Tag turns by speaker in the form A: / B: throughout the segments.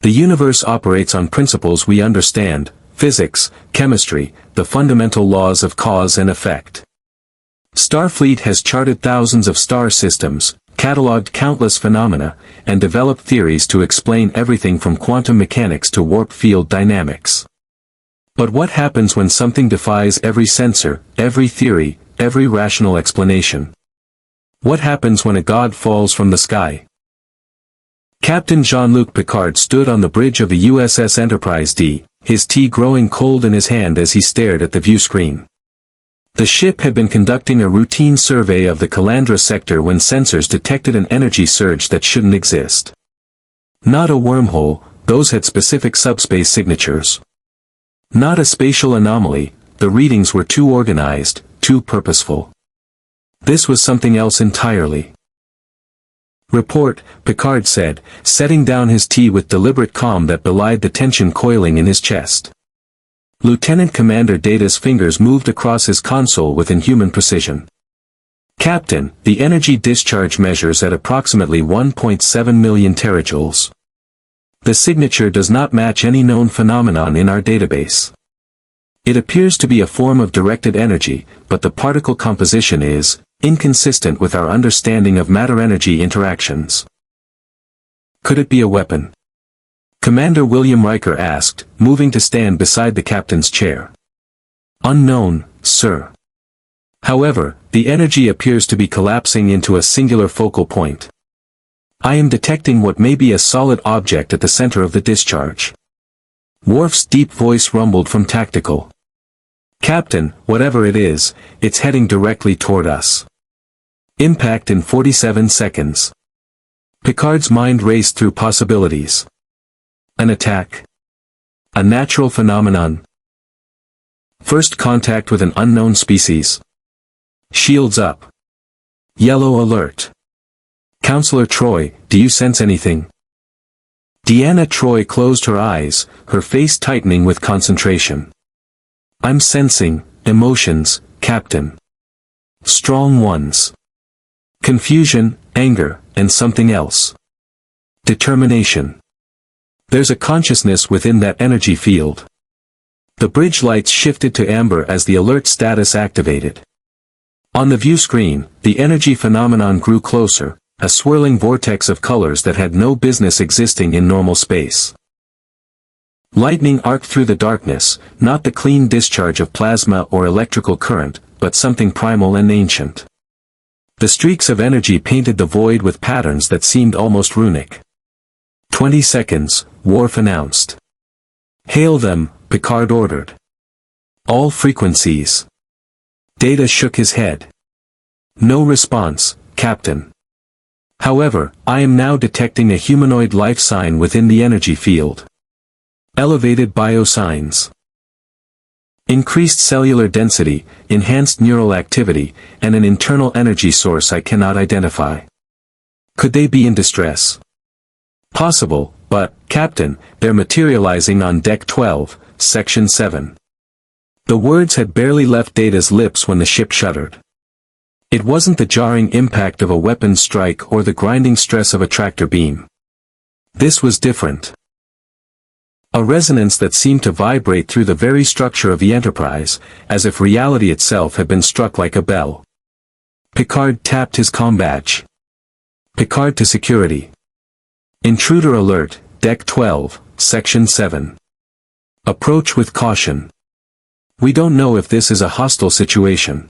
A: The universe operates on principles we understand: physics, chemistry, the fundamental laws of cause and effect. Starfleet has charted thousands of star systems, catalogued countless phenomena, and developed theories to explain everything from quantum mechanics to warp field dynamics. But what happens when something defies every sensor, every theory, every rational explanation? What happens when a god falls from the sky? Captain Jean-Luc Picard stood on the bridge of the USS Enterprise-D, his tea growing cold in his hand as he stared at the viewscreen. The ship had been conducting a routine survey of the Calandra sector when sensors detected an energy surge that shouldn't exist. Not a wormhole, those had specific subspace signatures. Not a spatial anomaly, the readings were too organized, too purposeful. This was something else entirely. "Report," Picard said, setting down his tea with deliberate calm that belied the tension coiling in his chest. Lieutenant Commander Data's fingers moved across his console with inhuman precision. "Captain, the energy discharge measures at approximately 1.7 million terajoules. The signature does not match any known phenomenon in our database. It appears to be a form of directed energy, but the particle composition is inconsistent with our understanding of matter-energy interactions." "Could it be a weapon?" Commander William Riker asked, moving to stand beside the captain's chair. "Unknown, sir. However, the energy appears to be collapsing into a singular focal point. I am detecting what may be a solid object at the center of the discharge." Worf's deep voice rumbled from tactical. "Captain, whatever it is, it's heading directly toward us. Impact in 47 seconds. Picard's mind raced through possibilities. An attack? A natural phenomenon? First contact with an unknown species? Shields up. Yellow alert. Counselor Troy, do you sense anything? Deanna Troi closed her eyes, her face tightening with concentration. I'm sensing emotions, Captain. Strong ones. Confusion, anger, and something else. Determination. There's a consciousness within that energy field. The bridge lights shifted to amber as the alert status activated. On the view screen, the energy phenomenon grew closer, a swirling vortex of colors that had no business existing in normal space. Lightning arced through the darkness, not the clean discharge of plasma or electrical current, but something primal and ancient. The streaks of energy painted the void with patterns that seemed almost runic. 20 seconds, Worf announced. Hail them, Picard ordered. All frequencies. Data shook his head. No response, Captain. However, I am now detecting a humanoid life sign within the energy field. Elevated biosigns. Increased cellular density, enhanced neural activity, and an internal energy source I cannot identify. Could they be in distress? Possible, but, Captain, they're materializing on Deck 12, Section 7. The words had barely left Data's lips when the ship shuddered. It wasn't the jarring impact of a weapon strike or the grinding stress of a tractor beam. This was different. A resonance that seemed to vibrate through the very structure of the Enterprise, as if reality itself had been struck like a bell. Picard tapped his comm badge. Picard to security. Intruder alert, Deck 12, Section 7. Approach with caution. We don't know if this is a hostile situation.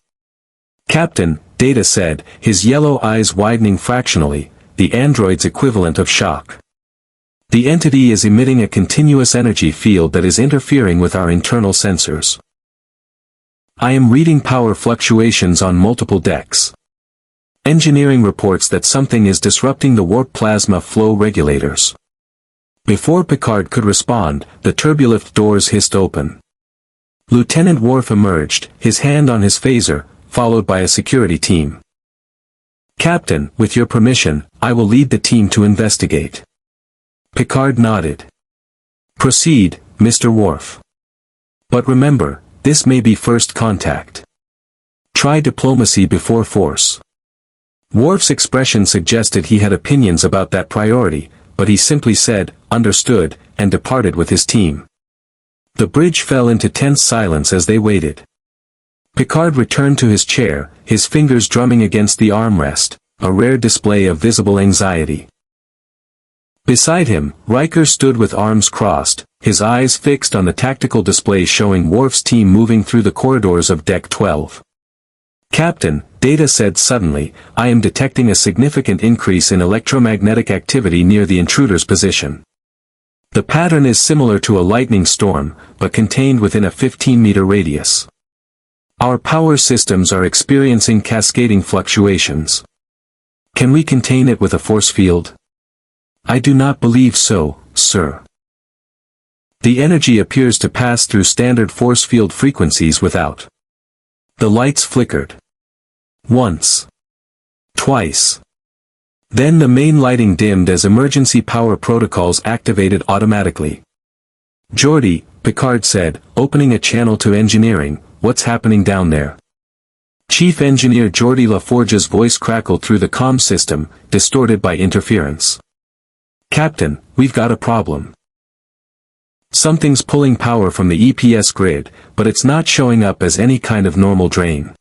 A: Captain, Data said, his yellow eyes widening fractionally, the android's equivalent of shock. The entity is emitting a continuous energy field that is interfering with our internal sensors. I am reading power fluctuations on multiple decks. Engineering reports that something is disrupting the warp plasma flow regulators. Before Picard could respond, the turbolift doors hissed open. Lieutenant Worf emerged, his hand on his phaser, followed by a security team. Captain, with your permission, I will lead the team to investigate. Picard nodded. Proceed, Mr. Worf. But remember, this may be first contact. Try diplomacy before force. Worf's expression suggested he had opinions about that priority, but he simply said, "Understood," and departed with his team. The bridge fell into tense silence as they waited. Picard returned to his chair, his fingers drumming against the armrest, a rare display of visible anxiety. Beside him, Riker stood with arms crossed, his eyes fixed on the tactical display showing Worf's team moving through the corridors of Deck 12. "Captain," Data said suddenly, "I am detecting a significant increase in electromagnetic activity near the intruder's position. The pattern is similar to a lightning storm, but contained within a 15-meter radius. Our power systems are experiencing cascading fluctuations. Can we contain it with a force field?" "I do not believe so, sir. The energy appears to pass through standard force field frequencies without." The lights flickered. Once. Twice. Then the main lighting dimmed as emergency power protocols activated automatically. "Geordi," Picard said, opening a channel to engineering, "what's happening down there?" Chief Engineer Geordi LaForge's voice crackled through the comm system, distorted by interference. "Captain, we've got a problem. Something's pulling power from the EPS grid, but it's not showing up as any kind of normal drain.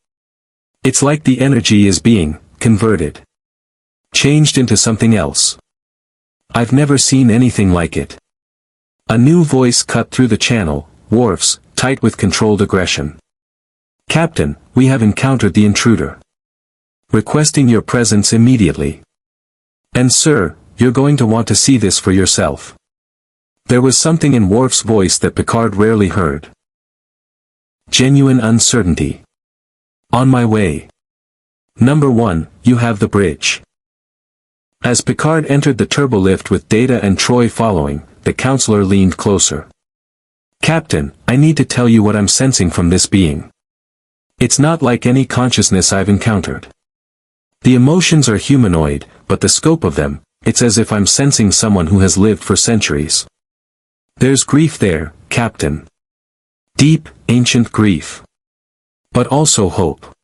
A: It's like the energy is being converted. Changed into something else. I've never seen anything like it." A new voice cut through the channel, Worf's, tight with controlled aggression. "Captain, we have encountered the intruder. Requesting your presence immediately. And sir, you're going to want to see this for yourself." There was something in Worf's voice that Picard rarely heard. Genuine uncertainty. "On my way. Number 1, you have the bridge." As Picard entered the turbolift with Data and Troy following, the counselor leaned closer. "Captain, I need to tell you what I'm sensing from this being. It's not like any consciousness I've encountered. The emotions are humanoid, but the scope of them, it's as if I'm sensing someone who has lived for centuries. There's grief there, Captain. Deep, ancient grief. But also hope."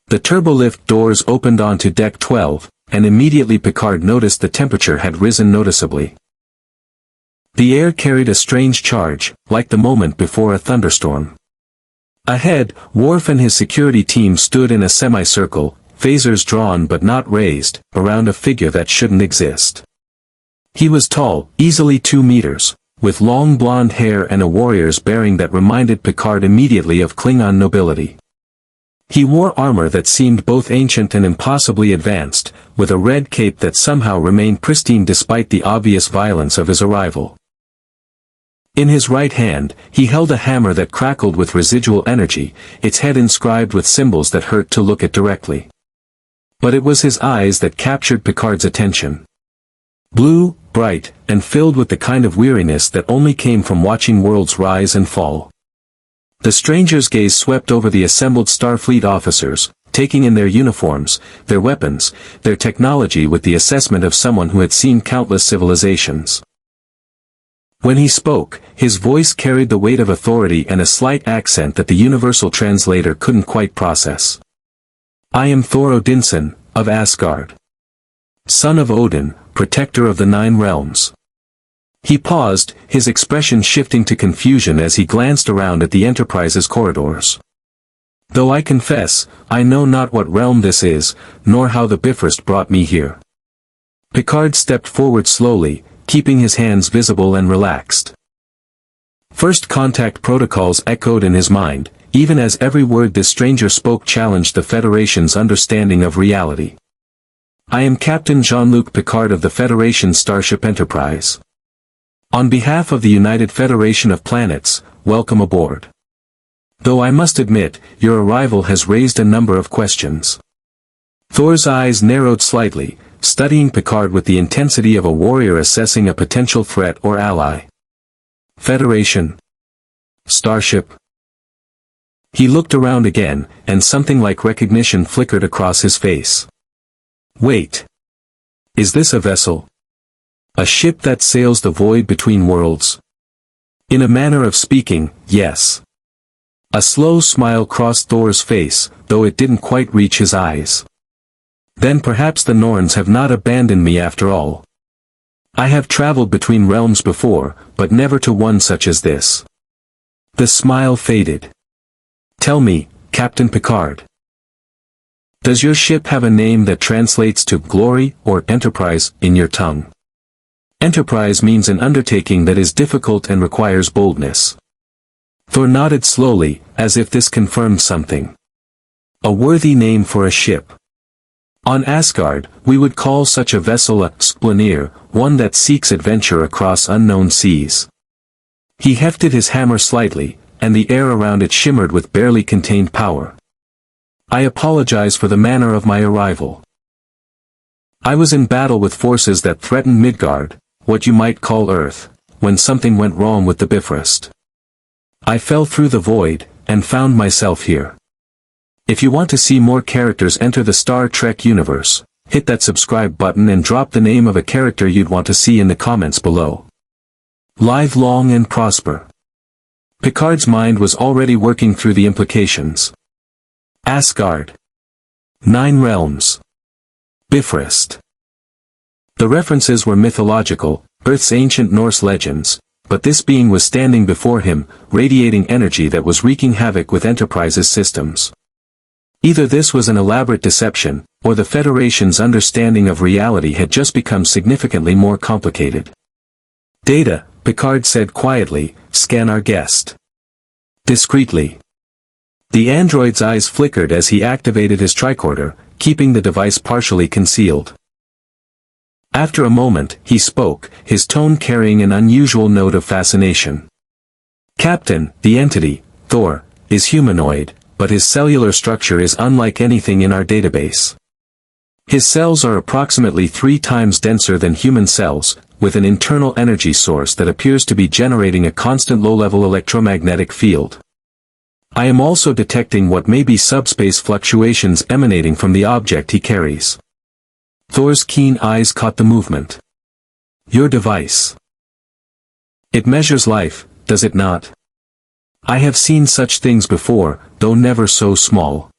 A: The turbolift doors opened onto Deck 12, and immediately Picard noticed the temperature had risen noticeably. The air carried a strange charge, like the moment before a thunderstorm. Ahead, Worf and his security team stood in a semicircle, phasers drawn but not raised, around a figure that shouldn't exist. He was tall, easily 2 meters, with long blonde hair and a warrior's bearing that reminded Picard immediately of Klingon nobility. He wore armor that seemed both ancient and impossibly advanced, with a red cape that somehow remained pristine despite the obvious violence of his arrival. In his right hand, he held a hammer that crackled with residual energy, its head inscribed with symbols that hurt to look at directly. But it was his eyes that captured Picard's attention. Blue, bright, and filled with the kind of weariness that only came from watching worlds rise and fall. The stranger's gaze swept over the assembled Starfleet officers, taking in their uniforms, their weapons, their technology with the assessment of someone who had seen countless civilizations. When he spoke, his voice carried the weight of authority and a slight accent that the universal translator couldn't quite process. "I am Thor Odinson, of Asgard. Son of Odin, protector of the 9 realms." He paused, his expression shifting to confusion as he glanced around at the Enterprise's corridors. "Though I confess, I know not what realm this is, nor how the Bifrost brought me here." Picard stepped forward slowly, keeping his hands visible and relaxed. First contact protocols echoed in his mind, even as every word this stranger spoke challenged the Federation's understanding of reality. "I am Captain Jean-Luc Picard of the Federation Starship Enterprise. On behalf of the United Federation of Planets, welcome aboard. Though I must admit, your arrival has raised a number of questions." Thor's eyes narrowed slightly, studying Picard with the intensity of a warrior assessing a potential threat or ally. "Federation? Starship?" He looked around again, and something like recognition flickered across his face. "Wait. Is this a vessel? A ship that sails the void between worlds?" In a manner of speaking, yes. A slow smile crossed Thor's face, though it didn't quite reach his eyes. "Then perhaps the Norns have not abandoned me after all." I have traveled between realms before, but never to one such as this. The smile faded. Tell me, Captain Picard. Does your ship have a name that translates to glory or enterprise in your tongue? Enterprise means an undertaking that is difficult and requires boldness. Thor nodded slowly, as if this confirmed something. A worthy name for a ship. On Asgard, we would call such a vessel a splenir, one that seeks adventure across unknown seas. He hefted his hammer slightly, and the air around it shimmered with barely contained power. I apologize for the manner of my arrival. I was in battle with forces that threatened Midgard, what you might call Earth, when something went wrong with the Bifrost. I fell through the void, and found myself here. If you want to see more characters enter the Star Trek universe, hit that subscribe button and drop the name of a character you'd want to see in the comments below. Live long and prosper. Picard's mind was already working through the implications. Asgard. 9 realms. Bifrost. The references were mythological, Earth's ancient Norse legends, but this being was standing before him, radiating energy that was wreaking havoc with Enterprise's systems. Either this was an elaborate deception, or the Federation's understanding of reality had just become significantly more complicated. Data, Picard said quietly, scan our guest. Discreetly. The android's eyes flickered as he activated his tricorder, keeping the device partially concealed. After a moment, he spoke, his tone carrying an unusual note of fascination. Captain, the entity, Thor, is humanoid, but his cellular structure is unlike anything in our database. His cells are approximately 3 times denser than human cells, with an internal energy source that appears to be generating a constant low-level electromagnetic field. I am also detecting what may be subspace fluctuations emanating from the object he carries. Thor's keen eyes caught the movement. Your device. It measures life, does it not? I have seen such things before, though never so small.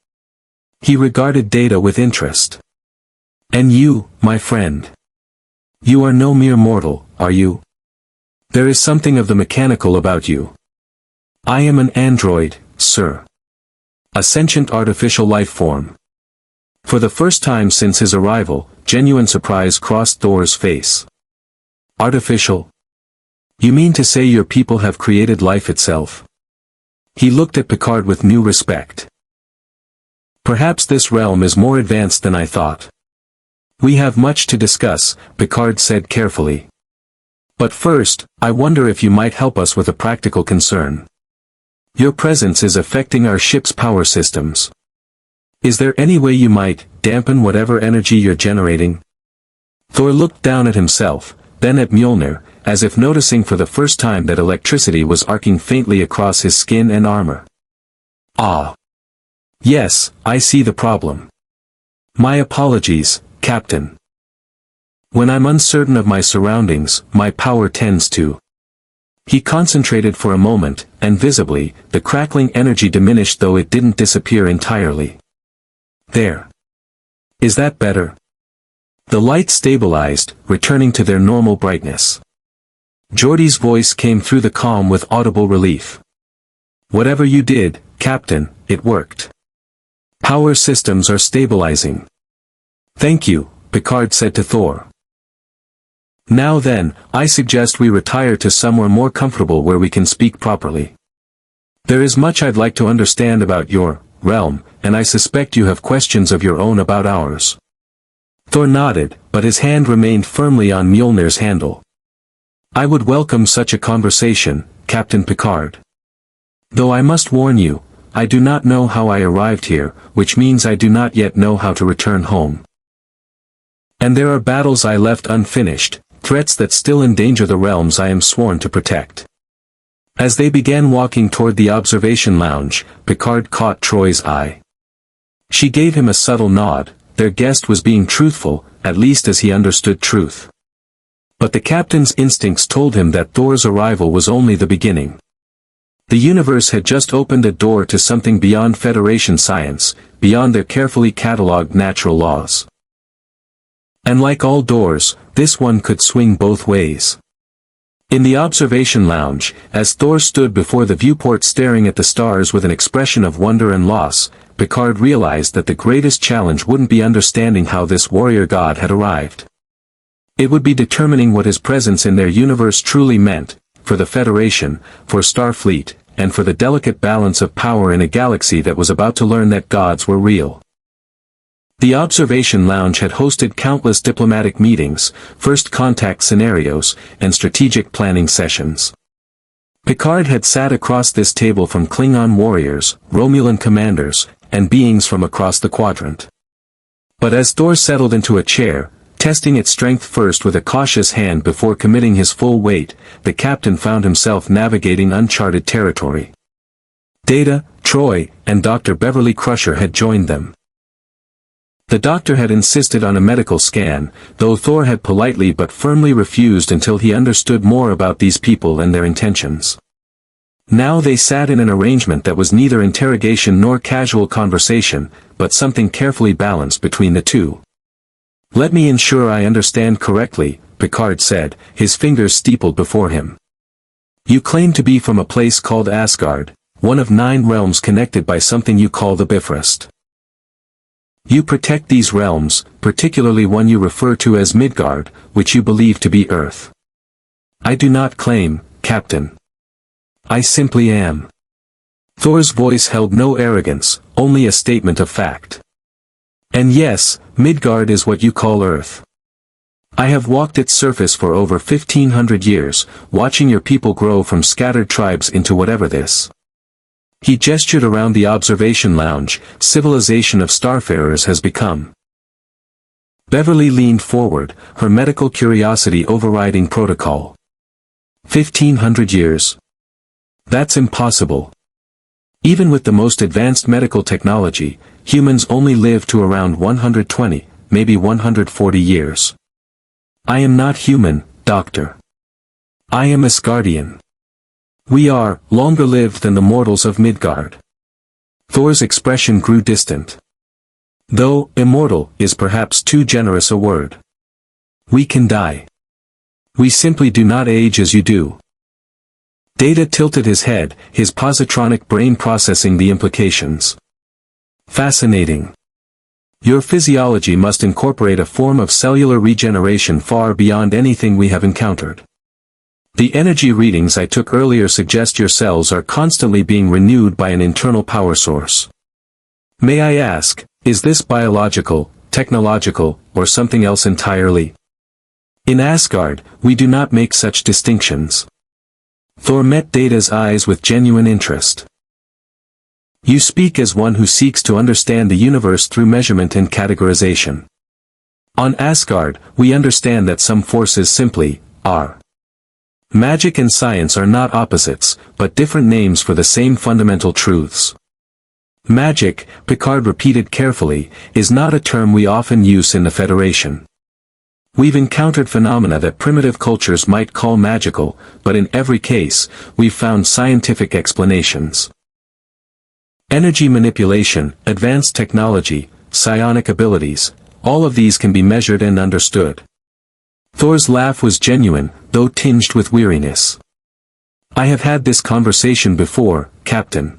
A: He regarded Data with interest. And you, my friend. You are no mere mortal, are you? There is something of the mechanical about you. I am an android, sir. A sentient artificial life form. For the first time since his arrival, genuine surprise crossed Thor's face. Artificial? You mean to say your people have created life itself? He looked at Picard with new respect. Perhaps this realm is more advanced than I thought. We have much to discuss, Picard said carefully. But first, I wonder if you might help us with a practical concern. Your presence is affecting our ship's power systems. Is there any way you might dampen whatever energy you're generating? Thor looked down at himself, then at Mjolnir, as if noticing for the first time that electricity was arcing faintly across his skin and armor. Ah. Yes, I see the problem. My apologies, Captain. When I'm uncertain of my surroundings, my power tends to. He concentrated for a moment, and visibly, the crackling energy diminished though it didn't disappear entirely. There. Is that better? The lights stabilized, returning to their normal brightness. Geordi's voice came through the calm with audible relief. Whatever you did, Captain, it worked. Power systems are stabilizing. Thank you, Picard said to Thor. Now then, I suggest we retire to somewhere more comfortable where we can speak properly. There is much I'd like to understand about your realm, and I suspect you have questions of your own about ours. Thor nodded, but his hand remained firmly on Mjolnir's handle. I would welcome such a conversation, Captain Picard. Though I must warn you, I do not know how I arrived here, which means I do not yet know how to return home. And there are battles I left unfinished, threats that still endanger the realms I am sworn to protect. As they began walking toward the observation lounge, Picard caught Troy's eye. She gave him a subtle nod. Their guest was being truthful, at least as he understood truth. But the captain's instincts told him that Thor's arrival was only the beginning. The universe had just opened a door to something beyond Federation science, beyond their carefully catalogued natural laws. And like all doors, this one could swing both ways. In the observation lounge, as Thor stood before the viewport staring at the stars with an expression of wonder and loss, Picard realized that the greatest challenge wouldn't be understanding how this warrior god had arrived. It would be determining what his presence in their universe truly meant, for the Federation, for Starfleet, and for the delicate balance of power in a galaxy that was about to learn that gods were real. The observation lounge had hosted countless diplomatic meetings, first contact scenarios, and strategic planning sessions. Picard had sat across this table from Klingon warriors, Romulan commanders, and beings from across the quadrant. But as Thor settled into a chair, testing its strength first with a cautious hand before committing his full weight, the captain found himself navigating uncharted territory. Data, Troy, and Dr. Beverly Crusher had joined them. The doctor had insisted on a medical scan, though Thor had politely but firmly refused until he understood more about these people and their intentions. Now they sat in an arrangement that was neither interrogation nor casual conversation, but something carefully balanced between the two. "Let me ensure I understand correctly," Picard said, his fingers steepled before him. "You claim to be from a place called Asgard, one of 9 realms connected by something you call the Bifrost. You protect these realms, particularly one you refer to as Midgard, which you believe to be Earth." "I do not claim, Captain. I simply am." Thor's voice held no arrogance, only a statement of fact. "And yes, Midgard is what you call Earth. I have walked its surface for over 1,500 years, watching your people grow from scattered tribes into whatever this." He gestured around the observation lounge, "civilization of starfarers has become." Beverly leaned forward, her medical curiosity overriding protocol. 1,500 years. That's impossible. Even with the most advanced medical technology, humans only live to around 120, maybe 140 years. "I am not human, Doctor. I am Asgardian. We are longer lived than the mortals of Midgard." Thor's expression grew distant. "Though immortal is perhaps too generous a word. We can die. We simply do not age as you do." Data tilted his head, his positronic brain processing the implications. "Fascinating. Your physiology must incorporate a form of cellular regeneration far beyond anything we have encountered. The energy readings I took earlier suggest your cells are constantly being renewed by an internal power source. May I ask, is this biological, technological, or something else entirely? In Asgard, we do not make such distinctions." Thor met Data's eyes with genuine interest. "You speak as one who seeks to understand the universe through measurement and categorization. On Asgard, we understand that some forces simply are. Magic and science are not opposites, but different names for the same fundamental truths. Magic," Picard repeated carefully, "is not a term we often use in the Federation. We've encountered phenomena that primitive cultures might call magical, but in every case, we've found scientific explanations. Energy manipulation, advanced technology, psionic abilities, all of these can be measured and understood." Thor's laugh was genuine, though tinged with weariness. "I have had this conversation before, Captain.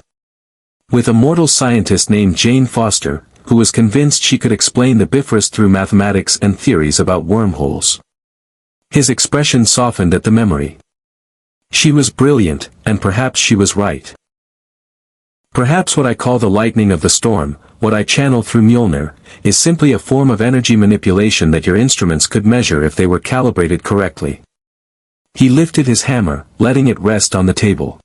A: With a mortal scientist named Jane Foster, who was convinced she could explain the Bifrost through mathematics and theories about wormholes." His expression softened at the memory. "She was brilliant, and perhaps she was right. Perhaps what I call the lightning of the storm, what I channel through Mjolnir, is simply a form of energy manipulation that your instruments could measure if they were calibrated correctly." He lifted his hammer, letting it rest on the table.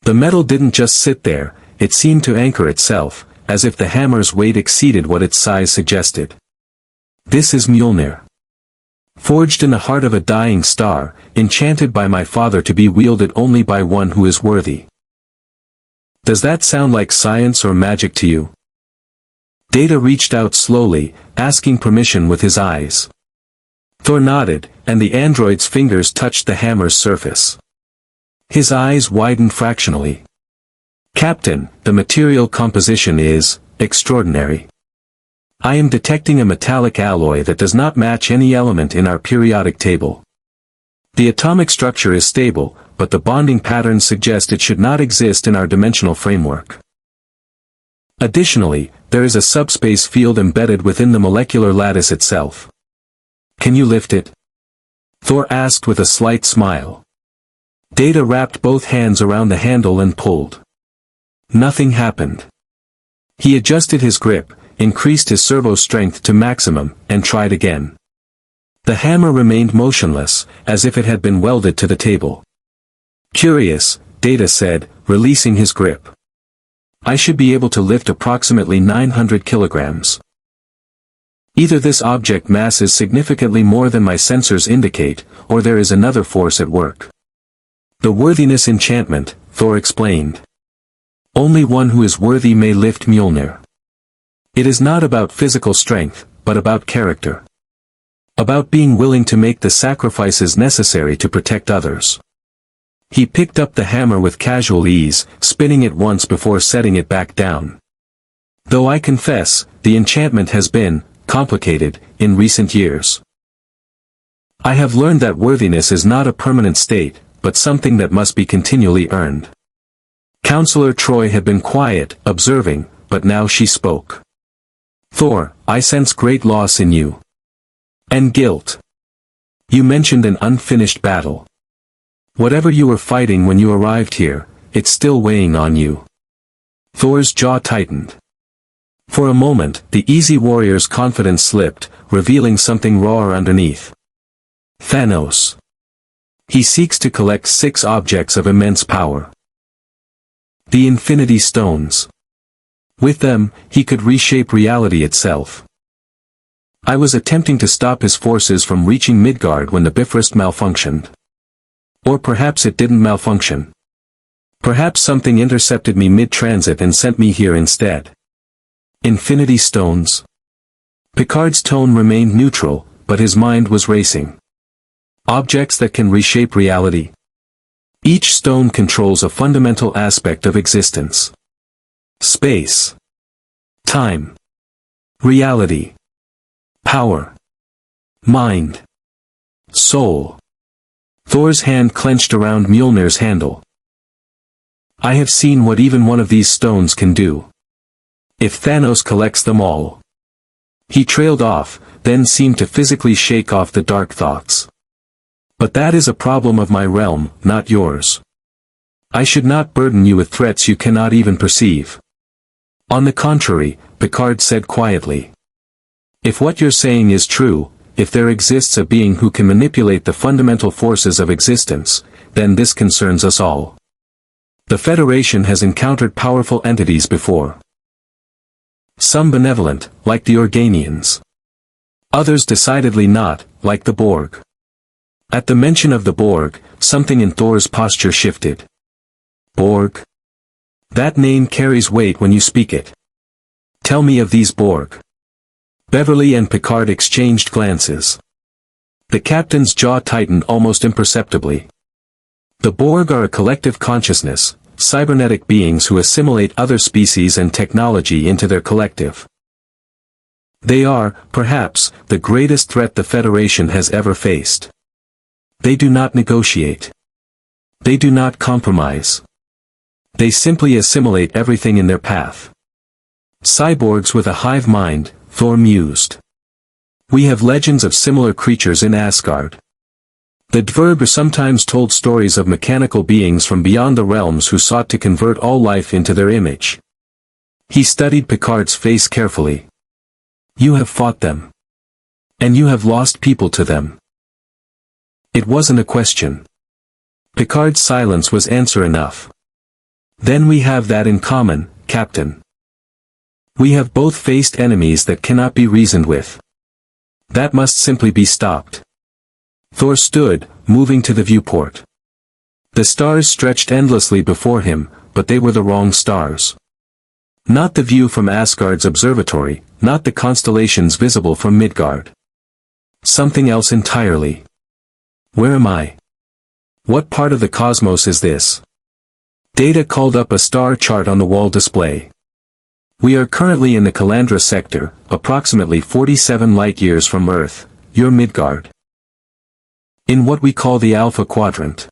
A: The metal didn't just sit there, it seemed to anchor itself, as if the hammer's weight exceeded what its size suggested. "This is Mjolnir. Forged in the heart of a dying star, enchanted by my father to be wielded only by one who is worthy. Does that sound like science or magic to you?" Data reached out slowly, asking permission with his eyes. Thor nodded, and the android's fingers touched the hammer's surface. His eyes widened fractionally. "Captain, the material composition is extraordinary. I am detecting a metallic alloy that does not match any element in our periodic table. The atomic structure is stable, but the bonding patterns suggest it should not exist in our dimensional framework. Additionally, there is a subspace field embedded within the molecular lattice itself. Can you lift it? Thor asked with a slight smile. Data wrapped both hands around the handle and pulled. Nothing happened. He adjusted his grip, increased his servo strength to maximum, and tried again. The hammer remained motionless, as if it had been welded to the table. Curious, Data said, releasing his grip. I should be able to lift approximately 900 kilograms. Either this object mass is significantly more than my sensors indicate, or there is another force at work. The worthiness enchantment, Thor explained. Only one who is worthy may lift Mjolnir. It is not about physical strength, but about character. About being willing to make the sacrifices necessary to protect others. He picked up the hammer with casual ease, spinning it once before setting it back down. Though I confess, the enchantment has been complicated in recent years. I have learned that worthiness is not a permanent state, but something that must be continually earned. Counselor Troy had been quiet, observing, but now she spoke. Thor, I sense great loss in you. And guilt. You mentioned an unfinished battle. Whatever you were fighting when you arrived here, it's still weighing on you. Thor's jaw tightened. For a moment, the easy warrior's confidence slipped, revealing something rawer underneath. Thanos. He seeks to collect 6 objects of immense power. The Infinity Stones. With them, he could reshape reality itself. I was attempting to stop his forces from reaching Midgard when the Bifrost malfunctioned. Or perhaps it didn't malfunction. Perhaps something intercepted me mid-transit and sent me here instead. Infinity Stones. Picard's tone remained neutral, but his mind was racing. Objects that can reshape reality. Each stone controls a fundamental aspect of existence. Space. Time. Reality. Power. Mind. Soul. Thor's hand clenched around Mjolnir's handle. I have seen what even one of these stones can do. If Thanos collects them all. He trailed off, then seemed to physically shake off the dark thoughts. But that is a problem of my realm, not yours. I should not burden you with threats you cannot even perceive. On the contrary, Picard said quietly. If what you're saying is true, if there exists a being who can manipulate the fundamental forces of existence, then this concerns us all. The Federation has encountered powerful entities before. Some benevolent, like the Organians. Others decidedly not, like the Borg. At the mention of the Borg, something in Thor's posture shifted. Borg? That name carries weight when you speak it. Tell me of these Borg. Beverly and Picard exchanged glances. The captain's jaw tightened almost imperceptibly. The Borg are a collective consciousness, cybernetic beings who assimilate other species and technology into their collective. They are, perhaps, the greatest threat the Federation has ever faced. They do not negotiate. They do not compromise. They simply assimilate everything in their path. Cyborgs with a hive mind, Thor mused. We have legends of similar creatures in Asgard. The Dverg sometimes told stories of mechanical beings from beyond the realms who sought to convert all life into their image. He studied Picard's face carefully. You have fought them. And you have lost people to them. It wasn't a question. Picard's silence was answer enough. Then we have that in common, Captain. We have both faced enemies that cannot be reasoned with. That must simply be stopped. Thor stood, moving to the viewport. The stars stretched endlessly before him, but they were the wrong stars. Not the view from Asgard's observatory, not the constellations visible from Midgard. Something else entirely. Where am I? What part of the cosmos is this? Data called up a star chart on the wall display. We are currently in the Calandra sector, approximately 47 light-years from Earth, your Midgard. In what we call the Alpha Quadrant.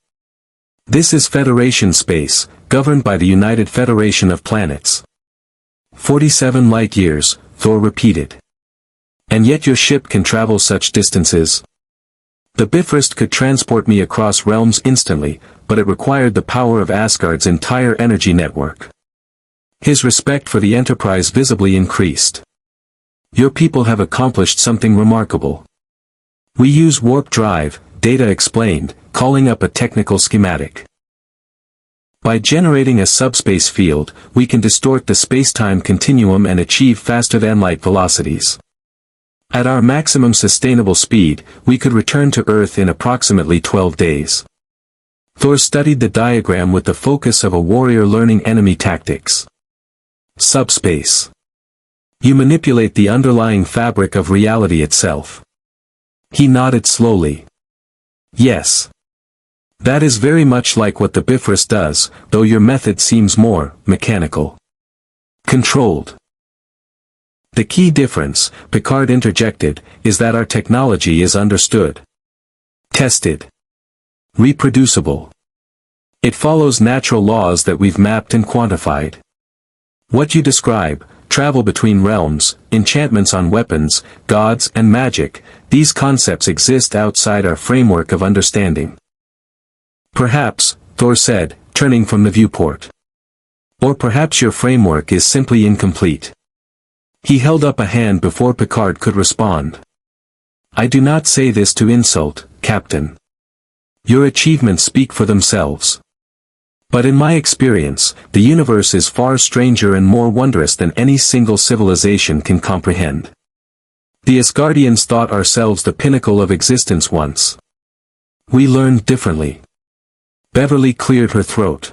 A: This is Federation space, governed by the United Federation of Planets. 47 light-years, Thor repeated. And yet your ship can travel such distances? The Bifrost could transport me across realms instantly, but it required the power of Asgard's entire energy network. His respect for the Enterprise visibly increased. Your people have accomplished something remarkable. We use warp drive, Data explained, calling up a technical schematic. By generating a subspace field, we can distort the space-time continuum and achieve faster-than-light velocities. At our maximum sustainable speed, we could return to Earth in approximately 12 days. Thor studied the diagram with the focus of a warrior learning enemy tactics. Subspace. You manipulate the underlying fabric of reality itself. He nodded slowly. Yes. That is very much like what the Bifrost does, though your method seems more mechanical. Controlled. The key difference, Picard interjected, is that our technology is understood. Tested. Reproducible. It follows natural laws that we've mapped and quantified. What you describe, travel between realms, enchantments on weapons, gods and magic, these concepts exist outside our framework of understanding. Perhaps, Thor said, turning from the viewport. Or perhaps your framework is simply incomplete. He held up a hand before Picard could respond. I do not say this to insult, Captain. Your achievements speak for themselves. But in my experience, the universe is far stranger and more wondrous than any single civilization can comprehend. The Asgardians thought ourselves the pinnacle of existence once. We learned differently. Beverly cleared her throat.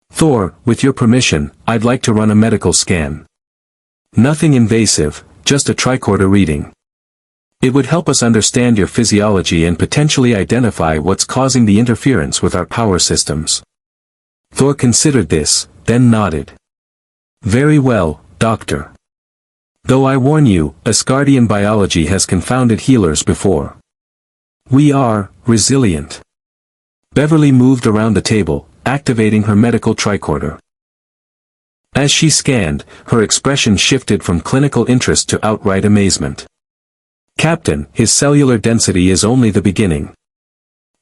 A: Thor, with your permission, I'd like to run a medical scan. Nothing invasive, just a tricorder reading. It would help us understand your physiology and potentially identify what's causing the interference with our power systems. Thor considered this, then nodded. Very well, Doctor. Though I warn you, Asgardian biology has confounded healers before. We are resilient. Beverly moved around the table, activating her medical tricorder. As she scanned, her expression shifted from clinical interest to outright amazement. Captain, his cellular density is only the beginning.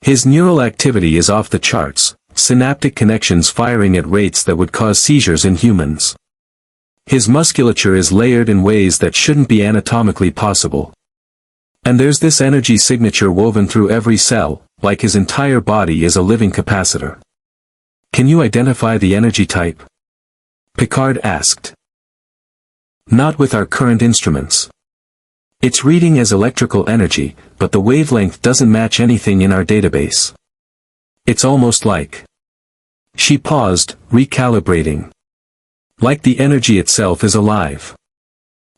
A: His neural activity is off the charts, synaptic connections firing at rates that would cause seizures in humans. His musculature is layered in ways that shouldn't be anatomically possible. And there's this energy signature woven through every cell, like his entire body is a living capacitor. Can you identify the energy type? Picard asked. Not with our current instruments. It's reading as electrical energy, but the wavelength doesn't match anything in our database. It's almost like. She paused, recalibrating. Like the energy itself is alive.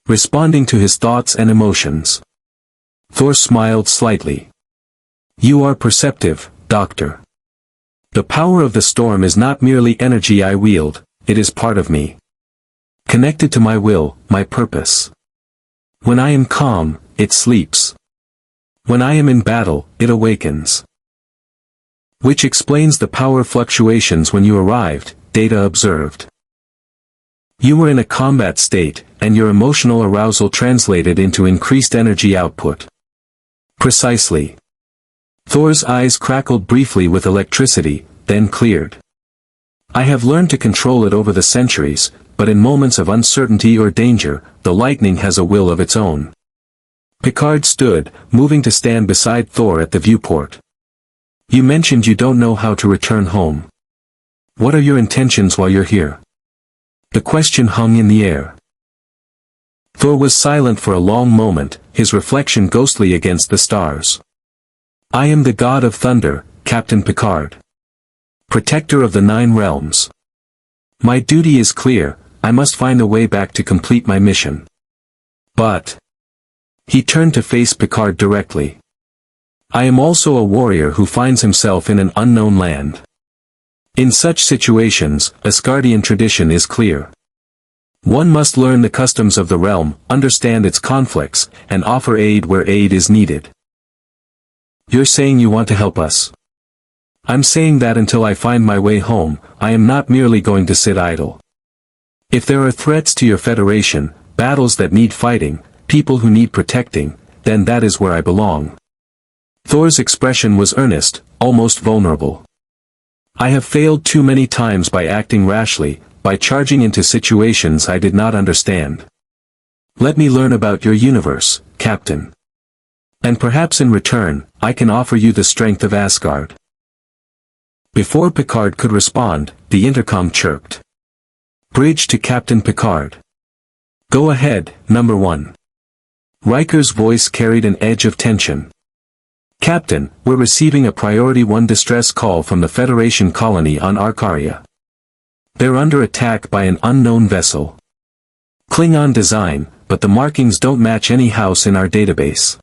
A: Responding to his thoughts and emotions. Thor smiled slightly. You are perceptive, Doctor. The power of the storm is not merely energy I wield, it is part of me. Connected to my will, my purpose. When I am calm, it sleeps. When I am in battle, it awakens. Which explains the power fluctuations when you arrived, Data observed. You were in a combat state, and your emotional arousal translated into increased energy output. Precisely. Thor's eyes crackled briefly with electricity, then cleared. I have learned to control it over the centuries, but in moments of uncertainty or danger, the lightning has a will of its own. Picard stood, moving to stand beside Thor at the viewport. You mentioned you don't know how to return home. What are your intentions while you're here? The question hung in the air. Thor was silent for a long moment, his reflection ghostly against the stars. I am the god of thunder, Captain Picard. Protector of the 9 realms. My duty is clear, I must find a way back to complete my mission. But. He turned to face Picard directly. I am also a warrior who finds himself in an unknown land. In such situations, Asgardian tradition is clear. One must learn the customs of the realm, understand its conflicts, and offer aid where aid is needed. You're saying you want to help us. I'm saying that until I find my way home, I am not merely going to sit idle. If there are threats to your Federation, battles that need fighting, people who need protecting, then that is where I belong. Thor's expression was earnest, almost vulnerable. I have failed too many times by acting rashly, by charging into situations I did not understand. Let me learn about your universe, Captain. And perhaps in return, I can offer you the strength of Asgard. Before Picard could respond, the intercom chirped. Bridge to Captain Picard. Go ahead, number 1. Riker's voice carried an edge of tension. Captain, we're receiving a Priority 1 distress call from the Federation colony on Araria. They're under attack by an unknown vessel. Klingon design, but the markings don't match any house in our database.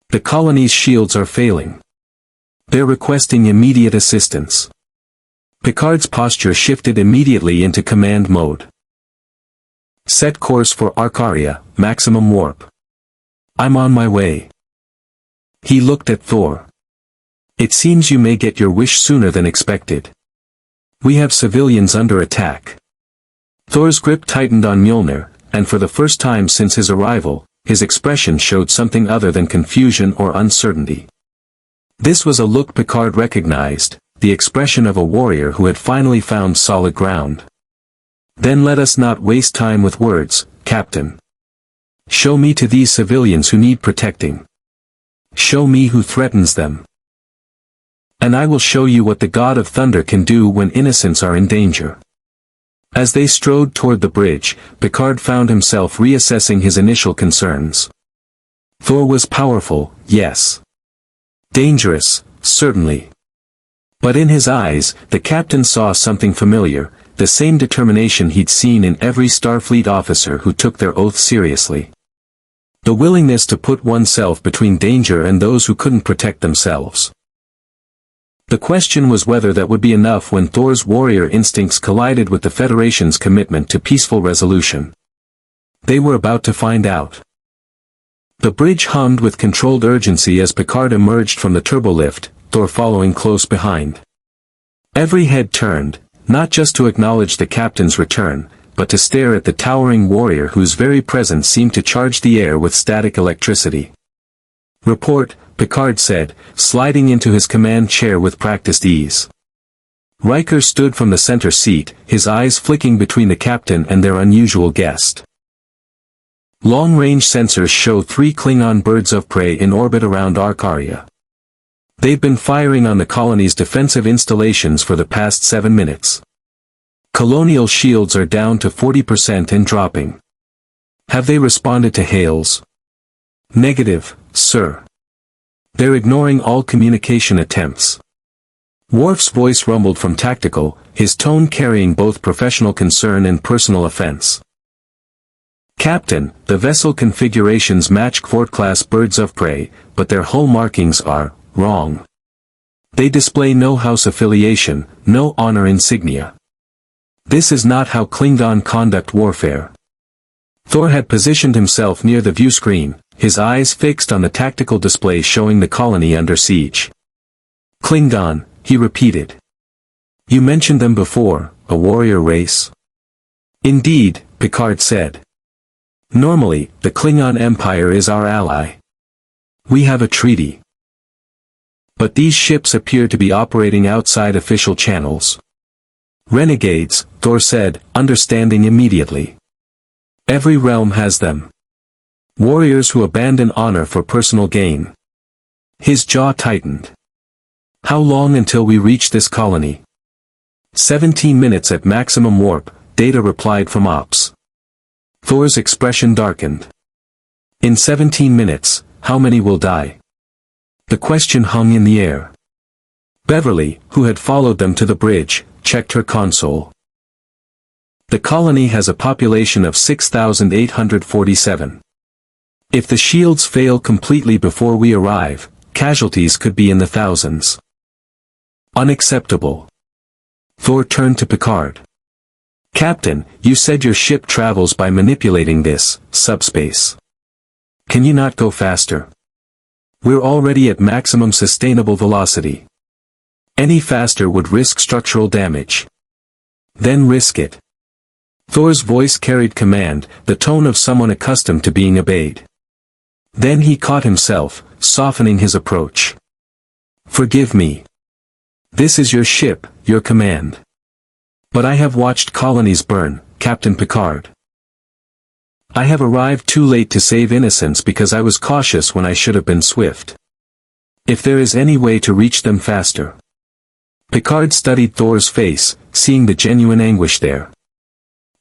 A: The colony's shields are failing. They're requesting immediate assistance. Picard's posture shifted immediately into command mode. Set course for Araria, maximum warp. I'm on my way. He looked at Thor. It seems you may get your wish sooner than expected. We have civilians under attack. Thor's grip tightened on Mjolnir, and for the first time since his arrival, his expression showed something other than confusion or uncertainty. This was a look Picard recognized, the expression of a warrior who had finally found solid ground. Then let us not waste time with words, Captain. Show me to these civilians who need protecting. Show me who threatens them. And I will show you what the God of Thunder can do when innocents are in danger. As they strode toward the bridge, Picard found himself reassessing his initial concerns. Thor was powerful, yes. Dangerous, certainly. But in his eyes, the captain saw something familiar, the same determination he'd seen in every Starfleet officer who took their oath seriously. The willingness to put oneself between danger and those who couldn't protect themselves. The question was whether that would be enough when Thor's warrior instincts collided with the Federation's commitment to peaceful resolution. They were about to find out. The bridge hummed with controlled urgency as Picard emerged from the turbolift, Thor following close behind. Every head turned, not just to acknowledge the captain's return, but to stare at the towering warrior whose very presence seemed to charge the air with static electricity. Report, Picard said, sliding into his command chair with practiced ease. Riker stood from the center seat, his eyes flicking between the captain and their unusual guest. Long-range sensors show 3 Klingon birds of prey in orbit around Araria. They've been firing on the colony's defensive installations for the past 7 minutes. Colonial shields are down to 40% and dropping. Have they responded to hails? Negative, sir. They're ignoring all communication attempts. Worf's voice rumbled from tactical, his tone carrying both professional concern and personal offense. Captain, the vessel configurations match Fort-class birds of prey, but their hull markings are wrong. They display no house affiliation, no honor insignia. This is not how Klingon conduct warfare. Thor had positioned himself near the view screen, his eyes fixed on the tactical display showing the colony under siege. Klingon, he repeated. You mentioned them before, a warrior race. Indeed, Picard said. Normally, the Klingon Empire is our ally. We have a treaty. But these ships appear to be operating outside official channels. Renegades, Thor said, understanding immediately. Every realm has them. Warriors who abandon honor for personal gain. His jaw tightened. How long until we reach this colony? 17 minutes at maximum warp, Data replied from Ops. Thor's expression darkened. In 17 minutes, how many will die? The question hung in the air. Beverly, who had followed them to the bridge, checked her console. The colony has a population of 6,847. If the shields fail completely before we arrive, casualties could be in the thousands. Unacceptable. Thor turned to Picard. Captain, you said your ship travels by manipulating this subspace. Can you not go faster? We're already at maximum sustainable velocity. Any faster would risk structural damage. Then risk it. Thor's voice carried command, the tone of someone accustomed to being obeyed. Then he caught himself, softening his approach. Forgive me. This is your ship, your command. But I have watched colonies burn, Captain Picard. I have arrived too late to save innocents because I was cautious when I should have been swift. If there is any way to reach them faster. Picard studied Thor's face, seeing the genuine anguish there.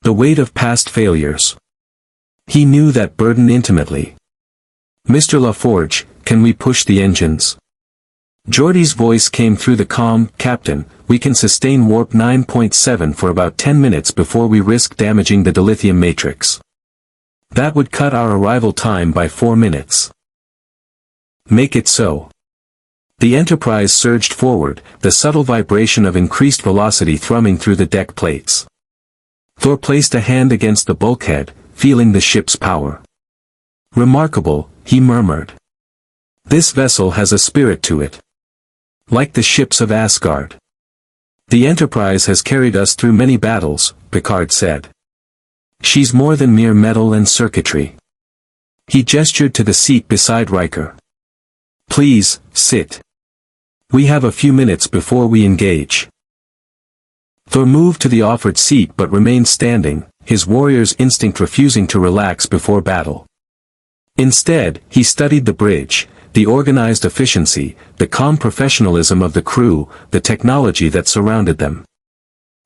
A: The weight of past failures. He knew that burden intimately. Mr. LaForge, can we push the engines? Geordi's voice came through the comm, Captain, we can sustain warp 9.7 for about 10 minutes before we risk damaging the dilithium matrix. That would cut our arrival time by 4 minutes. Make it so. The Enterprise surged forward, the subtle vibration of increased velocity thrumming through the deck plates. Thor placed a hand against the bulkhead, feeling the ship's power. Remarkable, he murmured. This vessel has a spirit to it. Like the ships of Asgard. The Enterprise has carried us through many battles, Picard said. She's more than mere metal and circuitry. He gestured to the seat beside Riker. Please, sit. We have a few minutes before we engage. Thor moved to the offered seat but remained standing, his warrior's instinct refusing to relax before battle. Instead, he studied the bridge, the organized efficiency, the calm professionalism of the crew, the technology that surrounded them.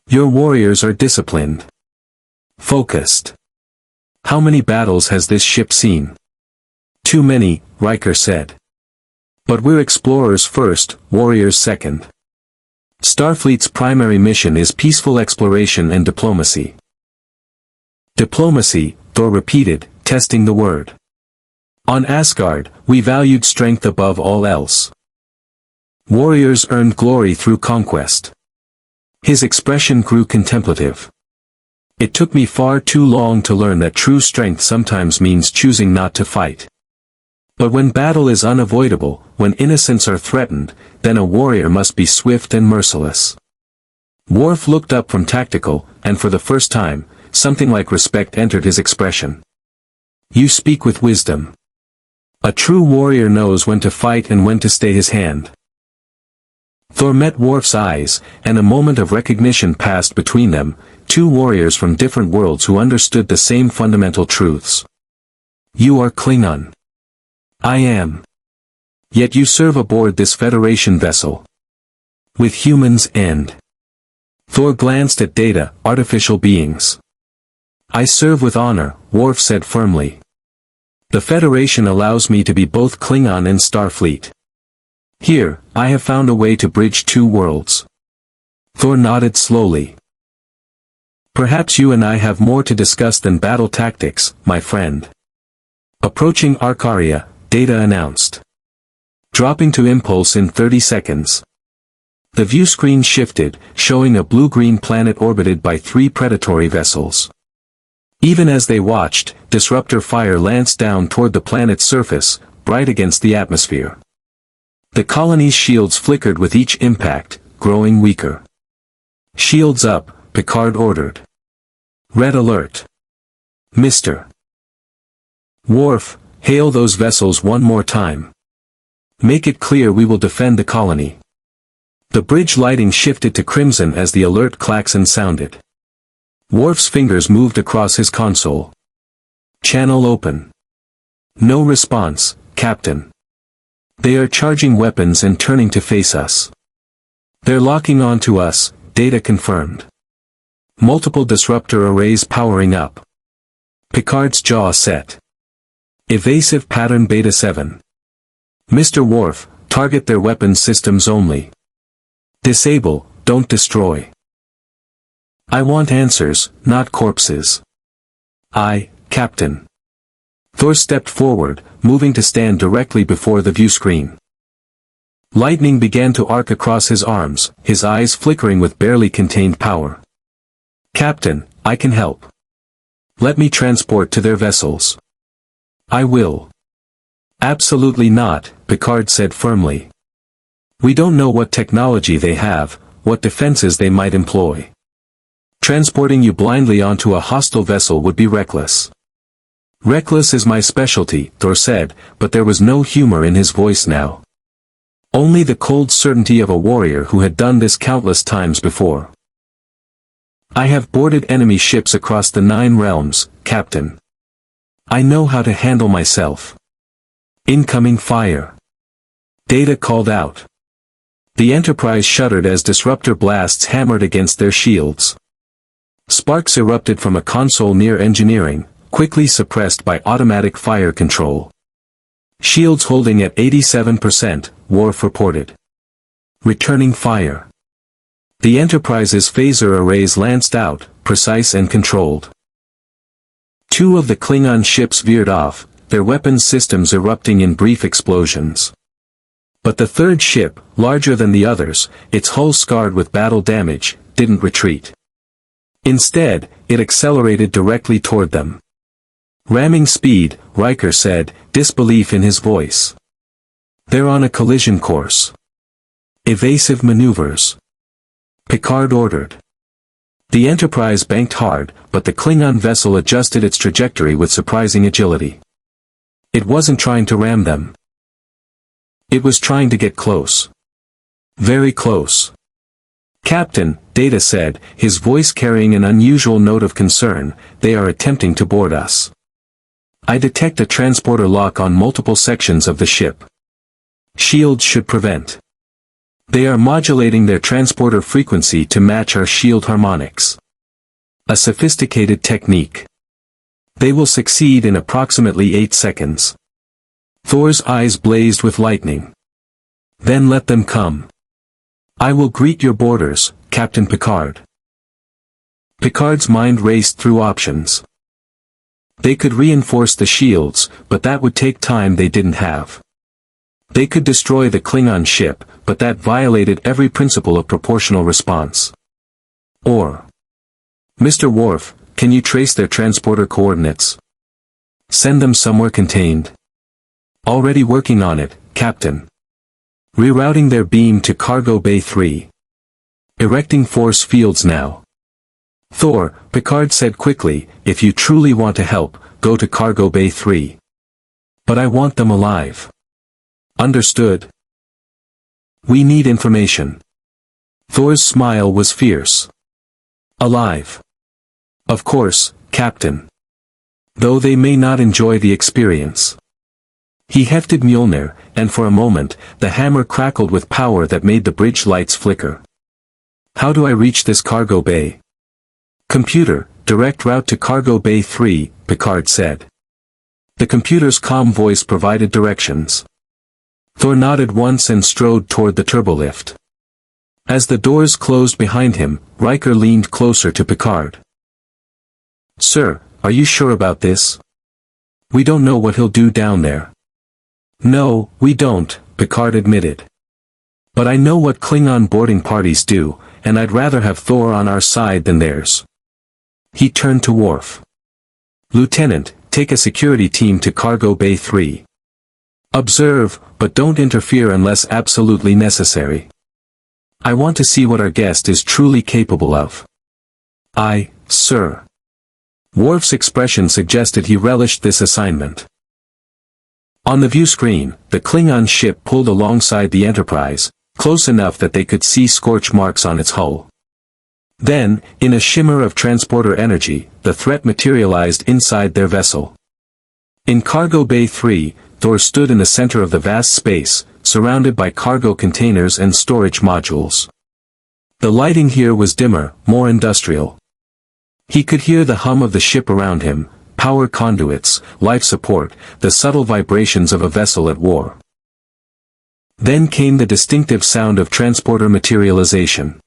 A: Your warriors are disciplined. Focused. How many battles has this ship seen? Too many, Riker said. But we're explorers first, warriors second. Starfleet's primary mission is peaceful exploration and diplomacy. Diplomacy, Thor repeated, testing the word. On Asgard, we valued strength above all else. Warriors earned glory through conquest. His expression grew contemplative. It took me far too long to learn that true strength sometimes means choosing not to fight. But when battle is unavoidable, when innocents are threatened, then a warrior must be swift and merciless. Worf looked up from tactical, and for the first time, something like respect entered his expression. You speak with wisdom. A true warrior knows when to fight and when to stay his hand. Thor met Worf's eyes, and a moment of recognition passed between them, two warriors from different worlds who understood the same fundamental truths. You are Klingon. I am. Yet you serve aboard this Federation vessel. With humans and... Thor glanced at Data, artificial beings. I serve with honor, Worf said firmly. The Federation allows me to be both Klingon and Starfleet. Here, I have found a way to bridge two worlds. Thor nodded slowly. Perhaps you and I have more to discuss than battle tactics, my friend. Approaching Araria, Data announced. Dropping to impulse in 30 seconds. The view screen shifted, showing a blue-green planet orbited by 3 predatory vessels. Even as they watched, disruptor fire lanced down toward the planet's surface, bright against the atmosphere. The colony's shields flickered with each impact, growing weaker. Shields up, Picard ordered. Red alert. Mr. Worf, hail those vessels one more time. Make it clear we will defend the colony. The bridge lighting shifted to crimson as the alert klaxon sounded. Worf's fingers moved across his console. Channel open. No response, Captain. They are charging weapons and turning to face us. They're locking onto us, Data confirmed. Multiple disruptor arrays powering up. Picard's jaw set. Evasive pattern Beta 7. Mr. Worf, target their weapons systems only. Disable, don't destroy. I want answers, not corpses. Aye, Captain. Thor stepped forward, moving to stand directly before the view screen. Lightning began to arc across his arms, his eyes flickering with barely contained power. Captain, I can help. Let me transport to their vessels. I will. Absolutely not, Picard said firmly. We don't know what technology they have, what defenses they might employ. Transporting you blindly onto a hostile vessel would be reckless. Reckless is my specialty, Thor said, but there was no humor in his voice now. Only the cold certainty of a warrior who had done this countless times before. I have boarded enemy ships across the 9 realms, Captain. I know how to handle myself. Incoming fire. Data called out. The Enterprise shuddered as disruptor blasts hammered against their shields. Sparks erupted from a console near engineering, quickly suppressed by automatic fire control. Shields holding at 87%, Worf reported. Returning fire. The Enterprise's phaser arrays lanced out, precise and controlled. 2 of the Klingon ships veered off, their weapons systems erupting in brief explosions. But the 3rd ship, larger than the others, its hull scarred with battle damage, didn't retreat. Instead, it accelerated directly toward them. Ramming speed, Riker said, disbelief in his voice. They're on a collision course. Evasive maneuvers. Picard ordered. The Enterprise banked hard, but the Klingon vessel adjusted its trajectory with surprising agility. It wasn't trying to ram them. It was trying to get close. Very close. Captain, Data said, his voice carrying an unusual note of concern, they are attempting to board us. I detect a transporter lock on multiple sections of the ship. Shields should prevent. They are modulating their transporter frequency to match our shield harmonics. A sophisticated technique. They will succeed in approximately 8 seconds. Thor's eyes blazed with lightning. Then let them come. I will greet your boarders, Captain Picard. Picard's mind raced through options. They could reinforce the shields, but that would take time they didn't have. They could destroy the Klingon ship, but that violated every principle of proportional response. Or, Mr. Worf, can you trace their transporter coordinates? Send them somewhere contained. Already working on it, Captain. Rerouting their beam to Cargo Bay 3. Erecting force fields now. Thor, Picard said quickly, if you truly want to help, go to Cargo Bay 3. But I want them alive. Understood? We need information. Thor's smile was fierce. Alive. Of course, Captain. Though they may not enjoy the experience. He hefted Mjolnir, and for a moment, the hammer crackled with power that made the bridge lights flicker. How do I reach this cargo bay? Computer, direct route to Cargo Bay 3, Picard said. The computer's calm voice provided directions. Thor nodded once and strode toward the turbolift. As the doors closed behind him, Riker leaned closer to Picard. Sir, are you sure about this? We don't know what he'll do down there. No, we don't, Picard admitted. But I know what Klingon boarding parties do, and I'd rather have Thor on our side than theirs. He turned to Worf. Lieutenant, take a security team to Cargo Bay 3. Observe, but don't interfere unless absolutely necessary. I want to see what our guest is truly capable of. Aye, sir. Worf's expression suggested he relished this assignment. On the view screen, the Klingon ship pulled alongside the Enterprise, close enough that they could see scorch marks on its hull. Then, in a shimmer of transporter energy, the threat materialized inside their vessel. In Cargo Bay 3, Thor stood in the center of the vast space, surrounded by cargo containers and storage modules. The lighting here was dimmer, more industrial. He could hear the hum of the ship around him, power conduits, life support, the subtle vibrations of a vessel at war. Then came the distinctive sound of transporter materialization.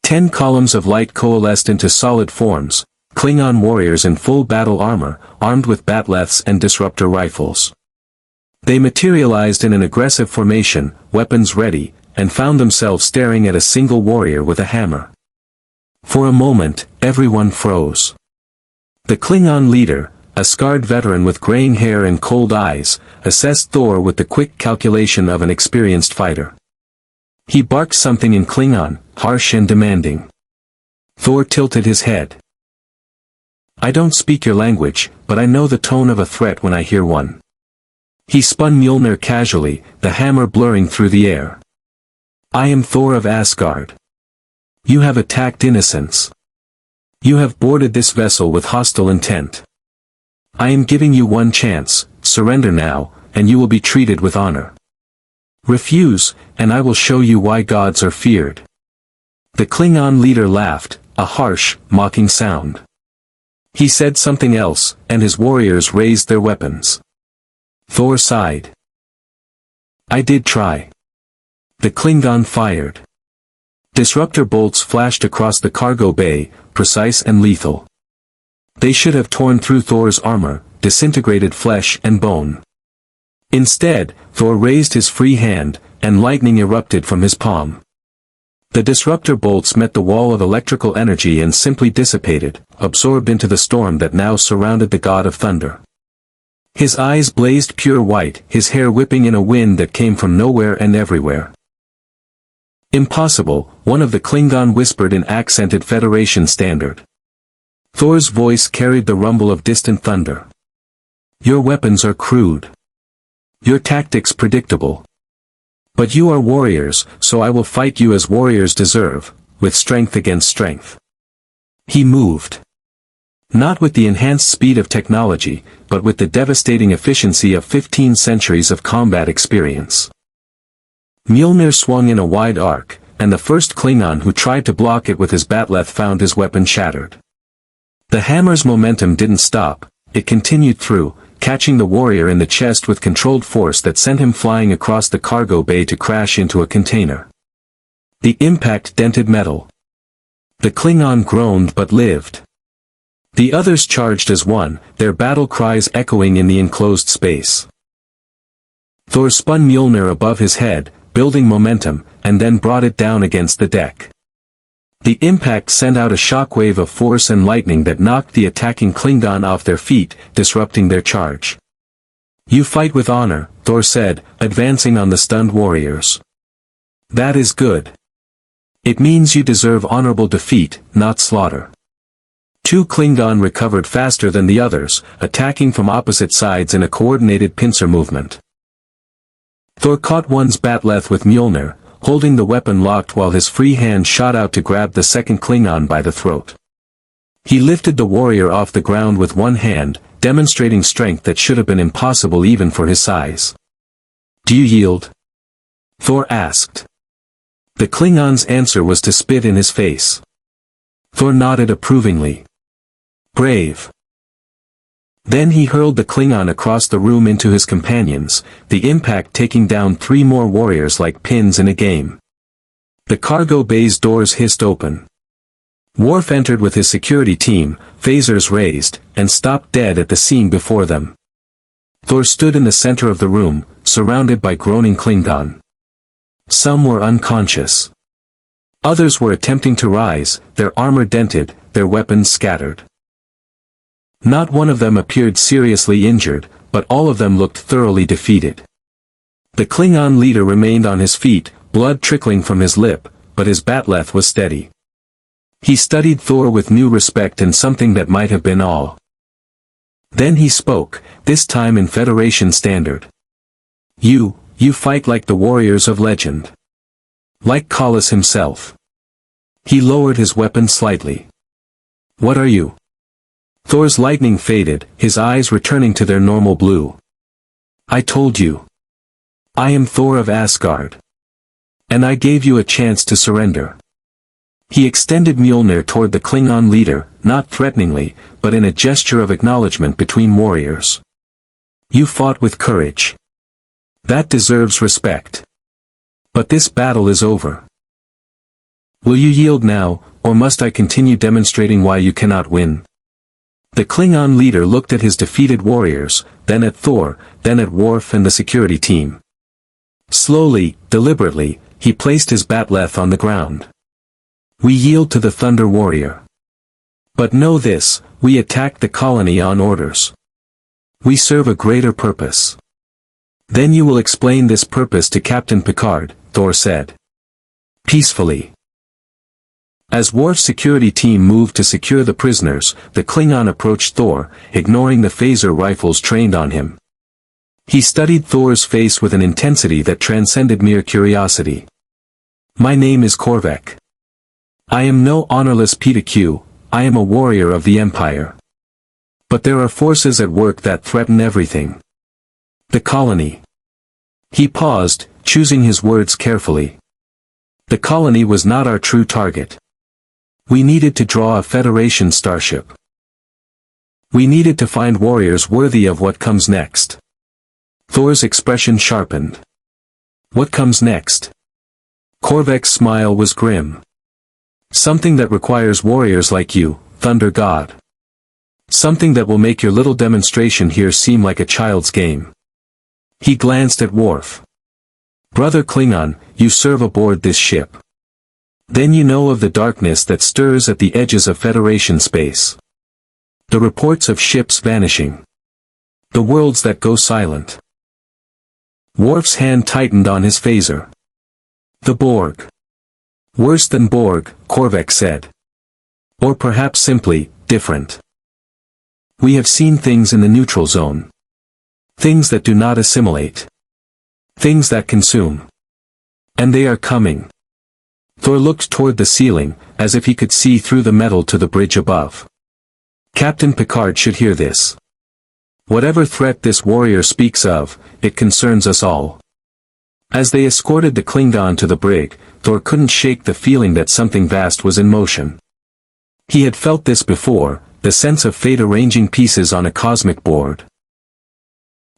A: 10 columns of light coalesced into solid forms, Klingon warriors in full battle armor, armed with batleths and disruptor rifles. They materialized in an aggressive formation, weapons ready, and found themselves staring at a single warrior with a hammer. For a moment, everyone froze. The Klingon leader, a scarred veteran with graying hair and cold eyes, assessed Thor with the quick calculation of an experienced fighter. He barked something in Klingon, harsh and demanding. Thor tilted his head. I don't speak your language, but I know the tone of a threat when I hear one. He spun Mjolnir casually, the hammer blurring through the air. I am Thor of Asgard. You have attacked innocents. You have boarded this vessel with hostile intent. I am giving you one chance, surrender now, and you will be treated with honor. Refuse, and I will show you why gods are feared. The Klingon leader laughed, a harsh, mocking sound. He said something else, and his warriors raised their weapons. Thor sighed. I did try. The Klingon fired. Disruptor bolts flashed across the cargo bay, precise and lethal. They should have torn through Thor's armor, disintegrated flesh and bone. Instead, Thor raised his free hand, and lightning erupted from his palm. The disruptor bolts met the wall of electrical energy and simply dissipated, absorbed into the storm that now surrounded the god of thunder. His eyes blazed pure white, his hair whipping in a wind that came from nowhere and everywhere. Impossible, one of the Klingon whispered in accented Federation standard. Thor's voice carried the rumble of distant thunder. Your weapons are crude. Your tactics predictable. But you are warriors, so I will fight you as warriors deserve, with strength against strength. He moved. Not with the enhanced speed of technology, but with the devastating efficiency of 15 centuries of combat experience. Mjolnir swung in a wide arc, and the first Klingon who tried to block it with his bat'leth found his weapon shattered. The hammer's momentum didn't stop, it continued through, catching the warrior in the chest with controlled force that sent him flying across the cargo bay to crash into a container. The impact dented metal. The Klingon groaned but lived. The others charged as one, their battle cries echoing in the enclosed space. Thor spun Mjolnir above his head, building momentum, and then brought it down against the deck. The impact sent out a shockwave of force and lightning that knocked the attacking Klingon off their feet, disrupting their charge. You fight with honor, Thor said, advancing on the stunned warriors. That is good. It means you deserve honorable defeat, not slaughter. Two Klingon recovered faster than the others, attacking from opposite sides in a coordinated pincer movement. Thor caught one's bat'leth with Mjolnir, holding the weapon locked while his free hand shot out to grab the second Klingon by the throat. He lifted the warrior off the ground with one hand, demonstrating strength that should have been impossible even for his size. Do you yield? Thor asked. The Klingon's answer was to spit in his face. Thor nodded approvingly. Brave. Then he hurled the Klingon across the room into his companions, the impact taking down 3 more warriors like pins in a game. The cargo bay's doors hissed open. Worf entered with his security team, phasers raised, and stopped dead at the scene before them. Thor stood in the center of the room, surrounded by groaning Klingon. Some were unconscious. Others were attempting to rise, their armor dented, their weapons scattered. Not one of them appeared seriously injured, but all of them looked thoroughly defeated. The Klingon leader remained on his feet, blood trickling from his lip, but his bat'leth was steady. He studied Thor with new respect and something that might have been awe. Then he spoke, this time in Federation standard. You fight like the warriors of legend. Like Kallus himself. He lowered his weapon slightly. What are you? Thor's lightning faded, his eyes returning to their normal blue. I told you. I am Thor of Asgard. And I gave you a chance to surrender. He extended Mjolnir toward the Klingon leader, not threateningly, but in a gesture of acknowledgement between warriors. You fought with courage. That deserves respect. But this battle is over. Will you yield now, or must I continue demonstrating why you cannot win? The Klingon leader looked at his defeated warriors, then at Thor, then at Worf and the security team. Slowly, deliberately, he placed his bat'leth on the ground. We yield to the Thunder Warrior. But know this, we attacked the colony on orders. We serve a greater purpose. Then you will explain this purpose to Captain Picard, Thor said. Peacefully. As Worf's security team moved to secure the prisoners, the Klingon approached Thor, ignoring the phaser rifles trained on him. He studied Thor's face with an intensity that transcended mere curiosity. My name is Korvek. I am no honorless PTQ, I am a warrior of the Empire. But there are forces at work that threaten everything. The colony. He paused, choosing his words carefully. The colony was not our true target. We needed to draw a Federation starship. We needed to find warriors worthy of what comes next. Thor's expression sharpened. What comes next? Korvek's smile was grim. Something that requires warriors like you, Thunder God. Something that will make your little demonstration here seem like a child's game. He glanced at Worf. Brother Klingon, you serve aboard this ship. Then you know of the darkness that stirs at the edges of Federation space. The reports of ships vanishing. The worlds that go silent. Worf's hand tightened on his phaser. The Borg. Worse than Borg, Korvek said. Or perhaps simply, different. We have seen things in the neutral zone. Things that do not assimilate. Things that consume. And they are coming. Thor looked toward the ceiling, as if he could see through the metal to the bridge above. Captain Picard should hear this. Whatever threat this warrior speaks of, it concerns us all. As they escorted the Klingon to the brig, Thor couldn't shake the feeling that something vast was in motion. He had felt this before, the sense of fate arranging pieces on a cosmic board.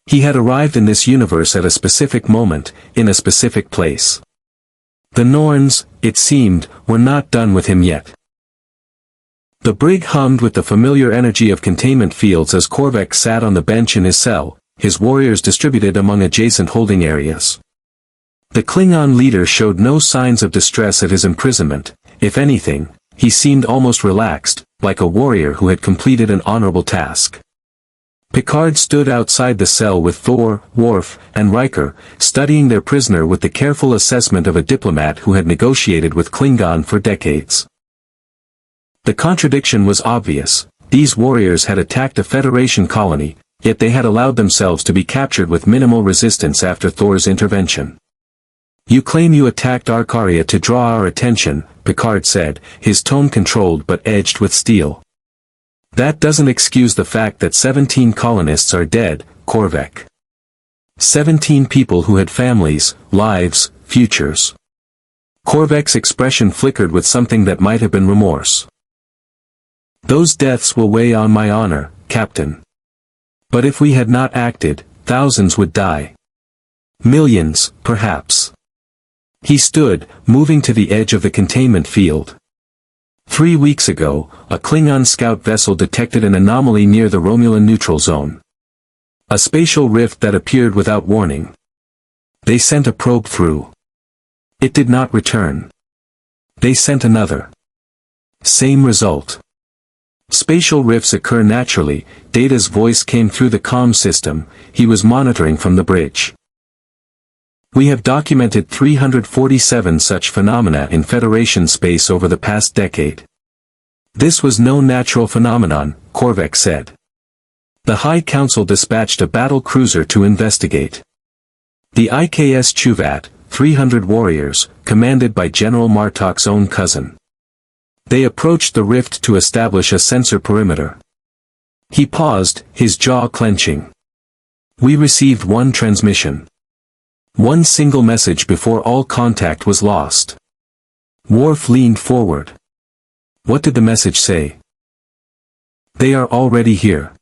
A: He had arrived in this universe at a specific moment, in a specific place. The Norns, it seemed, were not done with him yet. The brig hummed with the familiar energy of containment fields as Korvek sat on the bench in his cell, his warriors distributed among adjacent holding areas. The Klingon leader showed no signs of distress at his imprisonment. If anything, he seemed almost relaxed, like a warrior who had completed an honorable task. Picard stood outside the cell with Thor, Worf, and Riker, studying their prisoner with the careful assessment of a diplomat who had negotiated with Klingon for decades. The contradiction was obvious. These warriors had attacked a Federation colony, yet they had allowed themselves to be captured with minimal resistance after Thor's intervention. You claim you attacked Araria to draw our attention, Picard said, his tone controlled but edged with steel. That doesn't excuse the fact that 17 colonists are dead, Korvek. 17 people who had families, lives, futures. Korvek's expression flickered with something that might have been remorse. Those deaths will weigh on my honor, Captain. But if we had not acted, thousands would die. Millions, perhaps. He stood, moving to the edge of the containment field. 3 weeks ago, a Klingon scout vessel detected an anomaly near the Romulan neutral zone. A spatial rift that appeared without warning. They sent a probe through. It did not return. They sent another. Same result. Spatial rifts occur naturally. Data's voice came through the comm system. He was monitoring from the bridge. We have documented 347 such phenomena in Federation space over the past decade. This was no natural phenomenon, Korvek said. The High Council dispatched a battle cruiser to investigate. The IKS Chuvat, 300 warriors, commanded by General Martok's own cousin. They approached the rift to establish a sensor perimeter. He paused, his jaw clenching. We received one transmission. One single message before all contact was lost. Worf leaned forward. What did the message say? They are already here.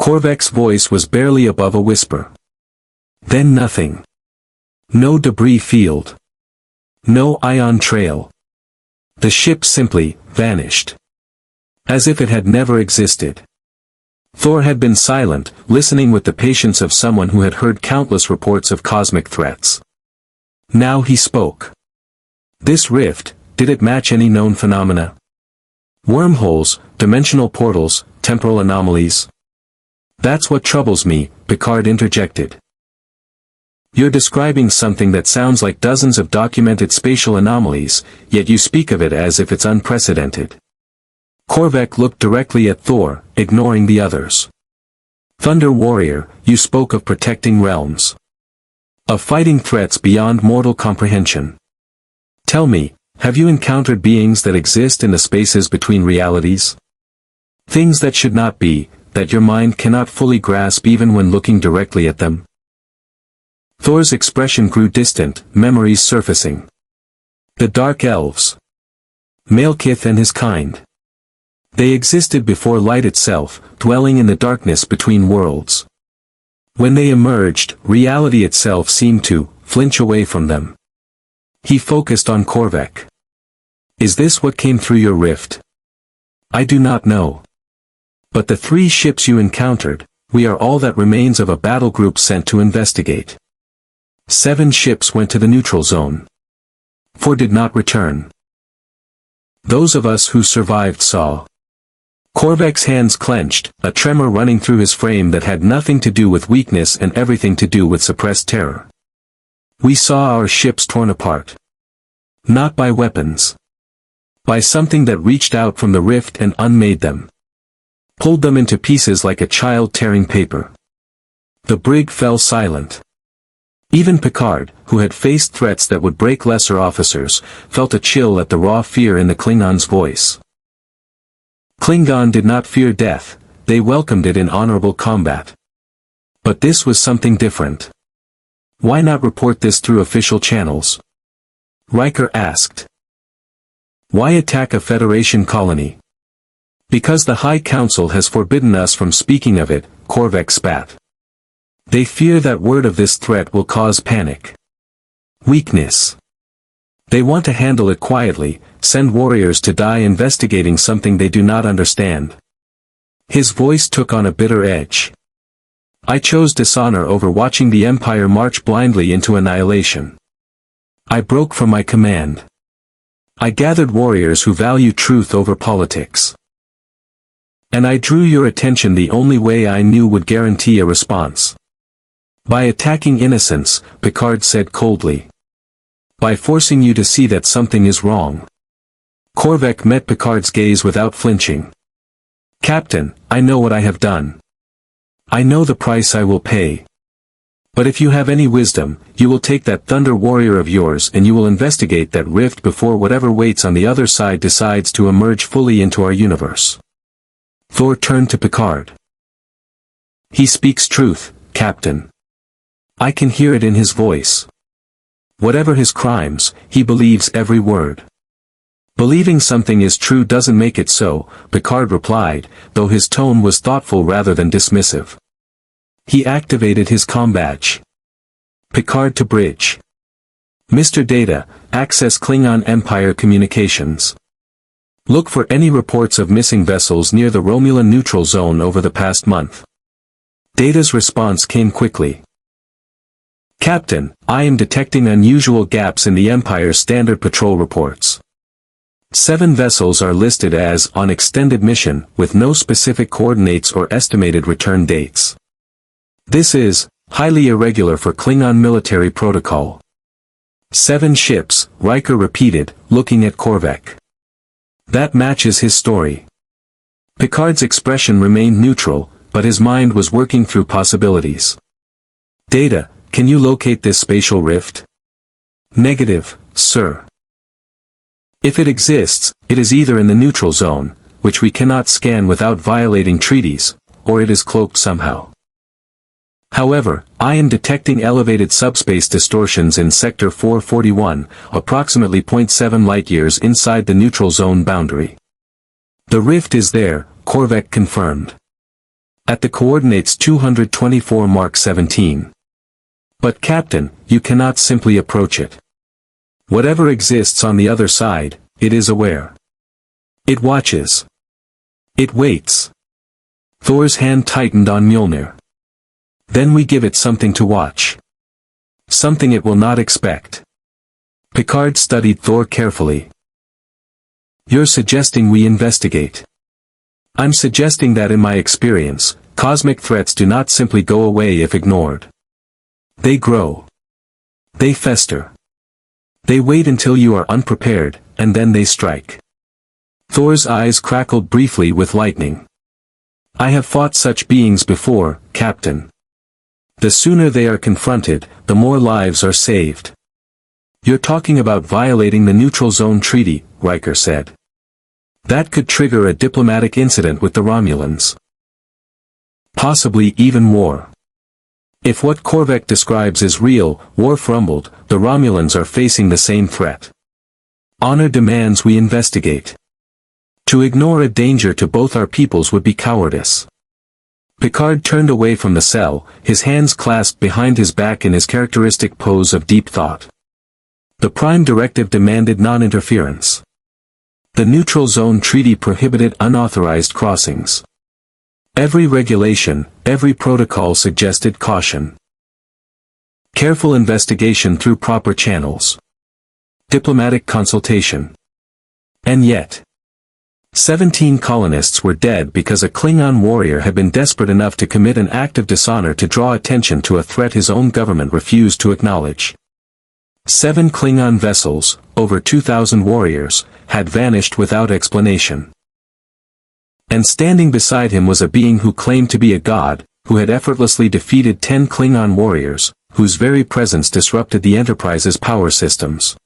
A: Korvek's voice was barely above a whisper. Then nothing. No debris field. No ion trail. The ship simply vanished. As if it had never existed. Thor had been silent, listening with the patience of someone who had heard countless reports of cosmic threats. Now he spoke. This rift, did it match any known phenomena? Wormholes, dimensional portals, temporal anomalies? That's what troubles me, Picard interjected. You're describing something that sounds like dozens of documented spatial anomalies, yet you speak of it as if it's unprecedented. Korvac looked directly at Thor, ignoring the others. Thunder Warrior, you spoke of protecting realms. Of fighting threats beyond mortal comprehension. Tell me, have you encountered beings that exist in the spaces between realities? Things that should not be, that your mind cannot fully grasp even when looking directly at them? Thor's expression grew distant, memories surfacing. The Dark Elves. Malekith and his kind. They existed before light itself, dwelling in the darkness between worlds. When they emerged, reality itself seemed to flinch away from them. He focused on Korvac. Is this what came through your rift? I do not know. But the 3 ships you encountered, we are all that remains of a battle group sent to investigate. 7 ships went to the neutral zone. 4 did not return. Those of us who survived saw. Korvac's hands clenched, a tremor running through his frame that had nothing to do with weakness and everything to do with suppressed terror. We saw our ships torn apart. Not by weapons. By something that reached out from the rift and unmade them. Pulled them into pieces like a child tearing paper. The brig fell silent. Even Picard, who had faced threats that would break lesser officers, felt a chill at the raw fear in the Klingon's voice. Klingon did not fear death, they welcomed it in honorable combat. But this was something different. Why not report this through official channels? Riker asked. Why attack a Federation colony? Because the High Council has forbidden us from speaking of it, Korvac spat. They fear that word of this threat will cause panic. Weakness. They want to handle it quietly, send warriors to die investigating something they do not understand. His voice took on a bitter edge. I chose dishonor over watching the Empire march blindly into annihilation. I broke from my command. I gathered warriors who value truth over politics. And I drew your attention the only way I knew would guarantee a response. By attacking innocence, Picard said coldly. By forcing you to see that something is wrong. Korvac met Picard's gaze without flinching. Captain, I know what I have done. I know the price I will pay. But if you have any wisdom, you will take that Thunder Warrior of yours and you will investigate that rift before whatever waits on the other side decides to emerge fully into our universe. Thor turned to Picard. He speaks truth, Captain. I can hear it in his voice. Whatever his crimes, he believes every word. Believing something is true doesn't make it so, Picard replied, though his tone was thoughtful rather than dismissive. He activated his comm badge. Picard to bridge. Mr. Data, access Klingon Empire communications. Look for any reports of missing vessels near the Romulan neutral zone over the past month. Data's response came quickly. Captain, I am detecting unusual gaps in the Empire's standard patrol reports. 7 vessels are listed as on extended mission, with no specific coordinates or estimated return dates. This is highly irregular for Klingon military protocol. 7 ships, Riker repeated, looking at Korvac. That matches his story. Picard's expression remained neutral, but his mind was working through possibilities. Data, can you locate this spatial rift? Negative, sir. If it exists, it is either in the neutral zone, which we cannot scan without violating treaties, or it is cloaked somehow. However, I am detecting elevated subspace distortions in Sector 441, approximately 0.7 light-years inside the neutral zone boundary. The rift is there, Korvac confirmed. At the coordinates 224 Mark 17. But Captain, you cannot simply approach it. Whatever exists on the other side, it is aware. It watches. It waits. Thor's hand tightened on Mjolnir. Then we give it something to watch. Something it will not expect. Picard studied Thor carefully. You're suggesting we investigate. I'm suggesting that in my experience, cosmic threats do not simply go away if ignored. They grow. They fester. They wait until you are unprepared, and then they strike. Thor's eyes crackled briefly with lightning. I have fought such beings before, Captain. The sooner they are confronted, the more lives are saved. You're talking about violating the Neutral Zone Treaty, Riker said. That could trigger a diplomatic incident with the Romulans. Possibly even war. If what Korvac describes is real, Worf rumbled, the Romulans are facing the same threat. Honor demands we investigate. To ignore a danger to both our peoples would be cowardice. Picard turned away from the cell, his hands clasped behind his back in his characteristic pose of deep thought. The Prime Directive demanded non-interference. The Neutral Zone Treaty prohibited unauthorized crossings. Every regulation, every protocol suggested caution. Careful investigation through proper channels. Diplomatic consultation. And yet, 17 colonists were dead because a Klingon warrior had been desperate enough to commit an act of dishonor to draw attention to a threat his own government refused to acknowledge. 7 Klingon vessels, over 2,000 warriors, had vanished without explanation. And standing beside him was a being who claimed to be a god, who had effortlessly defeated 10 Klingon warriors, whose very presence disrupted the Enterprise's power systems.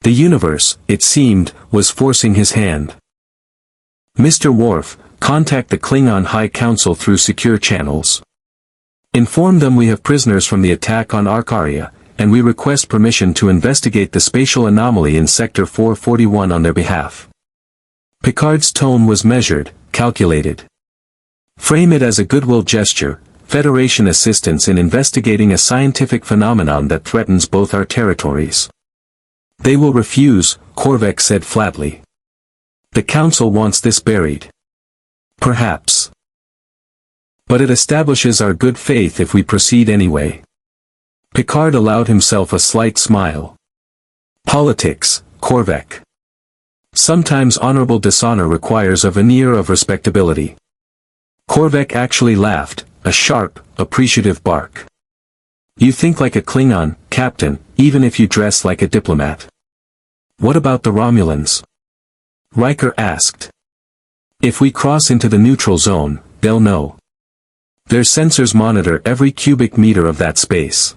A: The universe, it seemed, was forcing his hand. Mr. Worf, contact the Klingon High Council through secure channels. Inform them we have prisoners from the attack on Araria, and we request permission to investigate the spatial anomaly in Sector 441 on their behalf. Picard's tone was measured, calculated. Frame it as a goodwill gesture, Federation assistance in investigating a scientific phenomenon that threatens both our territories. They will refuse, Korvac said flatly. The Council wants this buried. Perhaps. But it establishes our good faith if we proceed anyway. Picard allowed himself a slight smile. Politics, Korvac. Sometimes honorable dishonor requires a veneer of respectability. Korvac actually laughed, a sharp, appreciative bark. You think like a Klingon, Captain, even if you dress like a diplomat. What about the Romulans? Riker asked. If we cross into the neutral zone, they'll know. Their sensors monitor every cubic meter of that space.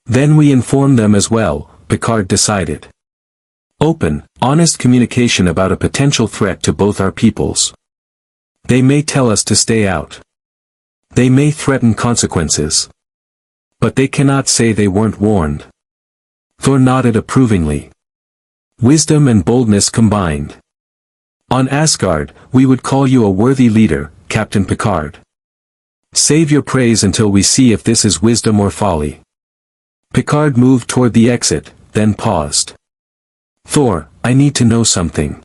A: Then we inform them as well, Picard decided. Open, honest communication about a potential threat to both our peoples. They may tell us to stay out. They may threaten consequences. But they cannot say they weren't warned. Thor nodded approvingly. Wisdom and boldness combined. On Asgard, we would call you a worthy leader, Captain Picard. Save your praise until we see if this is wisdom or folly. Picard moved toward the exit, then paused. Thor, I need to know something.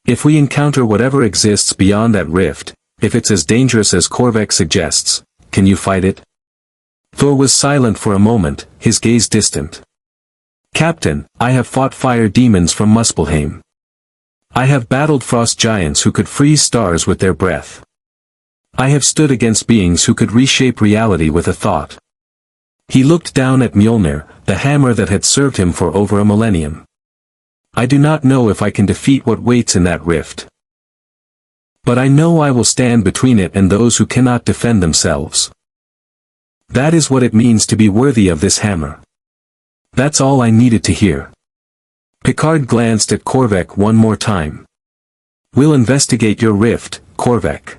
A: If we encounter whatever exists beyond that rift, if it's as dangerous as Korvac suggests, can you fight it? Thor was silent for a moment, his gaze distant. Captain, I have fought fire demons from Muspelheim. I have battled frost giants who could freeze stars with their breath. I have stood against beings who could reshape reality with a thought. He looked down at Mjolnir, the hammer that had served him for over a millennium. I do not know if I can defeat what waits in that rift. But I know I will stand between it and those who cannot defend themselves. That is what it means to be worthy of this hammer. That's all I needed to hear. Picard glanced at Korvac one more time. We'll investigate your rift, Korvac.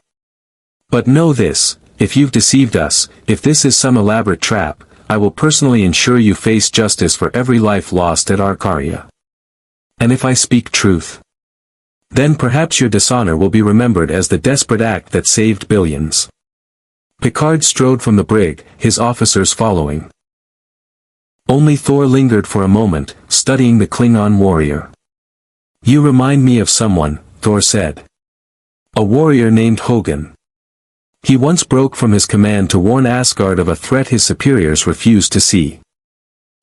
A: But know this, if you've deceived us, if this is some elaborate trap, I will personally ensure you face justice for every life lost at Araria. And if I speak truth, then perhaps your dishonor will be remembered as the desperate act that saved billions. Picard strode from the brig, his officers following. Only Thor lingered for a moment, studying the Klingon warrior. You remind me of someone, Thor said. A warrior named Hogan. He once broke from his command to warn Asgard of a threat his superiors refused to see.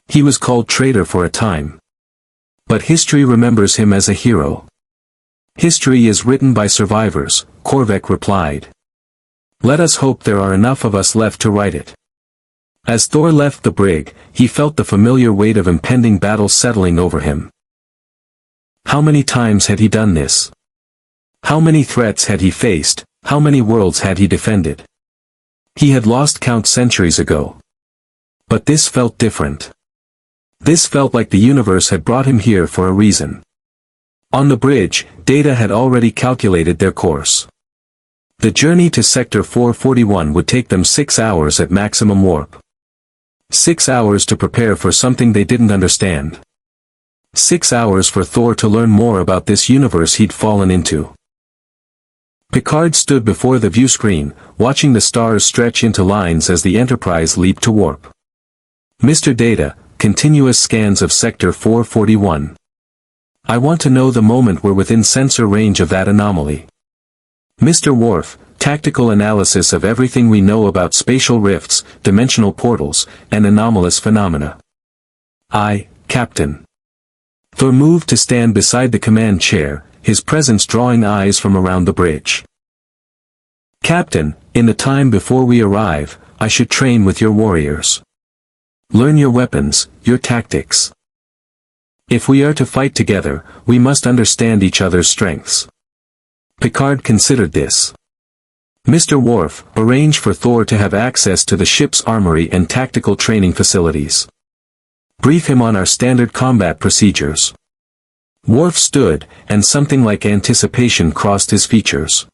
A: He was called traitor for a time. But history remembers him as a hero. History is written by survivors, Korvek replied. Let us hope there are enough of us left to write it. As Thor left the brig, he felt the familiar weight of impending battle settling over him. How many times had he done this? How many threats had he faced? How many worlds had he defended? He had lost count centuries ago. But this felt different. This felt like the universe had brought him here for a reason. On the bridge, Data had already calculated their course. The journey to Sector 441 would take them 6 hours at maximum warp. 6 hours to prepare for something they didn't understand. 6 hours for Thor to learn more about this universe he'd fallen into. Picard stood before the view screen, watching the stars stretch into lines as the Enterprise leaped to warp. Mr. Data, continuous scans of Sector 441. I want to know the moment we're within sensor range of that anomaly. Mr. Worf, tactical analysis of everything we know about spatial rifts, dimensional portals, and anomalous phenomena. Aye, Captain. Thor moved to stand beside the command chair, his presence drawing eyes from around the bridge. Captain, in the time before we arrive, I should train with your warriors. Learn your weapons, your tactics. If we are to fight together, we must understand each other's strengths. Picard considered this. Mr. Worf, arrange for Thor to have access to the ship's armory and tactical training facilities. Brief him on our standard combat procedures. Worf stood, and something like anticipation crossed his features.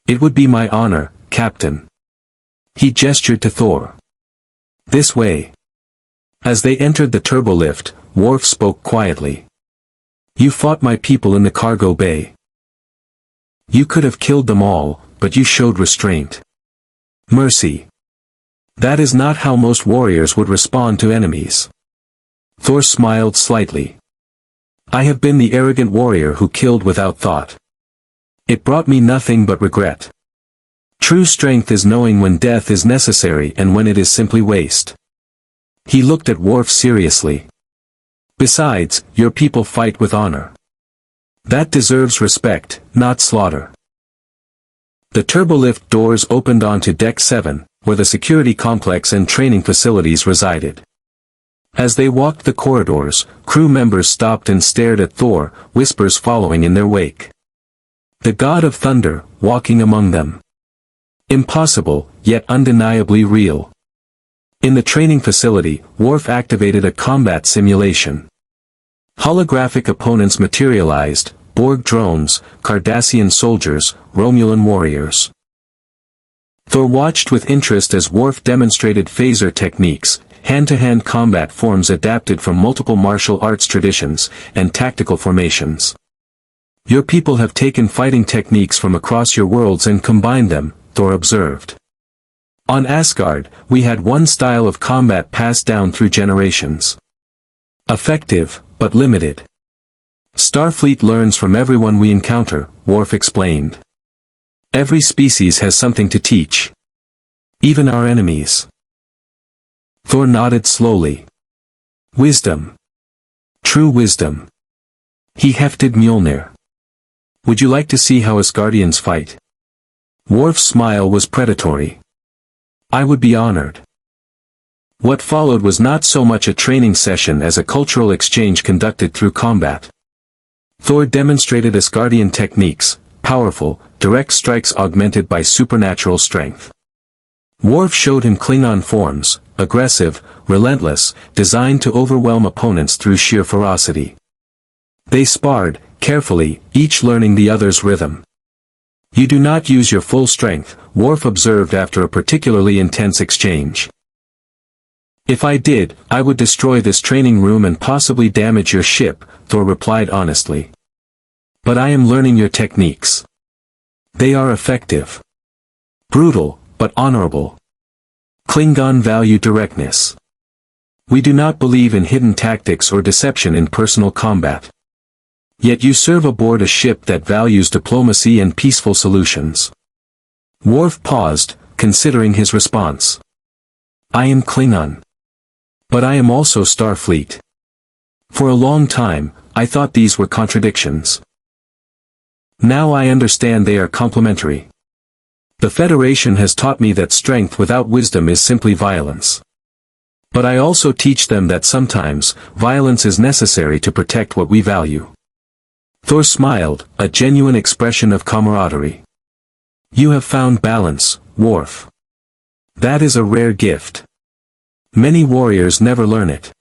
A: It would be my honor, Captain. He gestured to Thor. This way. As they entered the turbolift, Worf spoke quietly. You fought my people in the cargo bay. You could have killed them all, but you showed restraint. Mercy. That is not how most warriors would respond to enemies. Thor smiled slightly. I have been the arrogant warrior who killed without thought. It brought me nothing but regret. True strength is knowing when death is necessary and when it is simply waste. He looked at Worf seriously. Besides, your people fight with honor. That deserves respect, not slaughter. The turbolift doors opened onto Deck 7, where the security complex and training facilities resided. As they walked the corridors, crew members stopped and stared at Thor, whispers following in their wake. The god of thunder, walking among them. Impossible, yet undeniably real. In the training facility, Worf activated a combat simulation. Holographic opponents materialized, Borg drones, Cardassian soldiers, Romulan warriors. Thor watched with interest as Worf demonstrated phaser techniques, hand-to-hand combat forms adapted from multiple martial arts traditions, and tactical formations. Your people have taken fighting techniques from across your worlds and combined them, Thor observed. On Asgard, we had one style of combat passed down through generations. Effective, but limited. Starfleet learns from everyone we encounter, Worf explained. Every species has something to teach. Even our enemies. Thor nodded slowly. Wisdom. True wisdom. He hefted Mjolnir. Would you like to see how Asgardians fight? Worf's smile was predatory. I would be honored. What followed was not so much a training session as a cultural exchange conducted through combat. Thor demonstrated Asgardian techniques, powerful, direct strikes augmented by supernatural strength. Worf showed him Klingon forms, aggressive, relentless, designed to overwhelm opponents through sheer ferocity. They sparred, carefully, each learning the other's rhythm. You do not use your full strength, Worf observed after a particularly intense exchange. If I did, I would destroy this training room and possibly damage your ship, Thor replied honestly. But I am learning your techniques. They are effective. Brutal, but honorable. Klingon value directness. We do not believe in hidden tactics or deception in personal combat. Yet you serve aboard a ship that values diplomacy and peaceful solutions. Worf paused, considering his response. I am Klingon. But I am also Starfleet. For a long time, I thought these were contradictions. Now I understand they are complementary. The Federation has taught me that strength without wisdom is simply violence. But I also teach them that sometimes, violence is necessary to protect what we value. Thor smiled, a genuine expression of camaraderie. You have found balance, Worf. That is a rare gift. Many warriors never learn it.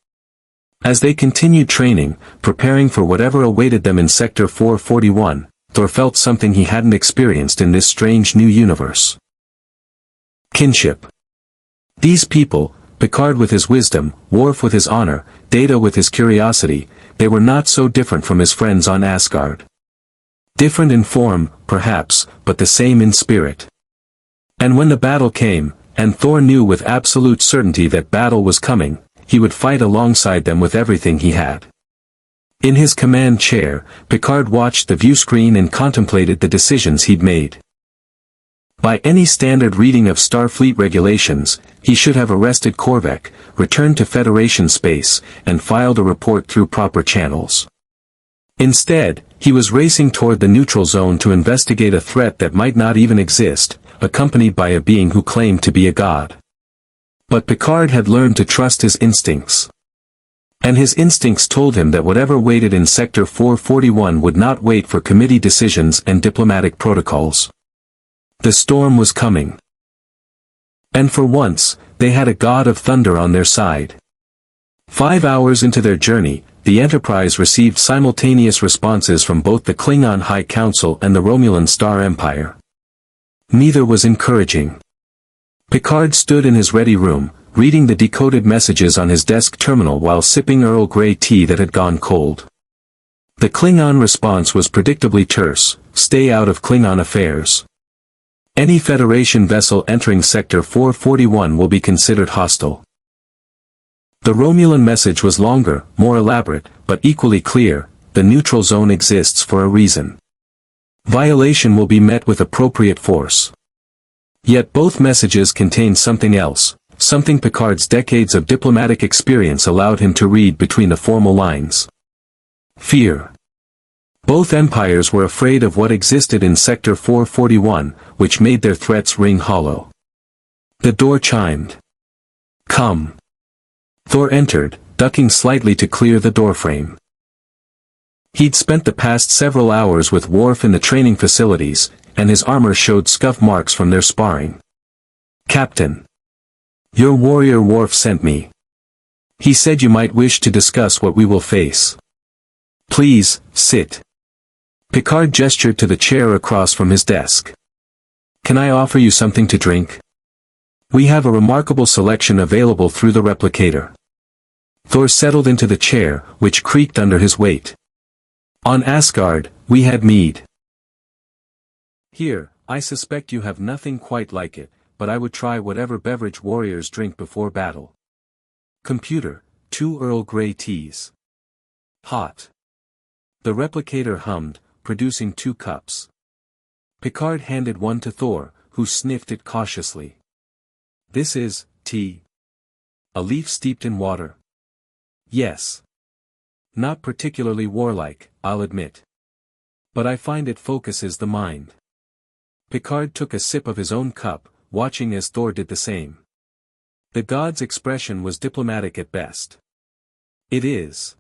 A: As they continued training, preparing for whatever awaited them in Sector 441, Thor felt something he hadn't experienced in this strange new universe. Kinship. These people, Picard with his wisdom, Worf with his honor, Data with his curiosity, they were not so different from his friends on Asgard. Different in form, perhaps, but the same in spirit. And when the battle came, and Thor knew with absolute certainty that battle was coming, he would fight alongside them with everything he had. In his command chair, Picard watched the view screen and contemplated the decisions he'd made. By any standard reading of Starfleet regulations, he should have arrested Korvac, returned to Federation space, and filed a report through proper channels. Instead, he was racing toward the neutral zone to investigate a threat that might not even exist, accompanied by a being who claimed to be a god. But Picard had learned to trust his instincts. And his instincts told him that whatever waited in Sector 441 would not wait for committee decisions and diplomatic protocols. The storm was coming. And for once, they had a god of thunder on their side. 5 hours into their journey, the Enterprise received simultaneous responses from both the Klingon High Council and the Romulan Star Empire. Neither was encouraging. Picard stood in his ready room, reading the decoded messages on his desk terminal while sipping Earl Grey tea that had gone cold. The Klingon response was predictably terse: stay out of Klingon affairs. Any Federation vessel entering Sector 441 will be considered hostile. The Romulan message was longer, more elaborate, but equally clear: the neutral zone exists for a reason. Violation will be met with appropriate force. Yet both messages contained something else, something Picard's decades of diplomatic experience allowed him to read between the formal lines. Fear. Both empires were afraid of what existed in Sector 441, which made their threats ring hollow. The door chimed. Come. Thor entered, ducking slightly to clear the doorframe. He'd spent the past several hours with Worf in the training facilities, and his armor showed scuff marks from their sparring. Captain. Your warrior Worf sent me. He said you might wish to discuss what we will face. Please, sit. Picard gestured to the chair across from his desk. Can I offer you something to drink? We have a remarkable selection available through the replicator. Thor settled into the chair, which creaked under his weight. On Asgard, we had mead. Here, I suspect you have nothing quite like it, but I would try whatever beverage warriors drink before battle. Computer, 2 Earl Grey teas. Hot. The replicator hummed, producing 2 cups. Picard handed one to Thor, who sniffed it cautiously. This is tea. A leaf steeped in water. Yes. Not particularly warlike, I'll admit. But I find it focuses the mind. Picard took a sip of his own cup, watching as Thor did the same. The god's expression was diplomatic at best. It is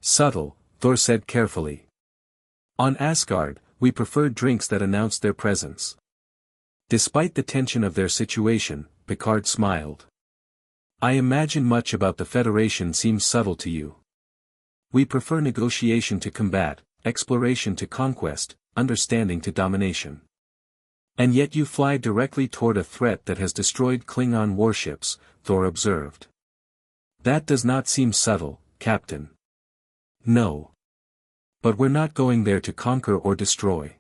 A: subtle, Thor said carefully. On Asgard, we preferred drinks that announced their presence. Despite the tension of their situation, Picard smiled. I imagine much about the Federation seems subtle to you. We prefer negotiation to combat, exploration to conquest, understanding to domination. And yet you fly directly toward a threat that has destroyed Klingon warships, Thor observed. That does not seem subtle, Captain. No. But we're not going there to conquer or destroy.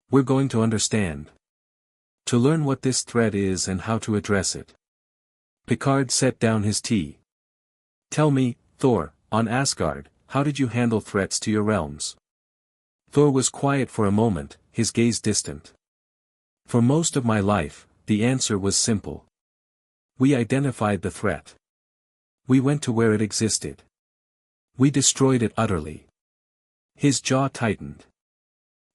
A: We're going to understand. To learn what this threat is and how to address it. Picard set down his tea. Tell me, Thor, on Asgard, how did you handle threats to your realms? Thor was quiet for a moment, his gaze distant. For most of my life, the answer was simple. We identified the threat. We went to where it existed. We destroyed it utterly. His jaw tightened.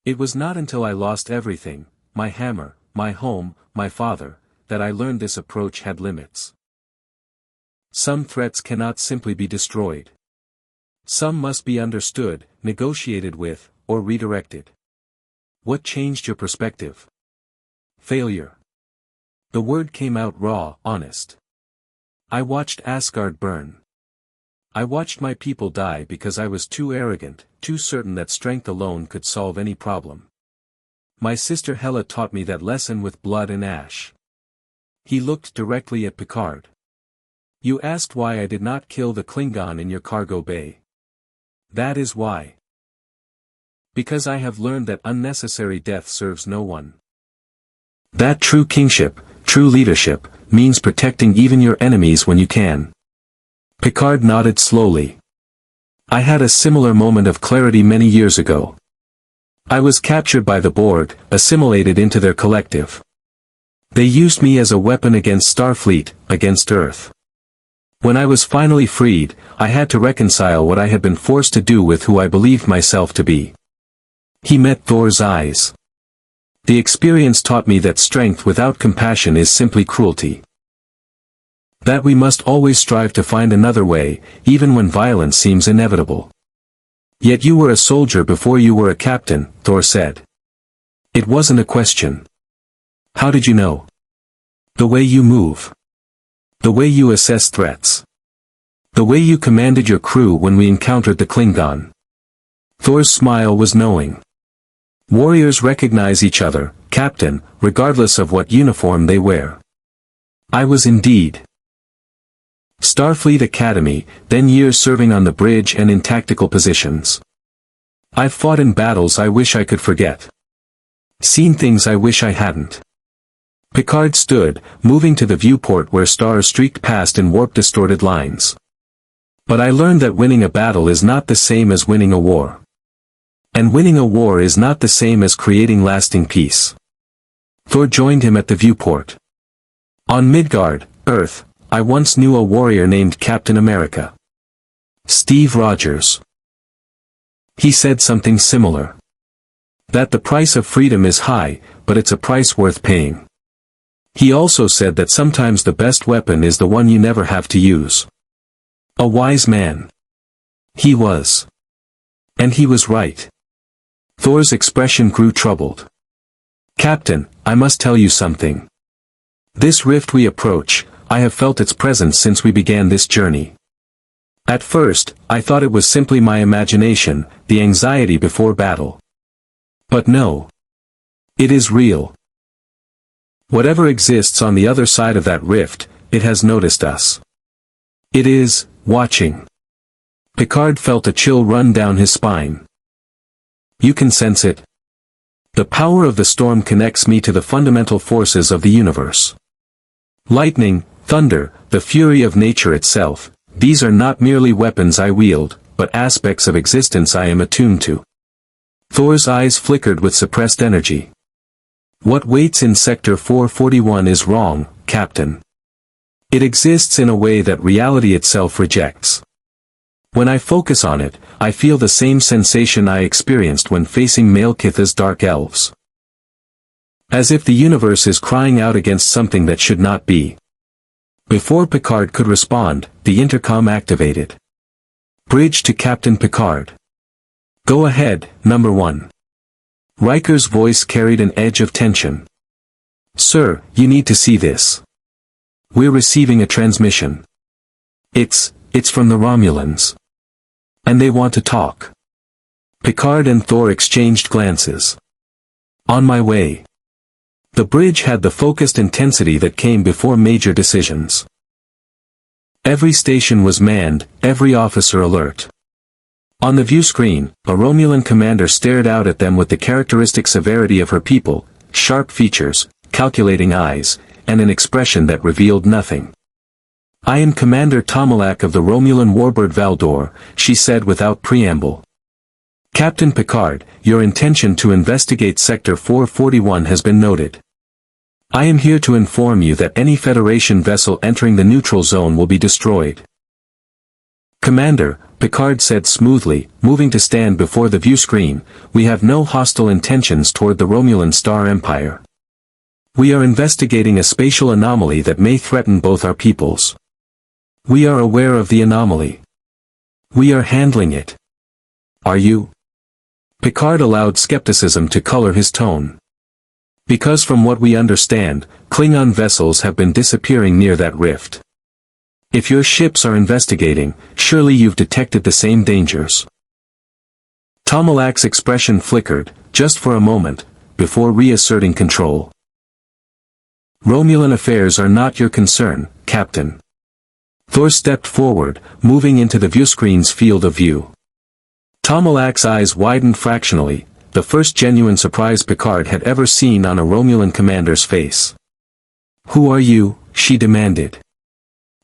A: It was not until I lost everything, my hammer, my home, my father, that I learned this approach had limits. Some threats cannot simply be destroyed. Some must be understood, negotiated with, or redirected. What changed your perspective? Failure. The word came out raw, honest. I watched Asgard burn. I watched my people die because I was too arrogant, too certain that strength alone could solve any problem. My sister Hela taught me that lesson with blood and ash. He looked directly at Picard. You asked why I did not kill the Klingon in your cargo bay. That is why. Because I have learned that unnecessary death serves no one. That true kingship, true leadership, means protecting even your enemies when you can. Picard nodded slowly. I had a similar moment of clarity many years ago. I was captured by the Borg, assimilated into their collective. They used me as a weapon against Starfleet, against Earth. When I was finally freed, I had to reconcile what I had been forced to do with who I believed myself to be. He met Thor's eyes. The experience taught me that strength without compassion is simply cruelty. That we must always strive to find another way, even when violence seems inevitable. Yet you were a soldier before you were a captain, Thor said. It wasn't a question. How did you know? The way you move. The way you assess threats. The way you commanded your crew when we encountered the Klingon. Thor's smile was knowing. Warriors recognize each other, Captain, regardless of what uniform they wear. I was indeed. Starfleet Academy, then years serving on the bridge and in tactical positions. I've fought in battles I wish I could forget. Seen things I wish I hadn't. Picard stood, moving to the viewport where stars streaked past in warp-distorted lines. But I learned that winning a battle is not the same as winning a war. And winning a war is not the same as creating lasting peace. Thor joined him at the viewport. On Midgard, Earth, I once knew a warrior named Captain America. Steve Rogers. He said something similar. That the price of freedom is high, but it's a price worth paying. He also said that sometimes the best weapon is the one you never have to use. A wise man. He was. And he was right. Thor's expression grew troubled. Captain, I must tell you something. This rift we approach, I have felt its presence since we began this journey. At first, I thought it was simply my imagination, the anxiety before battle. But no. It is real. Whatever exists on the other side of that rift, it has noticed us. It is, watching. Picard felt a chill run down his spine. You can sense it. The power of the storm connects me to the fundamental forces of the universe. Lightning, thunder, the fury of nature itself, these are not merely weapons I wield, but aspects of existence I am attuned to. Thor's eyes flickered with suppressed energy. What waits in Sector 441 is wrong, Captain. It exists in a way that reality itself rejects. When I focus on it, I feel the same sensation I experienced when facing Malekith's dark elves. As if the universe is crying out against something that should not be. Before Picard could respond, the intercom activated. Bridge to Captain Picard. Go ahead, number 1. Riker's voice carried an edge of tension. Sir, you need to see this. We're receiving a transmission. It's from the Romulans. And they want to talk. Picard and Thor exchanged glances. On my way. The bridge had the focused intensity that came before major decisions. Every station was manned, every officer alert. On the view screen, a Romulan commander stared out at them with the characteristic severity of her people, sharp features, calculating eyes, and an expression that revealed nothing. I am Commander Tomalak of the Romulan warbird Valdor, she said without preamble. Captain Picard, your intention to investigate Sector 441 has been noted. I am here to inform you that any Federation vessel entering the neutral zone will be destroyed. Commander, Picard said smoothly, moving to stand before the view screen. "We have no hostile intentions toward the Romulan Star Empire. We are investigating a spatial anomaly that may threaten both our peoples. We are aware of the anomaly. We are handling it. Are you?" Picard allowed skepticism to color his tone. "Because from what we understand, Klingon vessels have been disappearing near that rift. If your ships are investigating, surely you've detected the same dangers." Tomalak's expression flickered, just for a moment, before reasserting control. "Romulan affairs are not your concern, Captain." Thor stepped forward, moving into the viewscreen's field of view. Tomalak's eyes widened fractionally, the first genuine surprise Picard had ever seen on a Romulan commander's face. "Who are you?" she demanded.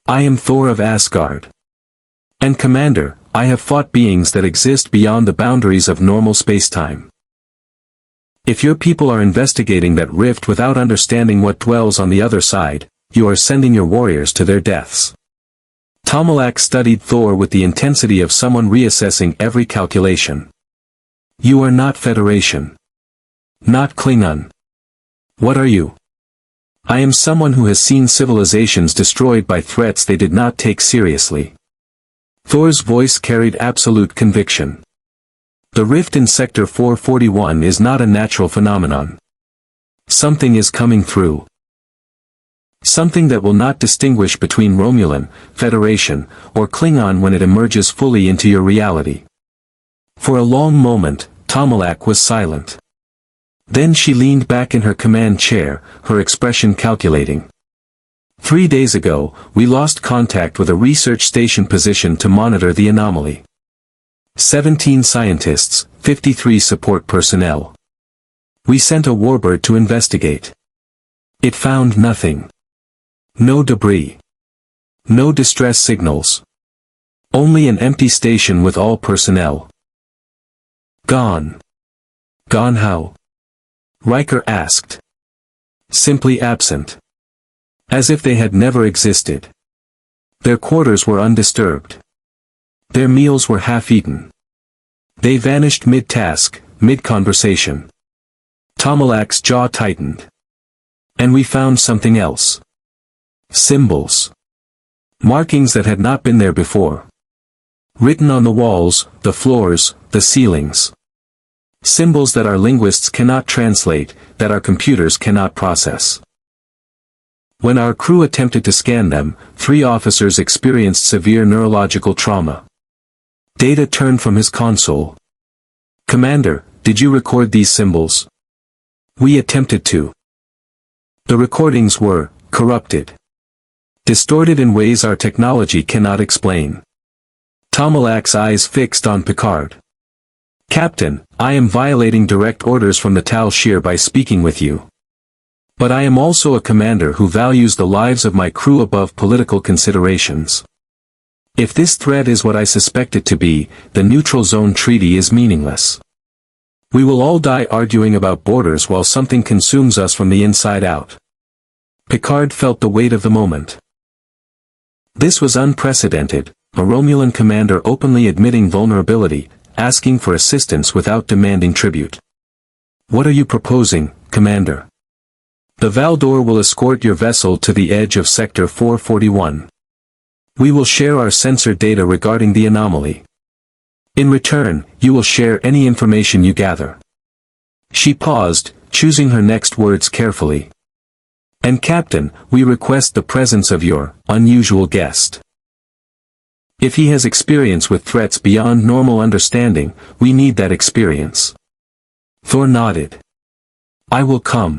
A: "I am Thor of Asgard. And Commander, I have fought beings that exist beyond the boundaries of normal spacetime. If your people are investigating that rift without understanding what dwells on the other side, you are sending your warriors to their deaths." Tomalak studied Thor with the intensity of someone reassessing every calculation. "You are not Federation. Not Klingon. What are you?" "I am someone who has seen civilizations destroyed by threats they did not take seriously." Thor's voice carried absolute conviction. "The rift in Sector 441 is not a natural phenomenon. Something is coming through. Something that will not distinguish between Romulan, Federation, or Klingon when it emerges fully into your reality." For a long moment, Tomalak was silent. Then she leaned back in her command chair, her expression calculating. 3 days ago, we lost contact with a research station positioned to monitor the anomaly. 17 scientists, 53 support personnel. We sent a warbird to investigate. It found nothing. No debris. No distress signals. Only an empty station with all personnel. Gone. Gone how? Riker asked. Simply absent. As if they had never existed. Their quarters were undisturbed. Their meals were half-eaten. They vanished mid-task, mid-conversation. Tomalak's jaw tightened. And we found something else. Symbols. Markings that had not been there before. Written on the walls, the floors, the ceilings. Symbols that our linguists cannot translate, that our computers cannot process. When our crew attempted to scan them, 3 officers experienced severe neurological trauma. Data turned from his console. "Commander, did you record these symbols?" "We attempted to. The recordings were corrupted. Distorted in ways our technology cannot explain." Tomalak's eyes fixed on Picard. "Captain, I am violating direct orders from the Tal Shir by speaking with you. But I am also a commander who values the lives of my crew above political considerations. If this threat is what I suspect it to be, the Neutral Zone Treaty is meaningless. We will all die arguing about borders while something consumes us from the inside out." Picard felt the weight of the moment. This was unprecedented, a Romulan commander openly admitting vulnerability, asking for assistance without demanding tribute. "What are you proposing, Commander?" "The Valdor will escort your vessel to the edge of Sector 441. We will share our sensor data regarding the anomaly. In return, you will share any information you gather." She paused, choosing her next words carefully. "And Captain, we request the presence of your unusual guest. If he has experience with threats beyond normal understanding, we need that experience." Thor nodded. "I will come.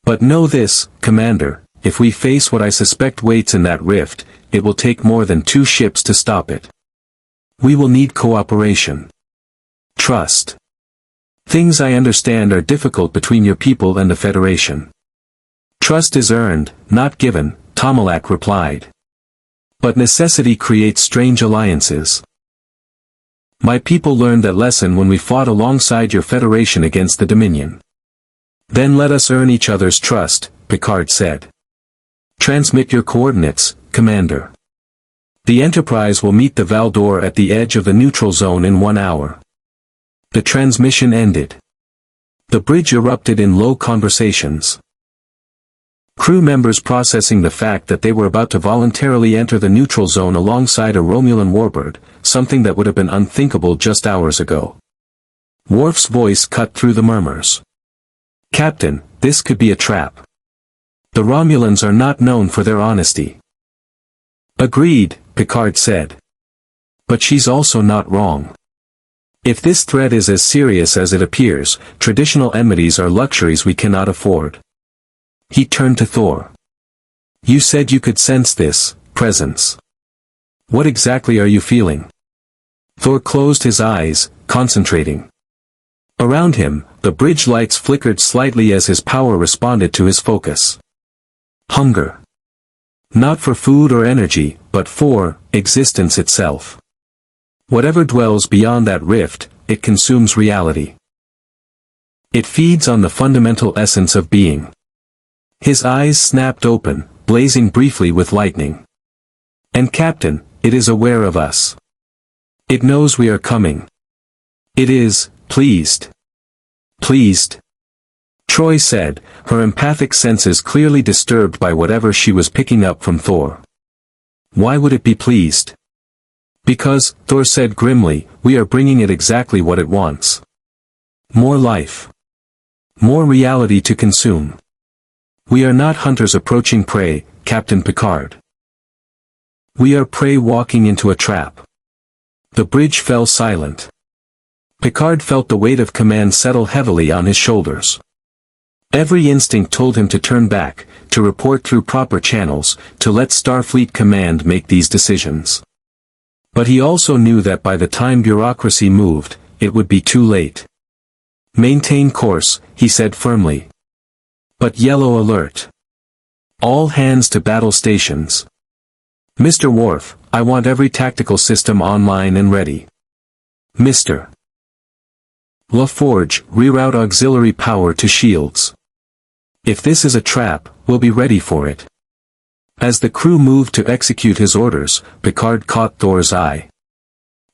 A: But know this, Commander, if we face what I suspect waits in that rift, it will take more than 2 ships to stop it. We will need cooperation. Trust. Things I understand are difficult between your people and the Federation." "Trust is earned, not given," Tomalak replied. "But necessity creates strange alliances. My people learned that lesson when we fought alongside your Federation against the Dominion." "Then let us earn each other's trust," Picard said. "Transmit your coordinates, Commander." The Enterprise will meet the Valdor at the edge of the neutral zone in 1 hour. The transmission ended. The bridge erupted in low conversations. Crew members processing the fact that they were about to voluntarily enter the neutral zone alongside a Romulan warbird, something that would have been unthinkable just hours ago. Worf's voice cut through the murmurs. "Captain, this could be a trap. The Romulans are not known for their honesty." "Agreed," Picard said. "But she's also not wrong. If this threat is as serious as it appears, traditional enmities are luxuries we cannot afford." He turned to Thor. "You said you could sense this presence. What exactly are you feeling?" Thor closed his eyes, concentrating. Around him, the bridge lights flickered slightly as his power responded to his focus. Hunger. Not for food or energy, but for existence itself. Whatever dwells beyond that rift, it consumes reality. It feeds on the fundamental essence of being. His eyes snapped open, blazing briefly with lightning. "And Captain, it is aware of us. It knows we are coming. It is pleased." "Pleased?" Troy said, her empathic senses clearly disturbed by whatever she was picking up from Thor. "Why would it be pleased?" "Because," Thor said grimly, "we are bringing it exactly what it wants. More life. More reality to consume. We are not hunters approaching prey, Captain Picard. We are prey walking into a trap." The bridge fell silent. Picard felt the weight of command settle heavily on his shoulders. Every instinct told him to turn back, to report through proper channels, to let Starfleet Command make these decisions. But he also knew that by the time bureaucracy moved, it would be too late. "Maintain course," he said firmly. "But yellow alert. All hands to battle stations. Mr. Worf, I want every tactical system online and ready. Mr. LaForge, reroute auxiliary power to shields. If this is a trap, we'll be ready for it." As the crew moved to execute his orders, Picard caught Thor's eye.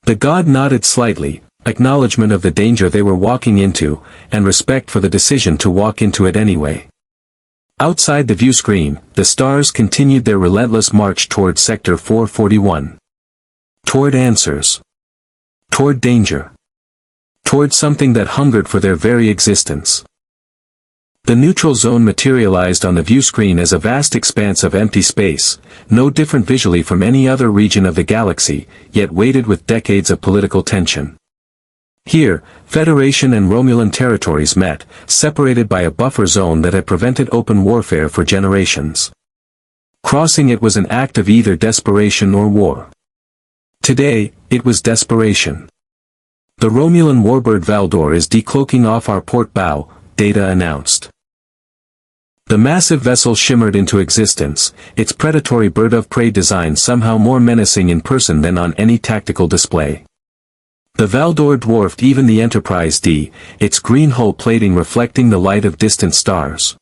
A: The god nodded slightly, acknowledgement of the danger they were walking into, and respect for the decision to walk into it anyway. Outside the viewscreen, the stars continued their relentless march toward Sector 441. Toward answers. Toward danger. Toward something that hungered for their very existence. The neutral zone materialized on the viewscreen as a vast expanse of empty space, no different visually from any other region of the galaxy, yet weighted with decades of political tension. Here, Federation and Romulan territories met, separated by a buffer zone that had prevented open warfare for generations. Crossing it was an act of either desperation or war. Today, it was desperation. "The Romulan warbird Valdor is decloaking off our port bow," Data announced. The massive vessel shimmered into existence, its predatory bird-of-prey design somehow more menacing in person than on any tactical display. The Valdor dwarfed even the Enterprise-D, its green hull plating reflecting the light of distant stars.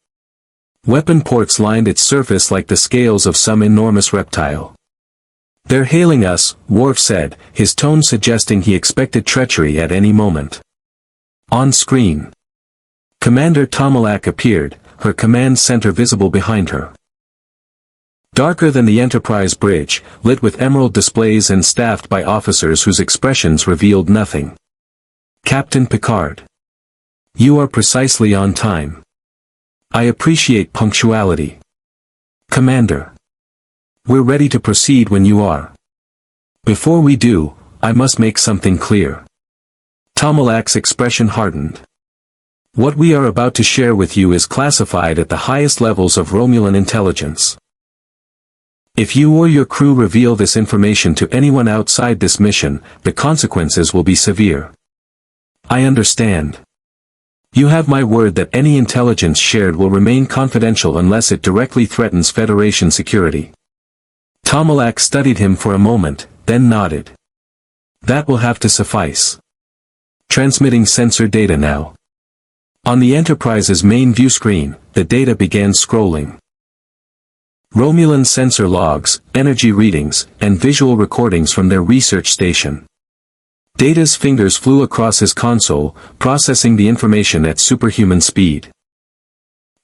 A: Weapon ports lined its surface like the scales of some enormous reptile. "They're hailing us," Worf said, his tone suggesting he expected treachery at any moment. On screen, Commander Tomalak appeared, her command center visible behind her. Darker than the Enterprise bridge, lit with emerald displays and staffed by officers whose expressions revealed nothing. "Captain Picard. You are precisely on time. I appreciate punctuality. Commander. We're ready to proceed when you are. Before we do, I must make something clear." Tomalak's expression hardened. "What we are about to share with you is classified at the highest levels of Romulan intelligence. If you or your crew reveal this information to anyone outside this mission, the consequences will be severe. I understand. You have my word that any intelligence shared will remain confidential unless it directly threatens Federation security." Tomalak studied him for a moment, then nodded. "That will have to suffice. Transmitting sensor data now." On the Enterprise's main view screen, the data began scrolling. Romulan sensor logs, energy readings, and visual recordings from their research station. Data's fingers flew across his console, processing the information at superhuman speed.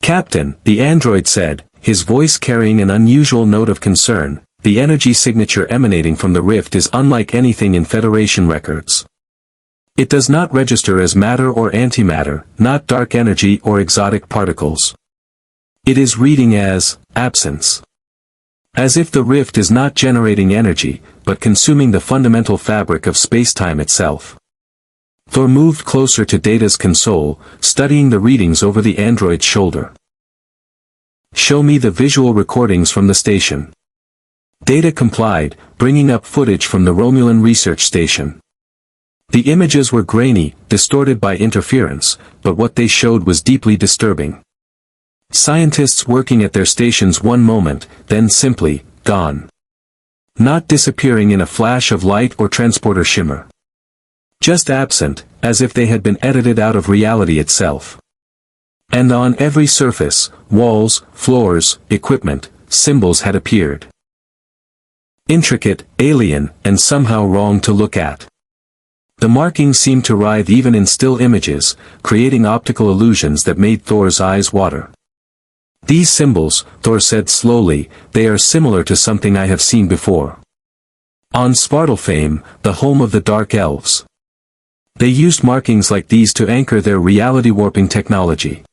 A: "Captain," the android said, his voice carrying an unusual note of concern, "the energy signature emanating from the rift is unlike anything in Federation records. It does not register as matter or antimatter, not dark energy or exotic particles. It is reading as absence. As if the rift is not generating energy, but consuming the fundamental fabric of spacetime itself." Thor moved closer to Data's console, studying the readings over the android's shoulder. "Show me the visual recordings from the station." Data complied, bringing up footage from the Romulan research station. The images were grainy, distorted by interference, but what they showed was deeply disturbing. Scientists working at their stations one moment, then simply gone. Not disappearing in a flash of light or transporter shimmer. Just absent, as if they had been edited out of reality itself. And on every surface, walls, floors, equipment, symbols had appeared. Intricate, alien, and somehow wrong to look at. The markings seemed to writhe even in still images, creating optical illusions that made Thor's eyes water. "These symbols," Thor said slowly, "they are similar to something I have seen before. On Svartalfheim, the home of the Dark Elves. They used markings like these to anchor their reality-warping technology."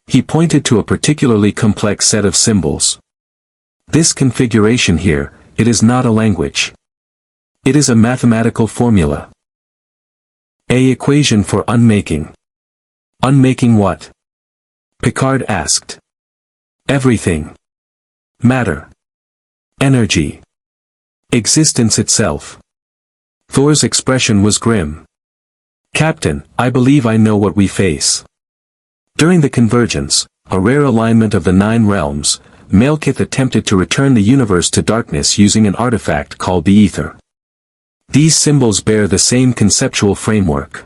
A: He pointed to a particularly complex set of symbols. "This configuration here, it is not a language. It is a mathematical formula. A equation for unmaking." "Unmaking what?" Picard asked. "Everything. Matter. Energy. Existence itself." Thor's expression was grim. "Captain, I believe I know what we face. During the convergence, a rare alignment of the 9 realms, Malekith attempted to return the universe to darkness using an artifact called the Ether. These symbols bear the same conceptual framework.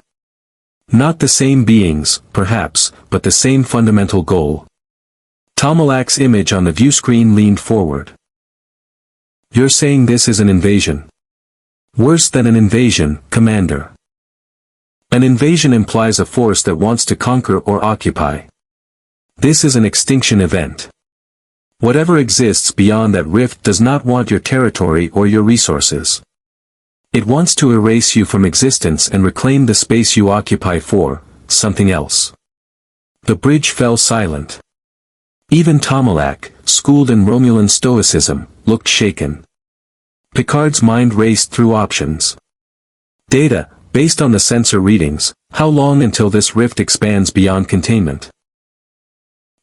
A: Not the same beings, perhaps, but the same fundamental goal." Tomalak's image on the view screen leaned forward. "You're saying this is an invasion?" "Worse than an invasion, Commander. An invasion implies a force that wants to conquer or occupy. This is an extinction event. Whatever exists beyond that rift does not want your territory or your resources. It wants to erase you from existence and reclaim the space you occupy for something else." The bridge fell silent. Even Tomalak, schooled in Romulan stoicism, looked shaken. Picard's mind raced through options. "Data, based on the sensor readings, how long until this rift expands beyond containment?"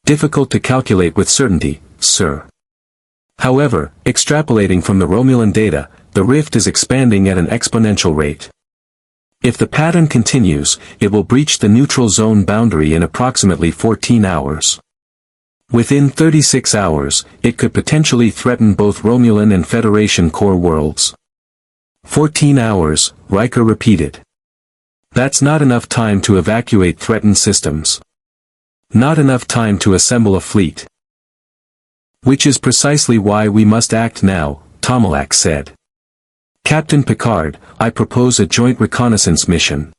A: "Difficult to calculate with certainty, sir. However, extrapolating from the Romulan data, the rift is expanding at an exponential rate. If the pattern continues, it will breach the neutral zone boundary in approximately 14 hours. Within 36 hours, it could potentially threaten both Romulan and Federation core worlds." 14 hours, Riker repeated. "That's not enough time to evacuate threatened systems. Not enough time to assemble a fleet." "Which is precisely why we must act now," Tomalak said. "Captain Picard, I propose a joint reconnaissance mission.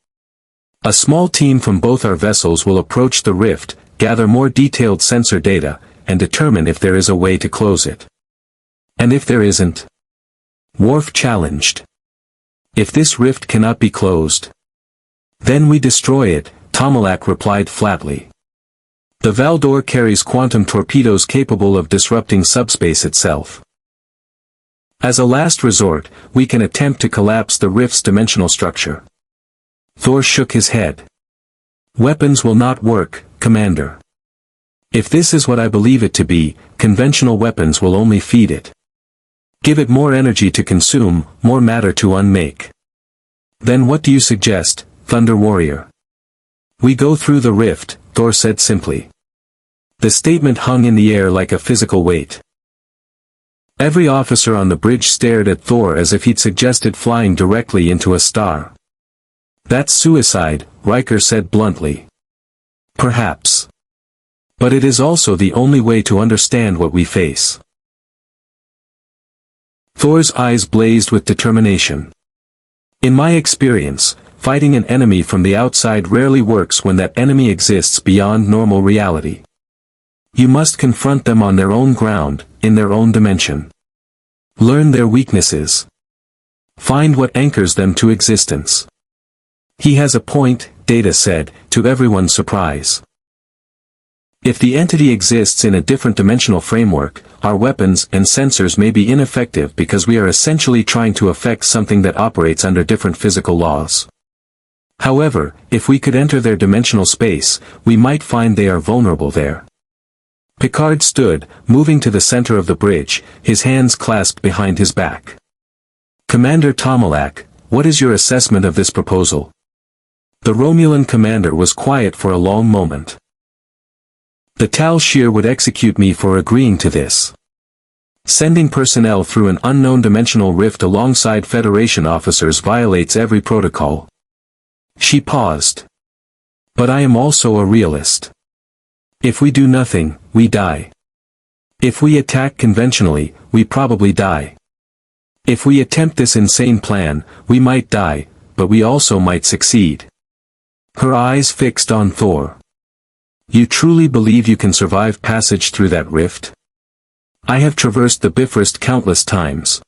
A: A small team from both our vessels will approach the rift, gather more detailed sensor data, and determine if there is a way to close it. And if there isn't?" Worf challenged. "If this rift cannot be closed, then we destroy it," Tomalak replied flatly. "The Valdor carries quantum torpedoes capable of disrupting subspace itself. As a last resort, we can attempt to collapse the rift's dimensional structure." Thor shook his head. "Weapons will not work, Commander. If this is what I believe it to be, conventional weapons will only feed it. Give it more energy to consume, more matter to unmake. Then what do you suggest, Thunder Warrior?" "We go through the rift," Thor said simply. The statement hung in the air like a physical weight. Every officer on the bridge stared at Thor as if he'd suggested flying directly into a star. "That's suicide," Riker said bluntly. "Perhaps. But it is also the only way to understand what we face." Thor's eyes blazed with determination. In my experience, fighting an enemy from the outside rarely works when that enemy exists beyond normal reality. You must confront them on their own ground, in their own dimension. Learn their weaknesses. Find what anchors them to existence. He has a point, Data said, to everyone's surprise. If the entity exists in a different dimensional framework, our weapons and sensors may be ineffective because we are essentially trying to affect something that operates under different physical laws. However, if we could enter their dimensional space, we might find they are vulnerable there. Picard stood, moving to the center of the bridge, his hands clasped behind his back. Commander Tomalak, what is your assessment of this proposal? The Romulan commander was quiet for a long moment. The Tal Shir would execute me for agreeing to this. Sending personnel through an unknown dimensional rift alongside Federation officers violates every protocol. She paused. But I am also a realist. If we do nothing, we die. If we attack conventionally, we probably die. If we attempt this insane plan, we might die, but we also might succeed. Her eyes fixed on Thor. You truly believe you can survive passage through that rift? I have traversed the Bifrost countless times.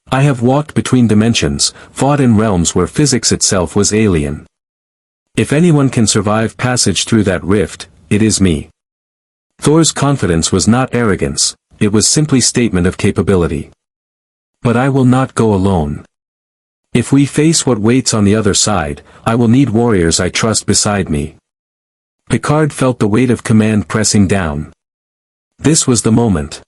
A: I have walked between dimensions, fought in realms where physics itself was alien. If anyone can survive passage through that rift, it is me. Thor's confidence was not arrogance, it was simply statement of capability. But I will not go alone. If we face what waits on the other side, I will need warriors I trust beside me. Picard felt the weight of command pressing down. This was the moment.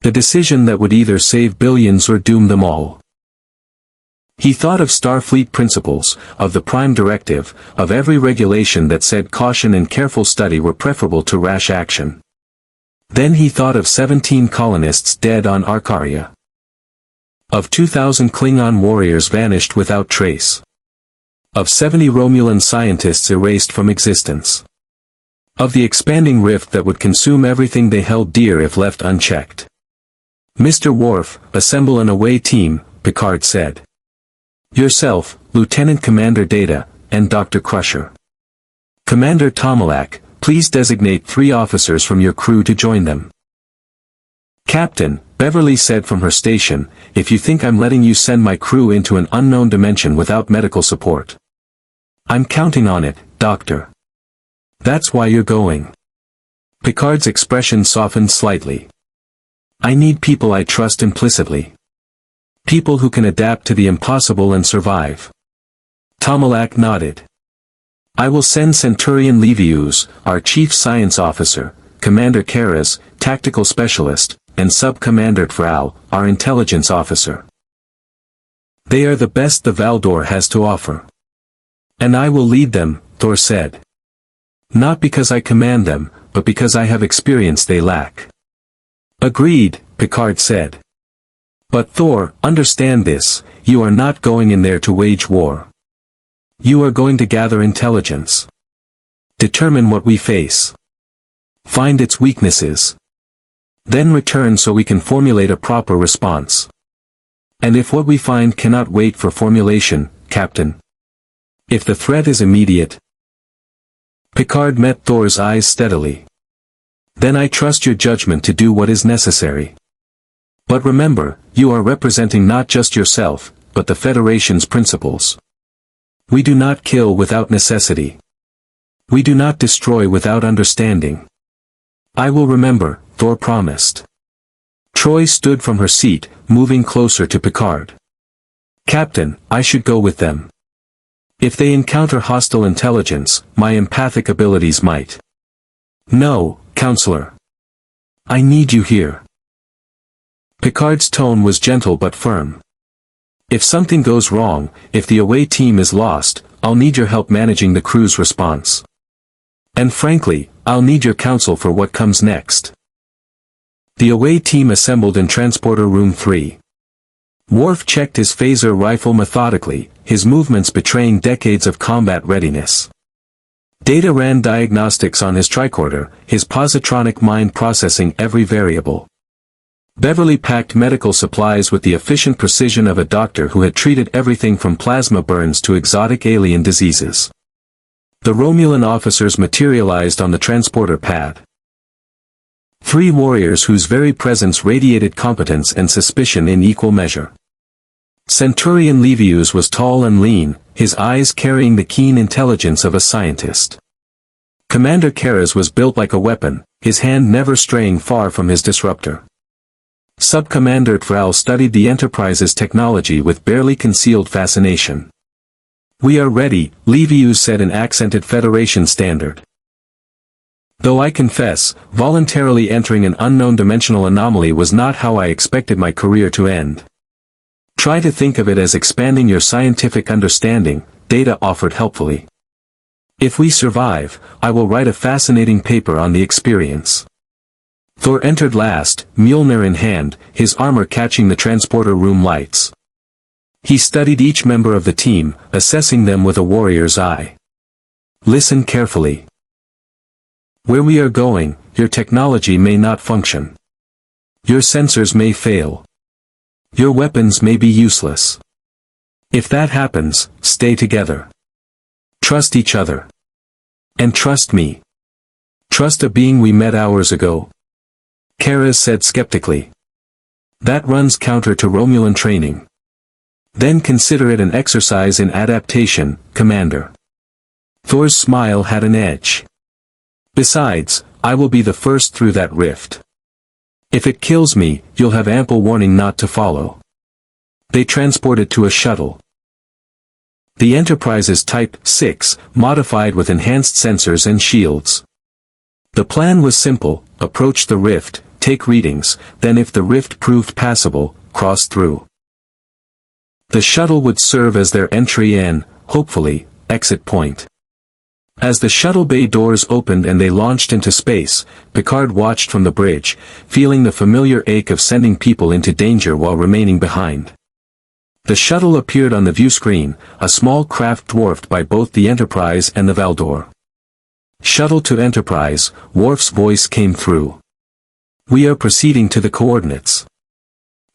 A: The decision that would either save billions or doom them all. He thought of Starfleet principles, of the Prime Directive, of every regulation that said caution and careful study were preferable to rash action. Then he thought of 17 colonists dead on Araria. Of 2,000 Klingon warriors vanished without trace. Of 70 Romulan scientists erased from existence. Of the expanding rift that would consume everything they held dear if left unchecked. Mr. Worf, assemble an away team, Picard said. Yourself, Lieutenant Commander Data, and Dr. Crusher. Commander Tomalak, please designate 3 officers from your crew to join them. Captain, Beverly said from her station, if you think I'm letting you send my crew into an unknown dimension without medical support. I'm counting on it, Doctor. That's why you're going. Picard's expression softened slightly. I need people I trust implicitly. People who can adapt to the impossible and survive. Tomalak nodded. I will send Centurion Levius, our chief science officer, Commander Karas, tactical specialist, and Sub-Commander Tral, our intelligence officer. They are the best the Valdor has to offer. And I will lead them, Thor said. Not because I command them, but because I have experience they lack. Agreed, Picard said. But Thor, understand this, you are not going in there to wage war. You are going to gather intelligence. Determine what we face. Find its weaknesses. Then return so we can formulate a proper response. And if what we find cannot wait for formulation, Captain. If the threat is immediate. Picard met Thor's eyes steadily. Then I trust your judgment to do what is necessary. But remember, you are representing not just yourself, but the Federation's principles. We do not kill without necessity. We do not destroy without understanding. I will remember, Thor promised. Troi stood from her seat, moving closer to Picard. Captain, I should go with them. If they encounter hostile intelligence, my empathic abilities might. No, Counselor. I need you here. Picard's tone was gentle but firm. If something goes wrong, if the away team is lost, I'll need your help managing the crew's response. And frankly, I'll need your counsel for what comes next. The away team assembled in Transporter Room 3. Worf checked his phaser rifle methodically, his movements betraying decades of combat readiness. Data ran diagnostics on his tricorder, his positronic mind processing every variable. Beverly packed medical supplies with the efficient precision of a doctor who had treated everything from plasma burns to exotic alien diseases. The Romulan officers materialized on the transporter pad. 3 warriors whose very presence radiated competence and suspicion in equal measure. Centurion Livius was tall and lean, his eyes carrying the keen intelligence of a scientist. Commander Karras was built like a weapon, his hand never straying far from his disruptor. Sub-Commander Thrall studied the Enterprise's technology with barely concealed fascination. "We are ready," Livius said in accented Federation standard. "Though I confess, voluntarily entering an unknown dimensional anomaly was not how I expected my career to end. Try to think of it as expanding your scientific understanding," Data offered helpfully. "If we survive, I will write a fascinating paper on the experience." Thor entered last, Mjolnir in hand, his armor catching the transporter room lights. He studied each member of the team, assessing them with a warrior's eye. "Listen carefully. Where we are going, your technology may not function. Your sensors may fail. Your weapons may be useless. If that happens, stay together. Trust each other. And trust me. Trust a being we met hours ago," Karras said skeptically. "That runs counter to Romulan training. Then consider it an exercise in adaptation, Commander." Thor's smile had an edge. "Besides, I will be the first through that rift. If it kills me, you'll have ample warning not to follow." They transported to a shuttle. The Enterprise's Type 6, modified with enhanced sensors and shields. The plan was simple: approach the rift, take readings, then if the rift proved passable, cross through. The shuttle would serve as their entry and, hopefully, exit point. As the shuttle bay doors opened and they launched into space, Picard watched from the bridge, feeling the familiar ache of sending people into danger while remaining behind. The shuttle appeared on the view screen, a small craft dwarfed by both the Enterprise and the Valdor. "Shuttle to Enterprise," Worf's voice came through. "We are proceeding to the coordinates.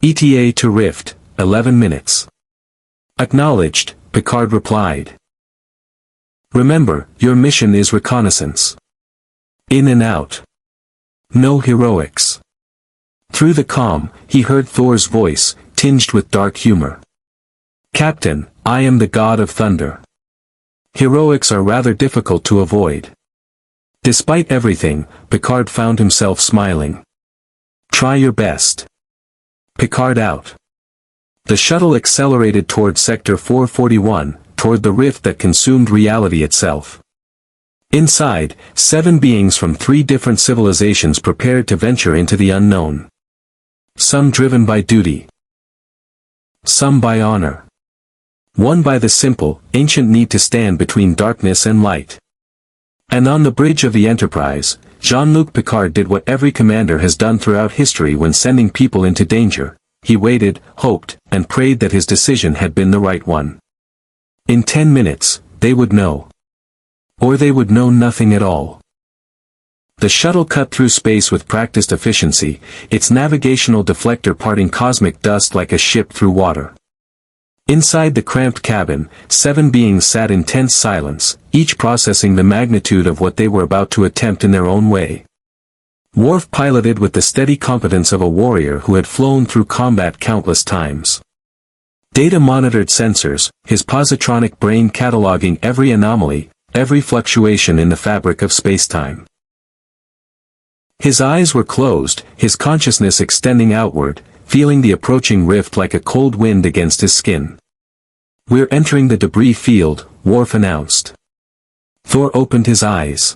A: ETA to Rift, 11 minutes. "Acknowledged," Picard replied. "Remember, your mission is reconnaissance. In and out. No heroics." Through the comm, he heard Thor's voice, tinged with dark humor. "Captain, I am the god of thunder. Heroics are rather difficult to avoid." Despite everything, Picard found himself smiling. "Try your best." Picard out. The shuttle accelerated toward Sector 441, toward the rift that consumed reality itself. Inside, 7 beings from 3 different civilizations prepared to venture into the unknown. Some driven by duty. Some by honor. One by the simple, ancient need to stand between darkness and light. And on the bridge of the Enterprise, Jean-Luc Picard did what every commander has done throughout history when sending people into danger. He waited, hoped, and prayed that his decision had been the right one. In 10 minutes, they would know. Or they would know nothing at all. The shuttle cut through space with practiced efficiency, its navigational deflector parting cosmic dust like a ship through water. Inside the cramped cabin, 7 beings sat in tense silence, each processing the magnitude of what they were about to attempt in their own way. Worf piloted with the steady competence of a warrior who had flown through combat countless times. Data monitored sensors, his positronic brain cataloging every anomaly, every fluctuation in the fabric of spacetime. His eyes were closed, his consciousness extending outward, feeling the approaching rift like a cold wind against his skin. "We're entering the debris field," Worf announced. Thor opened his eyes.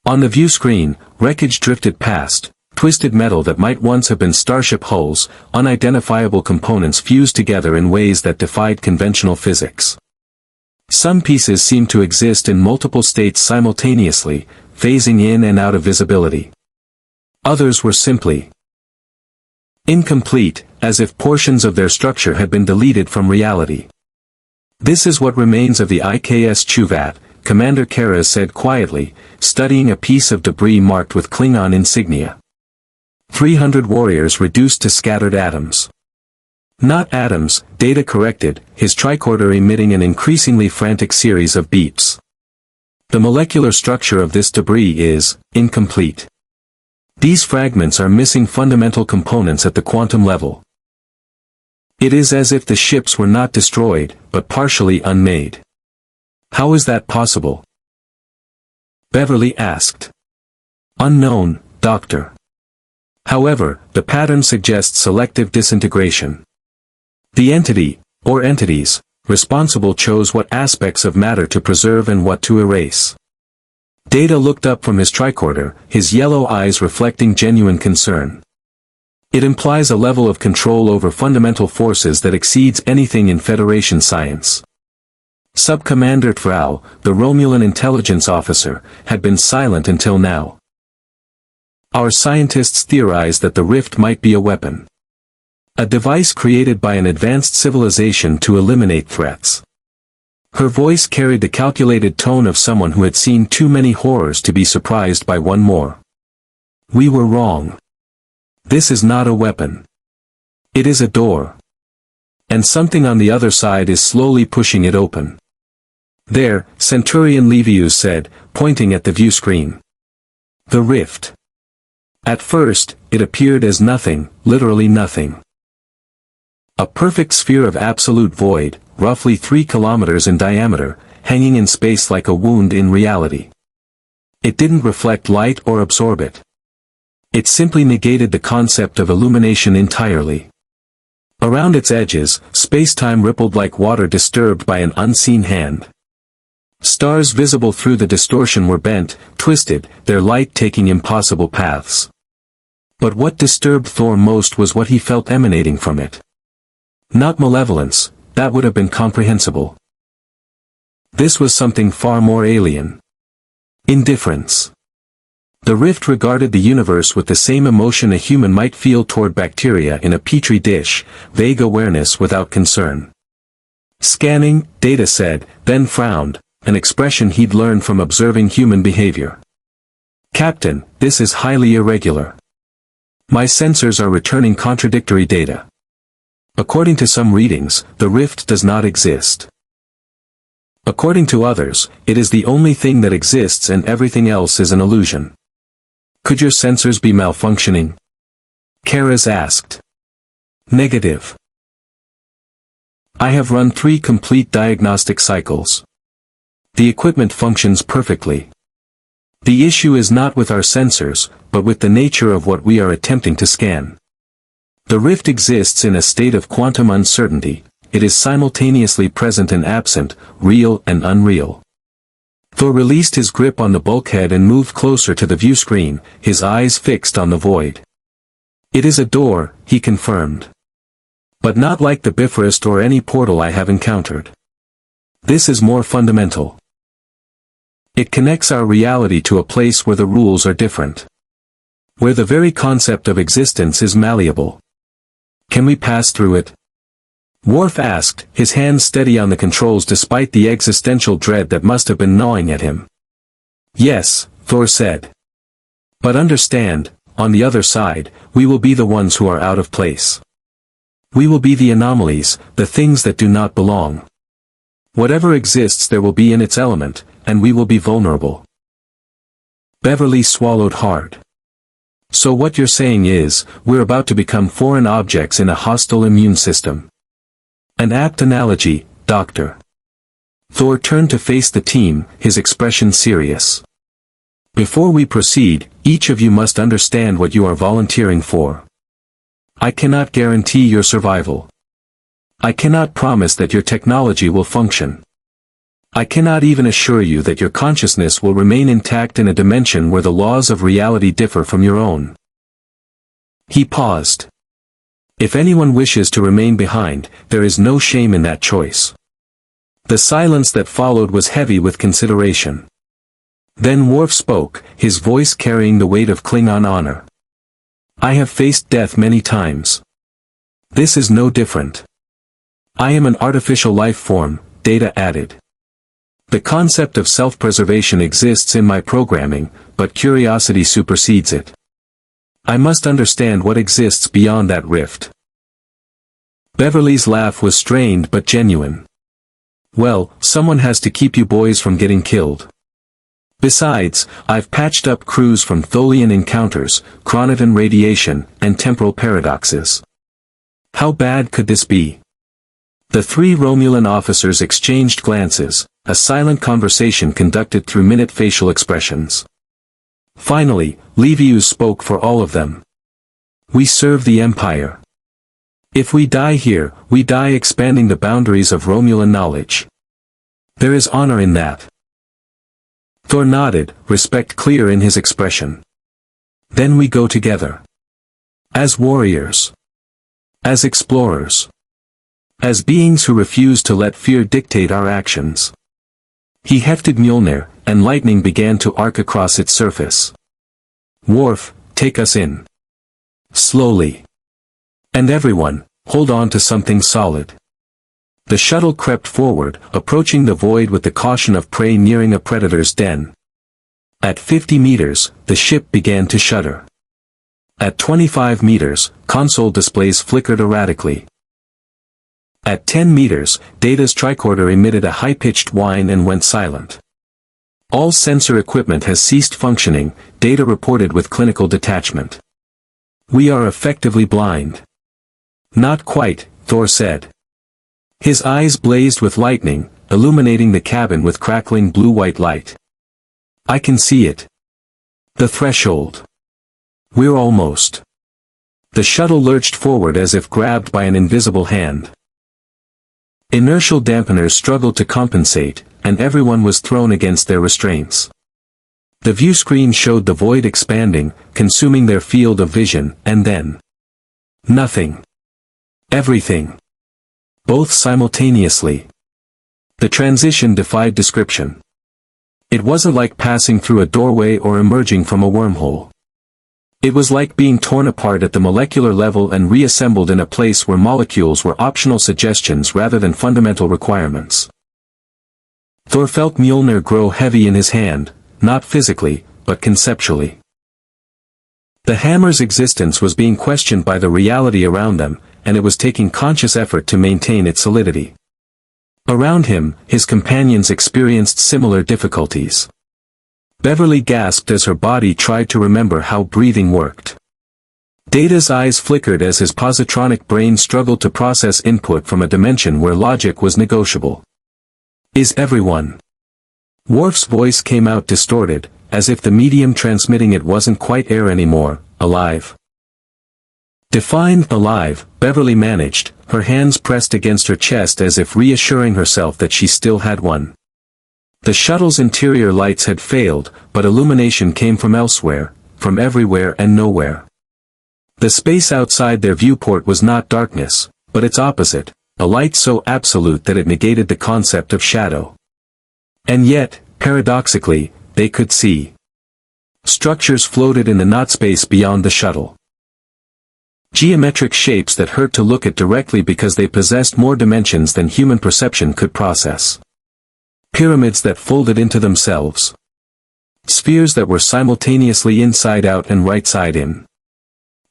A: On the view screen, wreckage drifted past, twisted metal that might once have been starship hulls, unidentifiable components fused together in ways that defied conventional physics. Some pieces seemed to exist in multiple states simultaneously, phasing in and out of visibility. Others were simply incomplete, as if portions of their structure had been deleted from reality. "This is what remains of the IKS Chuvat," Commander Karras said quietly, studying a piece of debris marked with Klingon insignia. 300 warriors reduced to scattered atoms. Not atoms, Data corrected, his tricorder emitting an increasingly frantic series of beeps. The molecular structure of this debris is incomplete. These fragments are missing fundamental components at the quantum level. It is as if the ships were not destroyed, but partially unmade. How is that possible? Beverly asked. Unknown, Doctor. However, the pattern suggests selective disintegration. The entity, or entities, responsible chose what aspects of matter to preserve and what to erase. Data looked up from his tricorder, his yellow eyes reflecting genuine concern. It implies a level of control over fundamental forces that exceeds anything in Federation science. Sub-Commander Frau, the Romulan intelligence officer, had been silent until now. Our scientists theorized that the rift might be a weapon. A device created by an advanced civilization to eliminate threats. Her voice carried the calculated tone of someone who had seen too many horrors to be surprised by one more. We were wrong. This is not a weapon. It is a door. And something on the other side is slowly pushing it open. There, Centurion Livius said, pointing at the view screen. The rift. At first, it appeared as nothing, literally nothing. A perfect sphere of absolute void, roughly 3 kilometers in diameter, hanging in space like a wound in reality. It didn't reflect light or absorb it. It simply negated the concept of illumination entirely. Around its edges, space-time rippled like water disturbed by an unseen hand. Stars visible through the distortion were bent, twisted, their light taking impossible paths. But what disturbed Thor most was what he felt emanating from it. Not malevolence, that would have been comprehensible. This was something far more alien. Indifference. The rift regarded the universe with the same emotion a human might feel toward bacteria in a petri dish, vague awareness without concern. Scanning, Data said, then frowned, an expression he'd learned from observing human behavior. Captain, this is highly irregular. My sensors are returning contradictory data. According to some readings, the rift does not exist. According to others, it is the only thing that exists and everything else is an illusion. Could your sensors be malfunctioning? Karas asked. Negative. I have run 3 complete diagnostic cycles. The equipment functions perfectly. The issue is not with our sensors, but with the nature of what we are attempting to scan. The rift exists in a state of quantum uncertainty, it is simultaneously present and absent, real and unreal. Thor released his grip on the bulkhead and moved closer to the view screen, his eyes fixed on the void. It is a door, he confirmed. But not like the Bifrost or any portal I have encountered. This is more fundamental. It connects our reality to a place where the rules are different. Where the very concept of existence is malleable. Can we pass through it? Worf asked, his hands steady on the controls despite the existential dread that must have been gnawing at him. Yes, Thor said. But understand, on the other side, we will be the ones who are out of place. We will be the anomalies, the things that do not belong. Whatever exists there will be in its element, and we will be vulnerable. Beverly swallowed hard. So what you're saying is, we're about to become foreign objects in a hostile immune system. An apt analogy, Doctor. Thor turned to face the team, his expression serious. Before we proceed, each of you must understand what you are volunteering for. I cannot guarantee your survival. I cannot promise that your technology will function. I cannot even assure you that your consciousness will remain intact in a dimension where the laws of reality differ from your own. He paused. If anyone wishes to remain behind, there is no shame in that choice. The silence that followed was heavy with consideration. Then Worf spoke, his voice carrying the weight of Klingon honor. I have faced death many times. This is no different. I am an artificial life form, Data added. The concept of self-preservation exists in my programming, but curiosity supersedes it. I must understand what exists beyond that rift. Beverly's laugh was strained but genuine. Well, someone has to keep you boys from getting killed. Besides, I've patched up crews from Tholian encounters, Chronoton radiation, and temporal paradoxes. How bad could this be? The three Romulan officers exchanged glances, a silent conversation conducted through minute facial expressions. Finally, Livius spoke for all of them. We serve the Empire. If we die here, we die expanding the boundaries of Romulan knowledge. There is honor in that. Thor nodded, respect clear in his expression. Then we go together. As warriors. As explorers. As beings who refuse to let fear dictate our actions. He hefted Mjolnir, and lightning began to arc across its surface. Worf, take us in. Slowly. And everyone, hold on to something solid. The shuttle crept forward, approaching the void with the caution of prey nearing a predator's den. At 50 meters, the ship began to shudder. At 25 meters, console displays flickered erratically. At 10 meters, Data's tricorder emitted a high-pitched whine and went silent. All sensor equipment has ceased functioning, Data reported with clinical detachment. We are effectively blind. Not quite, Thor said. His eyes blazed with lightning, illuminating the cabin with crackling blue-white light. I can see it. The threshold. We're almost. The shuttle lurched forward as if grabbed by an invisible hand. Inertial dampeners struggled to compensate, and everyone was thrown against their restraints. The view screen showed the void expanding, consuming their field of vision, and then nothing. Everything. Both simultaneously. The transition defied description. It wasn't like passing through a doorway or emerging from a wormhole. It was like being torn apart at the molecular level and reassembled in a place where molecules were optional suggestions rather than fundamental requirements. Thor felt Mjolnir grow heavy in his hand, not physically, but conceptually. The hammer's existence was being questioned by the reality around them, and it was taking conscious effort to maintain its solidity. Around him, his companions experienced similar difficulties. Beverly gasped as her body tried to remember how breathing worked. Data's eyes flickered as his positronic brain struggled to process input from a dimension where logic was negotiable. Is everyone? Worf's voice came out distorted, as if the medium transmitting it wasn't quite air anymore, alive. Define alive, Beverly managed, her hands pressed against her chest as if reassuring herself that she still had one. The shuttle's interior lights had failed, but illumination came from elsewhere, from everywhere and nowhere. The space outside their viewport was not darkness, but its opposite, a light so absolute that it negated the concept of shadow. And yet, paradoxically, they could see. Structures floated in the not space beyond the shuttle. Geometric shapes that hurt to look at directly because they possessed more dimensions than human perception could process. Pyramids that folded into themselves. Spheres that were simultaneously inside out and right side in.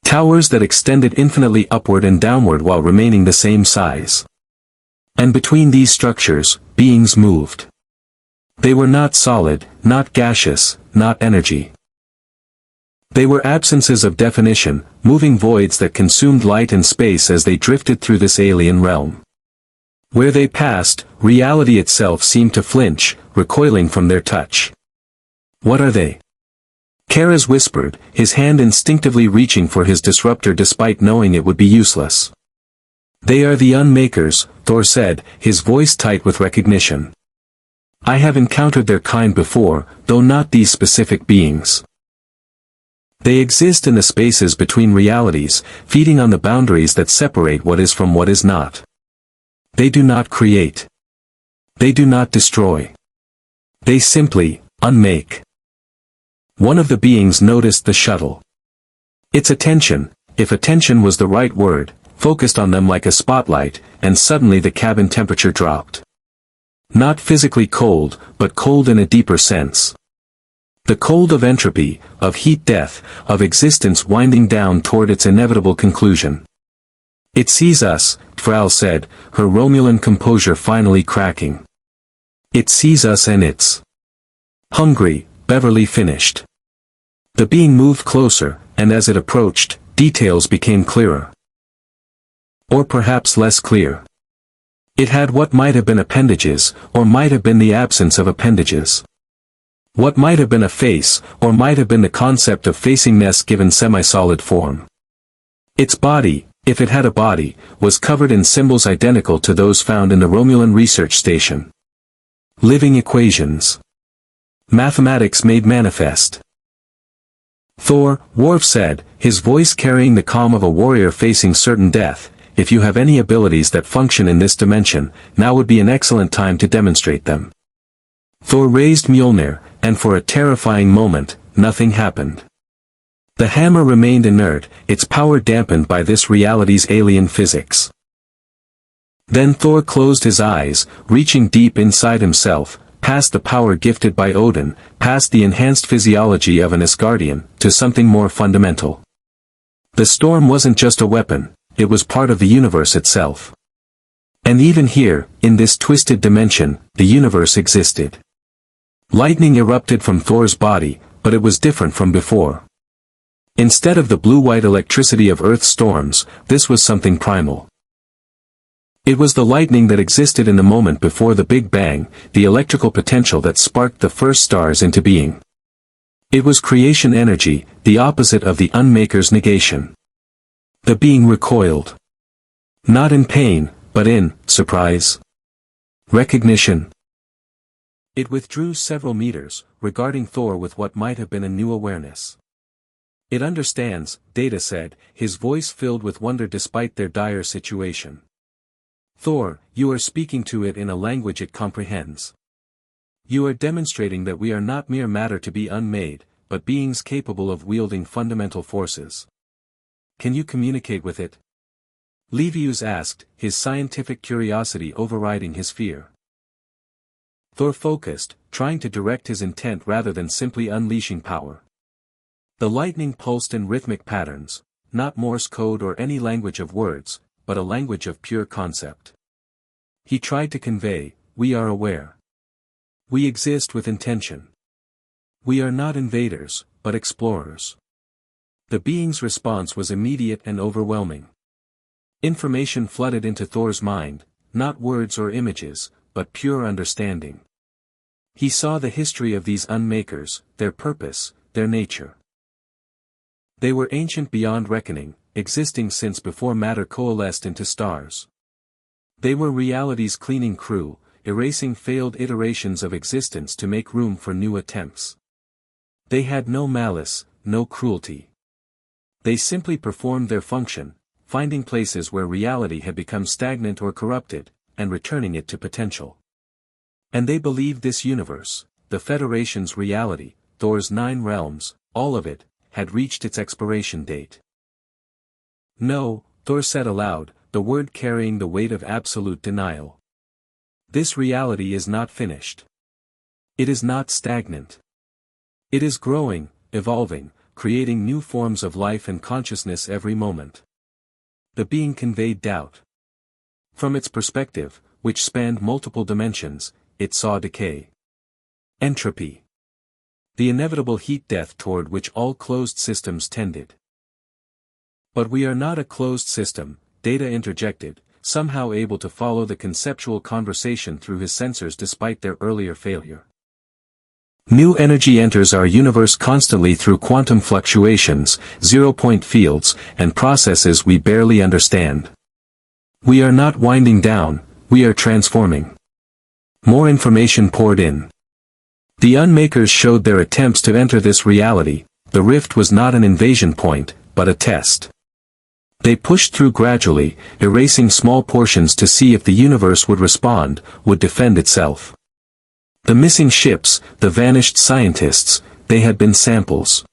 A: Towers that extended infinitely upward and downward while remaining the same size. And between these structures, beings moved. They were not solid, not gaseous, not energy. They were absences of definition, moving voids that consumed light and space as they drifted through this alien realm. Where they passed, reality itself seemed to flinch, recoiling from their touch. What are they? Kara's whispered, his hand instinctively reaching for his disruptor despite knowing it would be useless. They are the unmakers, Thor said, his voice tight with recognition. I have encountered their kind before, though not these specific beings. They exist in the spaces between realities, feeding on the boundaries that separate what is from what is not. They do not create. They do not destroy. They simply unmake. One of the beings noticed the shuttle. Its attention, if attention was the right word, focused on them like a spotlight, and suddenly the cabin temperature dropped. Not physically cold, but cold in a deeper sense. The cold of entropy, of heat death, of existence winding down toward its inevitable conclusion. It sees us, Frau said, her Romulan composure finally cracking. It sees us and it's hungry, Beverly finished. The being moved closer, and as it approached, details became clearer. Or perhaps less clear. It had what might have been appendages, or might have been the absence of appendages. What might have been a face, or might have been the concept of facingness given semi-solid form. Its body, if it had a body, was covered in symbols identical to those found in the Romulan research station. Living equations. Mathematics made manifest. Thor, Worf said, his voice carrying the calm of a warrior facing certain death, if you have any abilities that function in this dimension, now would be an excellent time to demonstrate them. Thor raised Mjolnir, and for a terrifying moment, nothing happened. The hammer remained inert, its power dampened by this reality's alien physics. Then Thor closed his eyes, reaching deep inside himself, past the power gifted by Odin, past the enhanced physiology of an Asgardian, to something more fundamental. The storm wasn't just a weapon, it was part of the universe itself. And even here, in this twisted dimension, the universe existed. Lightning erupted from Thor's body, but it was different from before. Instead of the blue-white electricity of Earth's storms, this was something primal. It was the lightning that existed in the moment before the Big Bang, the electrical potential that sparked the first stars into being. It was creation energy, the opposite of the unmakers' negation. The being recoiled. Not in pain, but in surprise. Recognition. It withdrew several meters, regarding Thor with what might have been a new awareness. It understands, Data said, his voice filled with wonder despite their dire situation. Thor, you are speaking to it in a language it comprehends. You are demonstrating that we are not mere matter to be unmade, but beings capable of wielding fundamental forces. Can you communicate with it? Livius asked, his scientific curiosity overriding his fear. Thor focused, trying to direct his intent rather than simply unleashing power. The lightning pulsed in rhythmic patterns, not Morse code or any language of words, but a language of pure concept. He tried to convey, we are aware. We exist with intention. We are not invaders, but explorers. The being's response was immediate and overwhelming. Information flooded into Thor's mind, not words or images, but pure understanding. He saw the history of these unmakers, their purpose, their nature. They were ancient beyond reckoning, existing since before matter coalesced into stars. They were reality's cleaning crew, erasing failed iterations of existence to make room for new attempts. They had no malice, no cruelty. They simply performed their function, finding places where reality had become stagnant or corrupted, and returning it to potential. And they believed this universe, the Federation's reality, Thor's 9 realms, all of it, had reached its expiration date. No, Thor said aloud, the word carrying the weight of absolute denial. This reality is not finished. It is not stagnant. It is growing, evolving, creating new forms of life and consciousness every moment. The being conveyed doubt. From its perspective, which spanned multiple dimensions, it saw decay. Entropy. The inevitable heat death toward which all closed systems tended. But we are not a closed system, Data interjected, somehow able to follow the conceptual conversation through his sensors despite their earlier failure. New energy enters our universe constantly through quantum fluctuations, zero-point fields, and processes we barely understand. We are not winding down, we are transforming. More information poured in. The unmakers showed their attempts to enter this reality. The rift was not an invasion point, but a test. They pushed through gradually, erasing small portions to see if the universe would respond, would defend itself. The missing ships, the vanished scientists, they had been samples.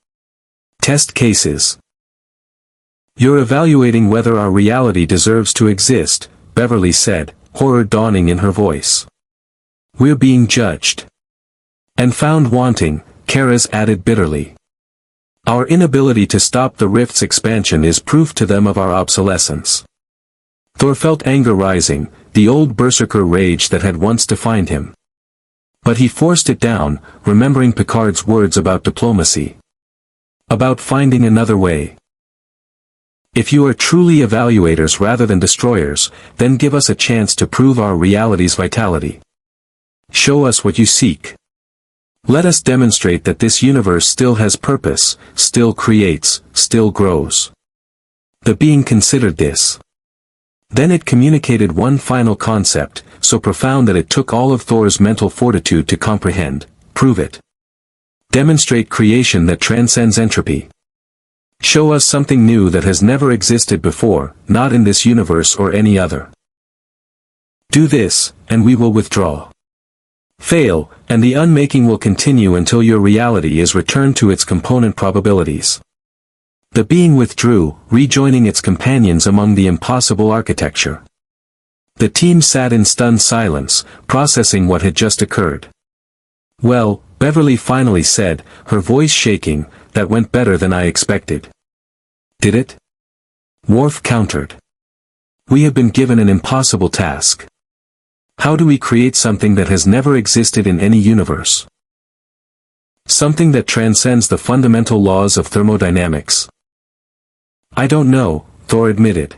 A: Test cases. You're evaluating whether our reality deserves to exist, Beverly said, horror dawning in her voice. We're being judged. And found wanting, Kara's added bitterly. Our inability to stop the rift's expansion is proof to them of our obsolescence. Thor felt anger rising, the old berserker rage that had once defined him. But he forced it down, remembering Picard's words about diplomacy. About finding another way. If you are truly evaluators rather than destroyers, then give us a chance to prove our reality's vitality. Show us what you seek. Let us demonstrate that this universe still has purpose, still creates, still grows. The being considered this. Then it communicated one final concept, so profound that it took all of Thor's mental fortitude to comprehend. Prove it. Demonstrate creation that transcends entropy. Show us something new that has never existed before, not in this universe or any other. Do this, and we will withdraw. Fail, and the unmaking will continue until your reality is returned to its component probabilities. The being withdrew, rejoining its companions among the impossible architecture. The team sat in stunned silence, processing what had just occurred. Well, Beverly finally said, her voice shaking, that went better than I expected. Did it? Worf countered. We have been given an impossible task. How do we create something that has never existed in any universe? Something that transcends the fundamental laws of thermodynamics. I don't know, Thor admitted.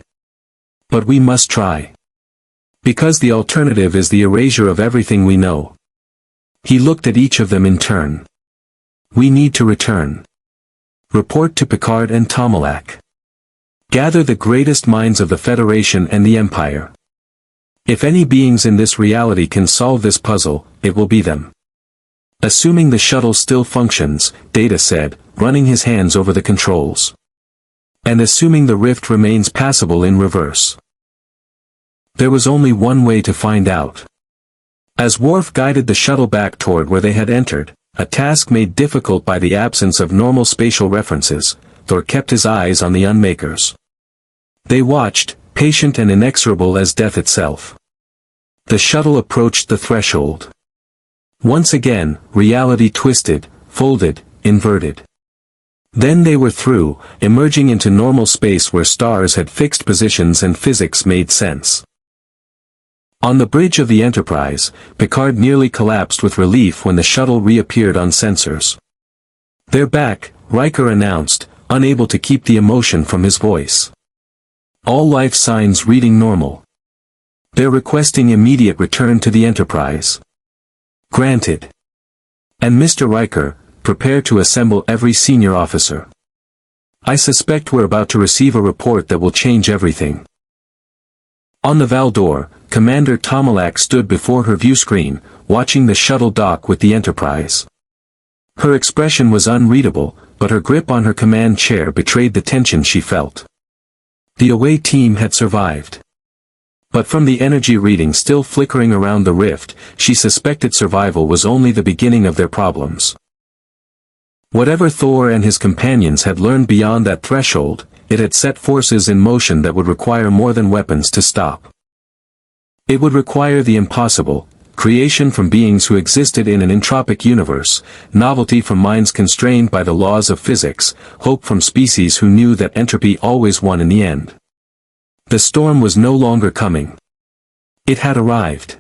A: But we must try. Because the alternative is the erasure of everything we know. He looked at each of them in turn. We need to return. Report to Picard and Tomalak. Gather the greatest minds of the Federation and the Empire. If any beings in this reality can solve this puzzle, it will be them. Assuming the shuttle still functions, Data said, running his hands over the controls. And assuming the rift remains passable in reverse. There was only one way to find out. As Worf guided the shuttle back toward where they had entered, a task made difficult by the absence of normal spatial references, Thor kept his eyes on the unmakers. They watched, patient and inexorable as death itself. The shuttle approached the threshold. Once again, reality twisted, folded, inverted. Then they were through, emerging into normal space where stars had fixed positions and physics made sense. On the bridge of the Enterprise, Picard nearly collapsed with relief when the shuttle reappeared on sensors. They're back, Riker announced, unable to keep the emotion from his voice. All life signs reading normal. They're requesting immediate return to the Enterprise. Granted. And Mr. Riker, prepare to assemble every senior officer. I suspect we're about to receive a report that will change everything. On the Valdor, Commander Tomalak stood before her view screen, watching the shuttle dock with the Enterprise. Her expression was unreadable, but her grip on her command chair betrayed the tension she felt. The away team had survived. But from the energy reading still flickering around the rift, she suspected survival was only the beginning of their problems. Whatever Thor and his companions had learned beyond that threshold, it had set forces in motion that would require more than weapons to stop. It would require the impossible, creation from beings who existed in an entropic universe, novelty from minds constrained by the laws of physics, hope from species who knew that entropy always won in the end. The storm was no longer coming. It had arrived.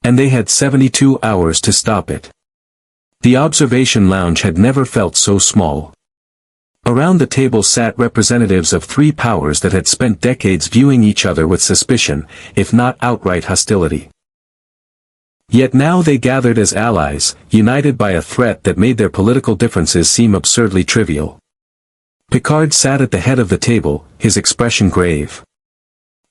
A: And they had 72 hours to stop it. The observation lounge had never felt so small. Around the table sat representatives of three powers that had spent decades viewing each other with suspicion, if not outright hostility. Yet now they gathered as allies, united by a threat that made their political differences seem absurdly trivial. Picard sat at the head of the table, his expression grave.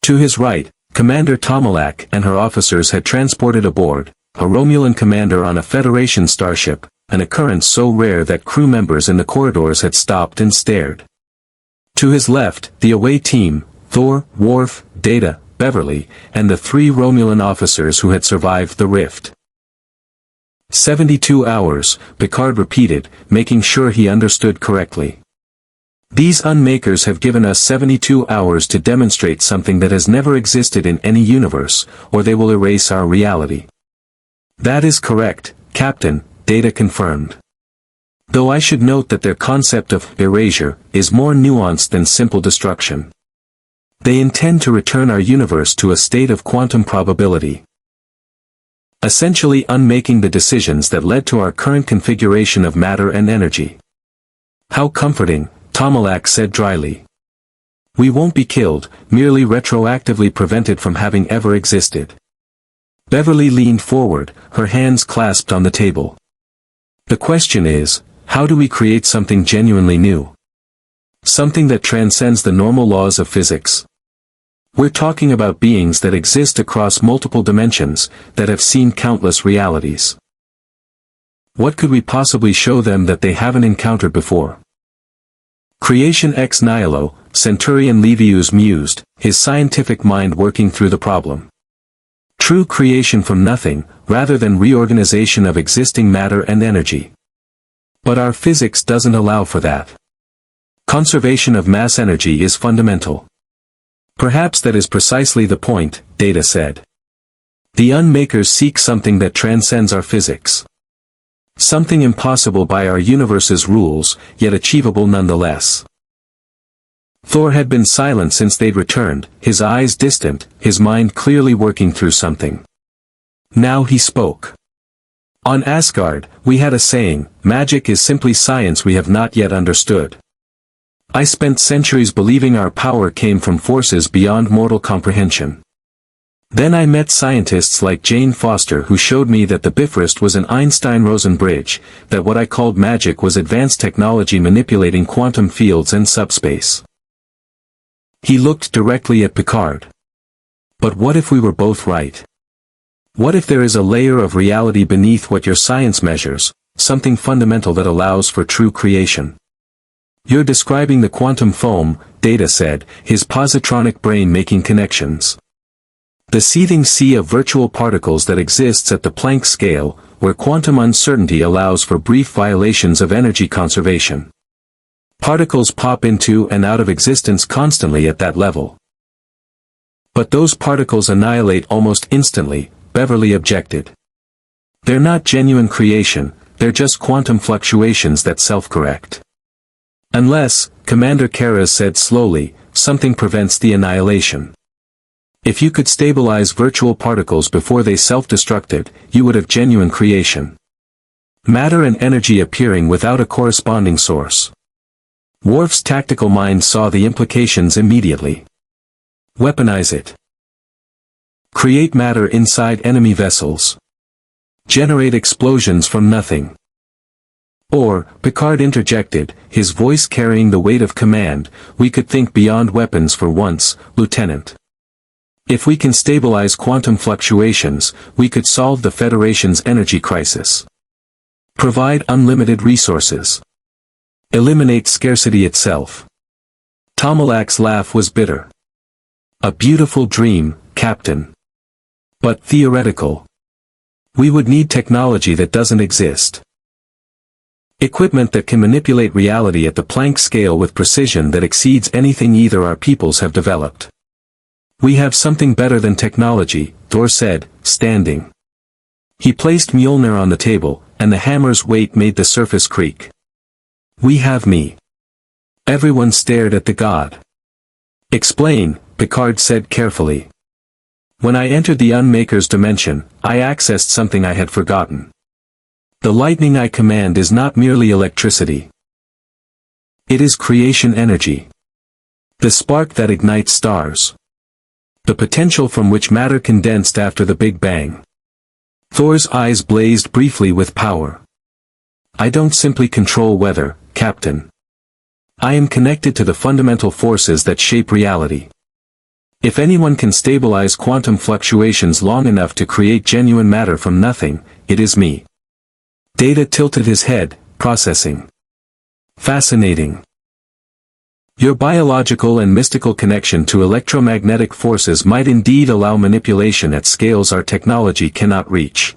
A: To his right, Commander Tomalak and her officers had transported aboard, a Romulan commander on a Federation starship, an occurrence so rare that crew members in the corridors had stopped and stared. To his left, the away team, Thor, Worf, Data, Beverly, and the three Romulan officers who had survived the rift. 72 hours, Picard repeated, making sure he understood correctly. These unmakers have given us 72 hours to demonstrate something that has never existed in any universe, or they will erase our reality. That is correct, Captain, Data confirmed. Though I should note that their concept of erasure is more nuanced than simple destruction. They intend to return our universe to a state of quantum probability, essentially unmaking the decisions that led to our current configuration of matter and energy. How comforting, Tomalak said dryly. We won't be killed, merely retroactively prevented from having ever existed. Beverly leaned forward, her hands clasped on the table. The question is, how do we create something genuinely new? Something that transcends the normal laws of physics. We're talking about beings that exist across multiple dimensions, that have seen countless realities. What could we possibly show them that they haven't encountered before? Creation ex nihilo, Centurion Livius mused, his scientific mind working through the problem. True creation from nothing, rather than reorganization of existing matter and energy. But our physics doesn't allow for that. Conservation of mass energy is fundamental. Perhaps that is precisely the point, Data said. The unmakers seek something that transcends our physics. Something impossible by our universe's rules, yet achievable nonetheless. Thor had been silent since they'd returned, his eyes distant, his mind clearly working through something. Now he spoke. On Asgard, we had a saying, magic is simply science we have not yet understood. I spent centuries believing our power came from forces beyond mortal comprehension. Then I met scientists like Jane Foster who showed me that the Bifrost was an Einstein-Rosen bridge, that what I called magic was advanced technology manipulating quantum fields and subspace. He looked directly at Picard. But what if we were both right? What if there is a layer of reality beneath what your science measures, something fundamental that allows for true creation? You're describing the quantum foam, Data said, his positronic brain making connections. The seething sea of virtual particles that exists at the Planck scale, where quantum uncertainty allows for brief violations of energy conservation. Particles pop into and out of existence constantly at that level. But those particles annihilate almost instantly, Beverly objected. They're not genuine creation, they're just quantum fluctuations that self-correct. Unless, Commander Kara said slowly, something prevents the annihilation. If you could stabilize virtual particles before they self-destructed, you would have genuine creation. Matter and energy appearing without a corresponding source. Worf's tactical mind saw the implications immediately. Weaponize it. Create matter inside enemy vessels. Generate explosions from nothing. Or, Picard interjected, his voice carrying the weight of command, we could think beyond weapons for once, Lieutenant. If we can stabilize quantum fluctuations, we could solve the Federation's energy crisis. Provide unlimited resources. Eliminate scarcity itself. Tomalak's laugh was bitter. A beautiful dream, Captain. But theoretical. We would need technology that doesn't exist. Equipment that can manipulate reality at the Planck scale with precision that exceeds anything either our peoples have developed. We have something better than technology, Thor said, standing. He placed Mjolnir on the table, and the hammer's weight made the surface creak. We have me. Everyone stared at the god. Explain, Picard said carefully. When I entered the Unmakers dimension, I accessed something I had forgotten. The lightning I command is not merely electricity. It is creation energy. The spark that ignites stars. The potential from which matter condensed after the Big Bang. Thor's eyes blazed briefly with power. I don't simply control weather, Captain. I am connected to the fundamental forces that shape reality. If anyone can stabilize quantum fluctuations long enough to create genuine matter from nothing, it is me. Data tilted his head, processing. Fascinating. Your biological and mystical connection to electromagnetic forces might indeed allow manipulation at scales our technology cannot reach.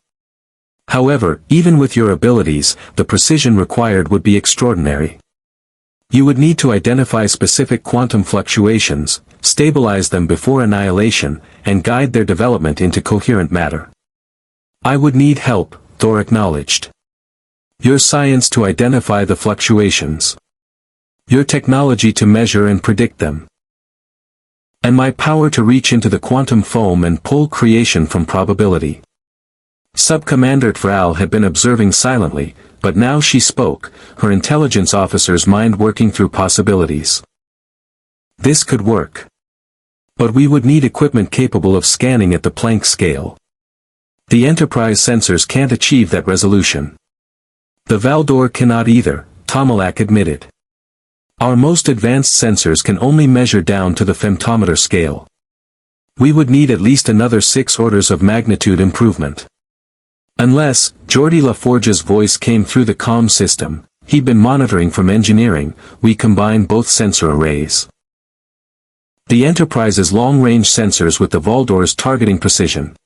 A: However, even with your abilities, the precision required would be extraordinary. You would need to identify specific quantum fluctuations, stabilize them before annihilation, and guide their development into coherent matter. I would need help, Thor acknowledged. Your science to identify the fluctuations. Your technology to measure and predict them. And my power to reach into the quantum foam and pull creation from probability. Sub-Commander Thrall had been observing silently, but now she spoke, her intelligence officer's mind working through possibilities. This could work. But we would need equipment capable of scanning at the Planck scale. The Enterprise sensors can't achieve that resolution. The Valdor cannot either, Tomalak admitted. Our most advanced sensors can only measure down to the femtometer scale. We would need at least another 6 orders of magnitude improvement. Unless, Geordi LaForge's voice came through the comm system, he'd been monitoring from engineering, we combine both sensor arrays. The Enterprise's long-range sensors with the Valdor's targeting precision.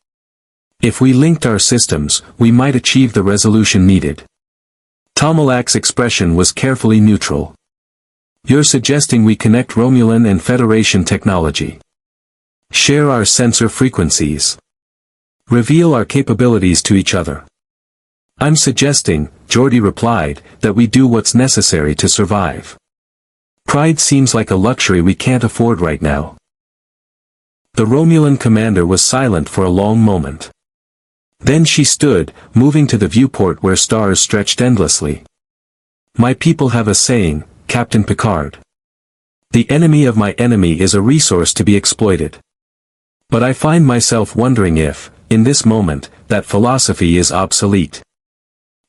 A: If we linked our systems, we might achieve the resolution needed. Tomalak's expression was carefully neutral. You're suggesting we connect Romulan and Federation technology. Share our sensor frequencies. Reveal our capabilities to each other. I'm suggesting, Geordi replied, that we do what's necessary to survive. Pride seems like a luxury we can't afford right now. The Romulan commander was silent for a long moment. Then she stood, moving to the viewport where stars stretched endlessly. My people have a saying, Captain Picard. The enemy of my enemy is a resource to be exploited. But I find myself wondering if, in this moment, that philosophy is obsolete.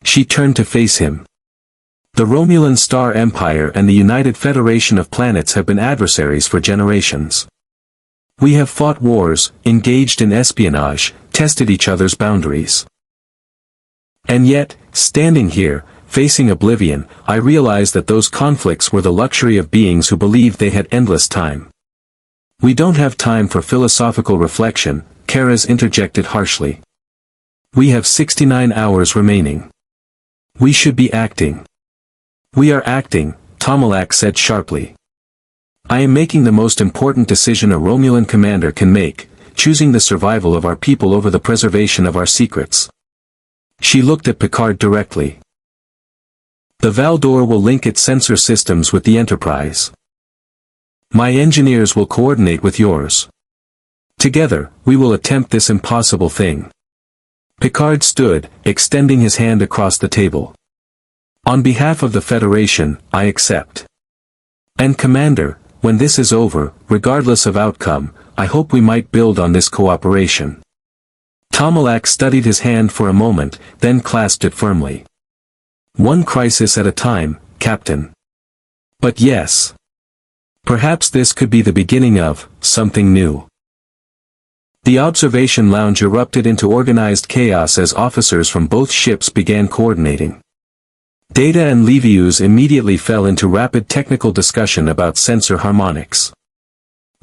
A: She turned to face him. The Romulan Star Empire and the United Federation of Planets have been adversaries for generations. We have fought wars, engaged in espionage, tested each other's boundaries. And yet, standing here, facing oblivion, I realize that those conflicts were the luxury of beings who believed they had endless time. We don't have time for philosophical reflection, Kara's interjected harshly. We have 69 hours remaining. We should be acting. We are acting, Tomalak said sharply. I am making the most important decision a Romulan commander can make, choosing the survival of our people over the preservation of our secrets. She looked at Picard directly. The Valdor will link its sensor systems with the Enterprise. My engineers will coordinate with yours. Together, we will attempt this impossible thing. Picard stood, extending his hand across the table. On behalf of the Federation, I accept. And Commander, when this is over, regardless of outcome, I hope we might build on this cooperation. Tomalak studied his hand for a moment, then clasped it firmly. One crisis at a time, Captain. But yes. Perhaps this could be the beginning of something new. The observation lounge erupted into organized chaos as officers from both ships began coordinating. Data and Livius immediately fell into rapid technical discussion about sensor harmonics.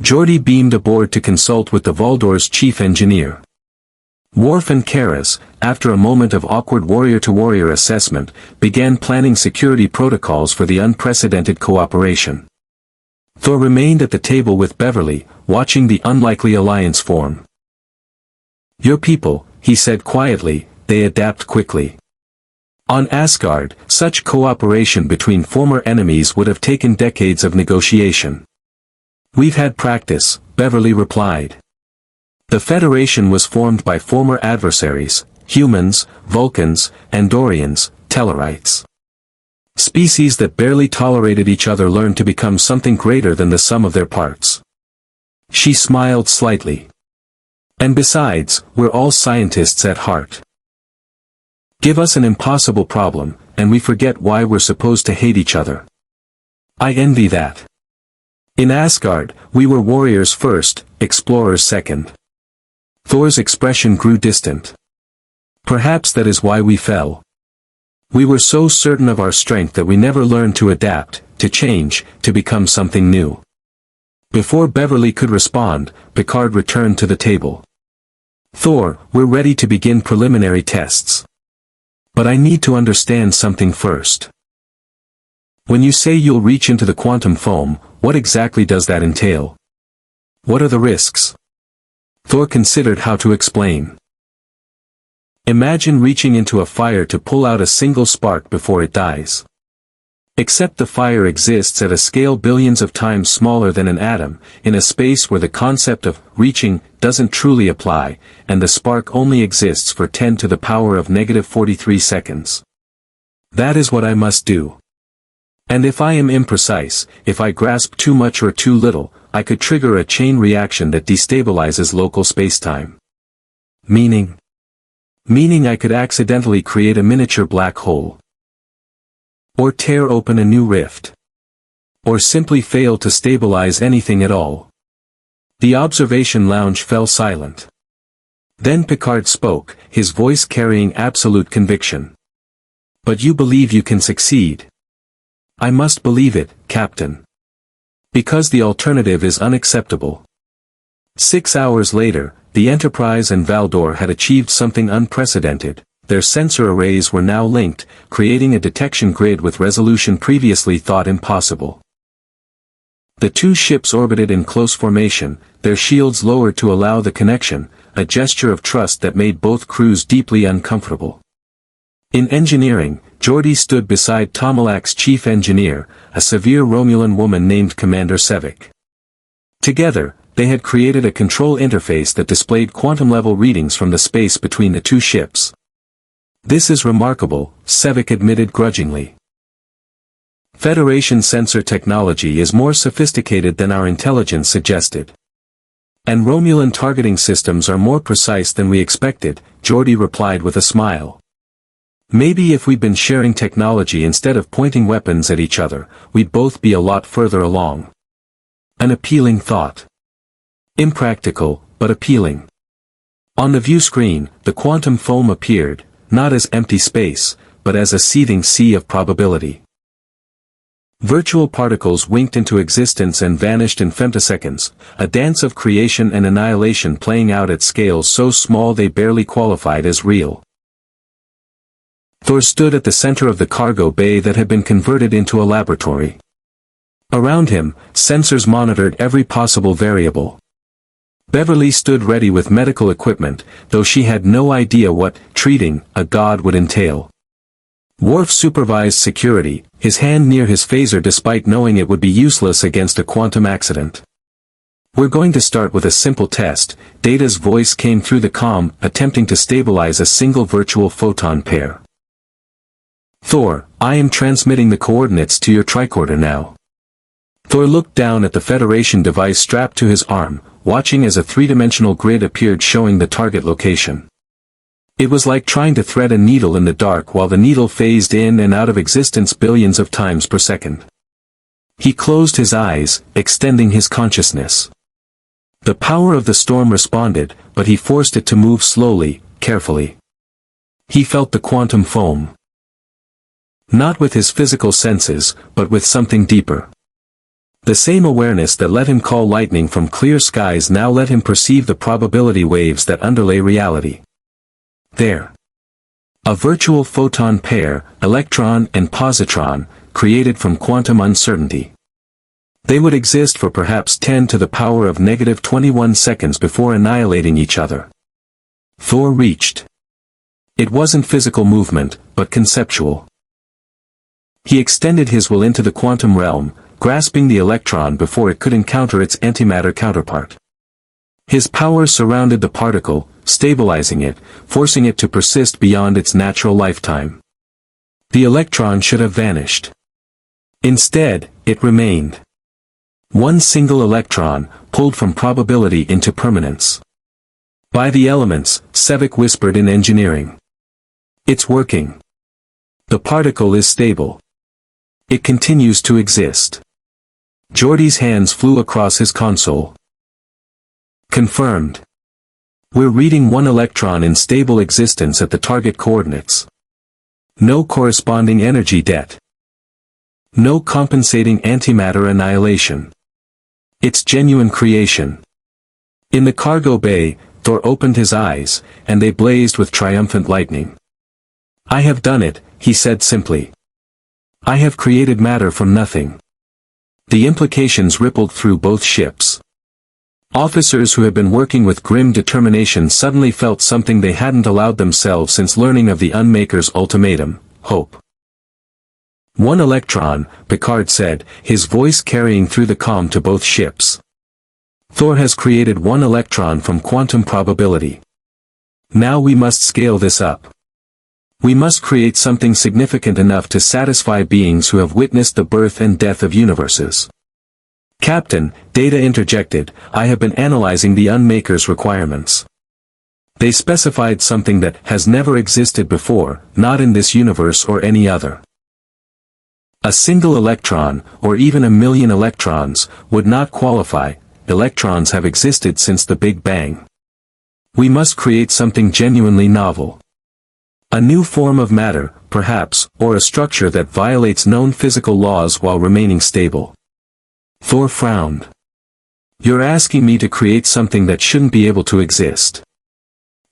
A: Geordi beamed aboard to consult with the Valdor's chief engineer. Worf and Karas, after a moment of awkward warrior-to-warrior assessment, began planning security protocols for the unprecedented cooperation. Thor remained at the table with Beverly, watching the unlikely alliance form. Your people, he said quietly, they adapt quickly. On Asgard, such cooperation between former enemies would have taken decades of negotiation. We've had practice, Beverly replied. The Federation was formed by former adversaries, humans, Vulcans, Andorians, Tellarites. Species that barely tolerated each other learned to become something greater than the sum of their parts. She smiled slightly. And besides, we're all scientists at heart. Give us an impossible problem, and we forget why we're supposed to hate each other. I envy that. In Asgard, we were warriors first, explorers second. Thor's expression grew distant. Perhaps that is why we fell. We were so certain of our strength that we never learned to adapt, to change, to become something new. Before Beverly could respond, Picard returned to the table. Thor, we're ready to begin preliminary tests. But I need to understand something first. When you say you'll reach into the quantum foam, what exactly does that entail? What are the risks? Thor considered how to explain. Imagine reaching into a fire to pull out a single spark before it dies. Except the fire exists at a scale billions of times smaller than an atom, in a space where the concept of reaching doesn't truly apply, and the spark only exists for 10 to the power of -43 seconds. That is what I must do. And if I am imprecise, if I grasp too much or too little, I could trigger a chain reaction that destabilizes local spacetime. Meaning I could accidentally create a miniature black hole. Or tear open a new rift. Or simply fail to stabilize anything at all. The observation lounge fell silent. Then Picard spoke, his voice carrying absolute conviction. But you believe you can succeed? I must believe it, Captain. Because the alternative is unacceptable. 6 hours later, the Enterprise and Valdor had achieved something unprecedented. Their sensor arrays were now linked, creating a detection grid with resolution previously thought impossible. The two ships orbited in close formation, their shields lowered to allow the connection, a gesture of trust that made both crews deeply uncomfortable. In engineering, Geordi stood beside Tomalak's chief engineer, a severe Romulan woman named Commander Sevik. Together, they had created a control interface that displayed quantum-level readings from the space between the two ships. This is remarkable, Sevik admitted grudgingly. Federation sensor technology is more sophisticated than our intelligence suggested. And Romulan targeting systems are more precise than we expected, Geordi replied with a smile. Maybe if we'd been sharing technology instead of pointing weapons at each other, we'd both be a lot further along. An appealing thought. Impractical, but appealing. On the view screen, the quantum foam appeared, not as empty space, but as a seething sea of probability. Virtual particles winked into existence and vanished in femtoseconds, a dance of creation and annihilation playing out at scales so small they barely qualified as real. Thor stood at the center of the cargo bay that had been converted into a laboratory. Around him, sensors monitored every possible variable. Beverly stood ready with medical equipment, though she had no idea what treating a god would entail. Worf supervised security, his hand near his phaser despite knowing it would be useless against a quantum accident. We're going to start with a simple test, Data's voice came through the comm, attempting to stabilize a single virtual photon pair. Thor, I am transmitting the coordinates to your tricorder now. Thor looked down at the Federation device strapped to his arm, watching as a three-dimensional grid appeared showing the target location. It was like trying to thread a needle in the dark while the needle phased in and out of existence billions of times per second. He closed his eyes, extending his consciousness. The power of the storm responded, but he forced it to move slowly, carefully. He felt the quantum foam. Not with his physical senses, but with something deeper. The same awareness that let him call lightning from clear skies now let him perceive the probability waves that underlay reality. There. A virtual photon pair, electron and positron, created from quantum uncertainty. They would exist for perhaps 10 to the power of -21 seconds before annihilating each other. Thor reached. It wasn't physical movement, but conceptual. He extended his will into the quantum realm, grasping the electron before it could encounter its antimatter counterpart. His power surrounded the particle, stabilizing it, forcing it to persist beyond its natural lifetime. The electron should have vanished. Instead, it remained. One single electron, pulled from probability into permanence. By the elements, Sevik whispered in engineering. It's working. The particle is stable. It continues to exist. Geordi's hands flew across his console. Confirmed. We're reading one electron in stable existence at the target coordinates. No corresponding energy debt. No compensating antimatter annihilation. It's genuine creation. In the cargo bay, Thor opened his eyes, and they blazed with triumphant lightning. I have done it, he said simply. I have created matter from nothing. The implications rippled through both ships. Officers who had been working with grim determination suddenly felt something they hadn't allowed themselves since learning of the unmakers' ultimatum: hope. "One electron," Picard said, his voice carrying through the calm to both ships. "Thor has created one electron from quantum probability. Now we must scale this up. We must create something significant enough to satisfy beings who have witnessed the birth and death of universes." "Captain," Data interjected, "I have been analyzing the unmakers' requirements. They specified something that has never existed before, not in this universe or any other. A single electron, or even a million electrons, would not qualify. Electrons have existed since the Big Bang. We must create something genuinely novel. A new form of matter, perhaps, or a structure that violates known physical laws while remaining stable." Thor frowned. "You're asking me to create something that shouldn't be able to exist."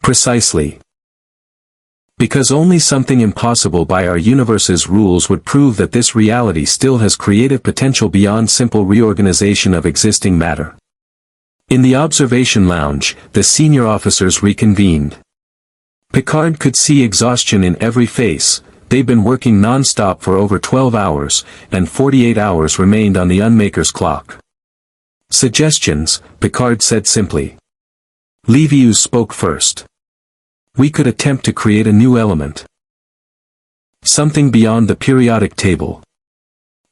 A: "Precisely. Because only something impossible by our universe's rules would prove that this reality still has creative potential beyond simple reorganization of existing matter." In the observation lounge, the senior officers reconvened. Picard could see exhaustion in every face. They'd been working non-stop for over 12 hours, and 48 hours remained on the unmaker's clock. "Suggestions," Picard said simply. Livius spoke first. "We could attempt to create a new element. Something beyond the periodic table.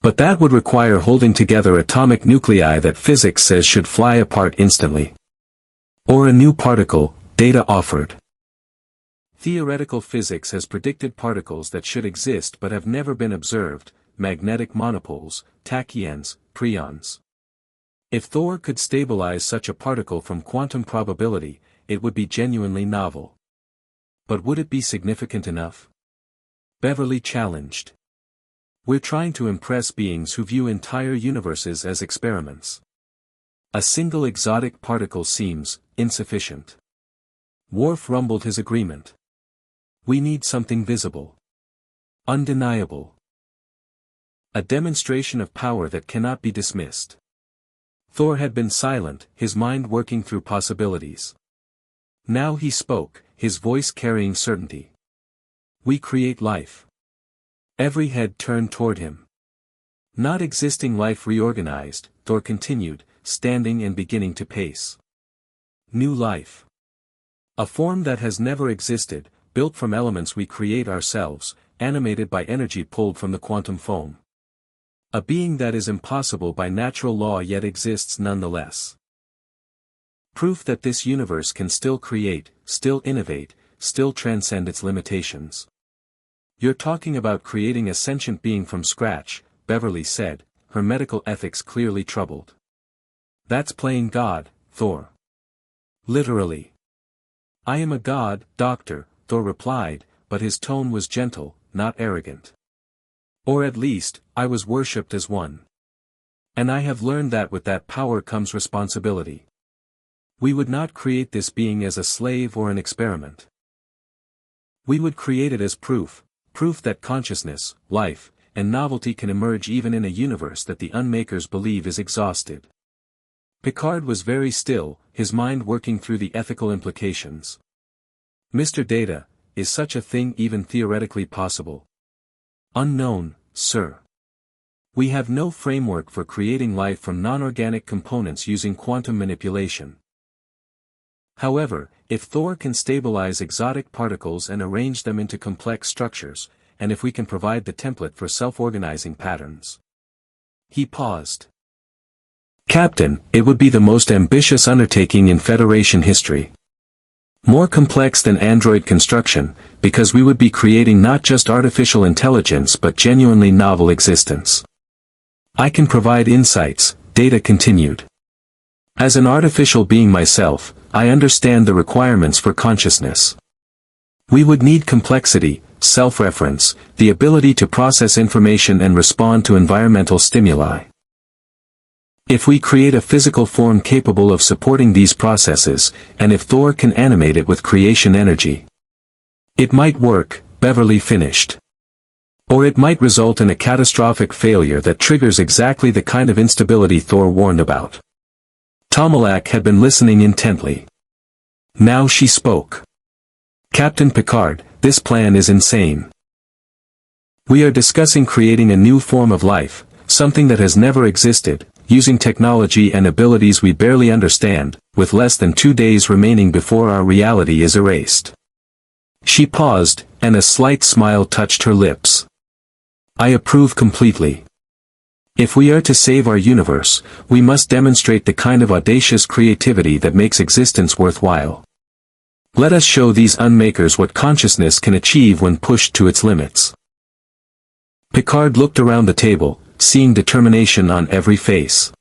A: But that would require holding together atomic nuclei that physics says should fly apart instantly. Or a new particle," Data offered. "Theoretical physics has predicted particles that should exist but have never been observed: magnetic monopoles, tachyons, preons. If Thor could stabilize such a particle from quantum probability, it would be genuinely novel. But would it be significant enough?" Beverly challenged. "We're trying to impress beings who view entire universes as experiments. A single exotic particle seems insufficient." Worf rumbled his agreement. "We need something visible. Undeniable. A demonstration of power that cannot be dismissed." Thor had been silent, his mind working through possibilities. Now he spoke, his voice carrying certainty. "We create life." Every head turned toward him. "Not existing life reorganized," Thor continued, standing and beginning to pace. "New life. A form that has never existed, built from elements we create ourselves, animated by energy pulled from the quantum foam. A being that is impossible by natural law yet exists nonetheless. Proof that this universe can still create, still innovate, still transcend its limitations." "You're talking about creating a sentient being from scratch," Beverly said, her medical ethics clearly troubled. "That's playing God, Thor." "Literally." "I am a god, Doctor," Thor replied, but his tone was gentle, not arrogant. "Or at least, I was worshipped as one. And I have learned that with that power comes responsibility. We would not create this being as a slave or an experiment. We would create it as proof that consciousness, life, and novelty can emerge even in a universe that the unmakers believe is exhausted." Picard was very still, his mind working through the ethical implications. "Mr. Data, is such a thing even theoretically possible?" "Unknown, sir. We have no framework for creating life from non-organic components using quantum manipulation. However, if Thor can stabilize exotic particles and arrange them into complex structures, and if we can provide the template for self-organizing patterns." He paused. "Captain, it would be the most ambitious undertaking in Federation history. More complex than android construction, because we would be creating not just artificial intelligence but genuinely novel existence. I can provide insights," Data continued. "As an artificial being myself, I understand the requirements for consciousness. We would need complexity, self-reference, the ability to process information and respond to environmental stimuli. If we create a physical form capable of supporting these processes, and if Thor can animate it with creation energy, it might work," Beverly finished. "Or it might result in a catastrophic failure that triggers exactly the kind of instability Thor warned about. Tomalak had been listening intently. Now she spoke. Captain Picard, this plan is insane. We are discussing creating a new form of life, something that has never existed, using technology and abilities we barely understand, with less than 2 days remaining before our reality is erased. She paused, and a slight smile touched her lips. I approve completely. If we are to save our universe, we must demonstrate the kind of audacious creativity that makes existence worthwhile. Let us show these unmakers what consciousness can achieve when pushed to its limits. Picard looked around the table, seeing determination on every face.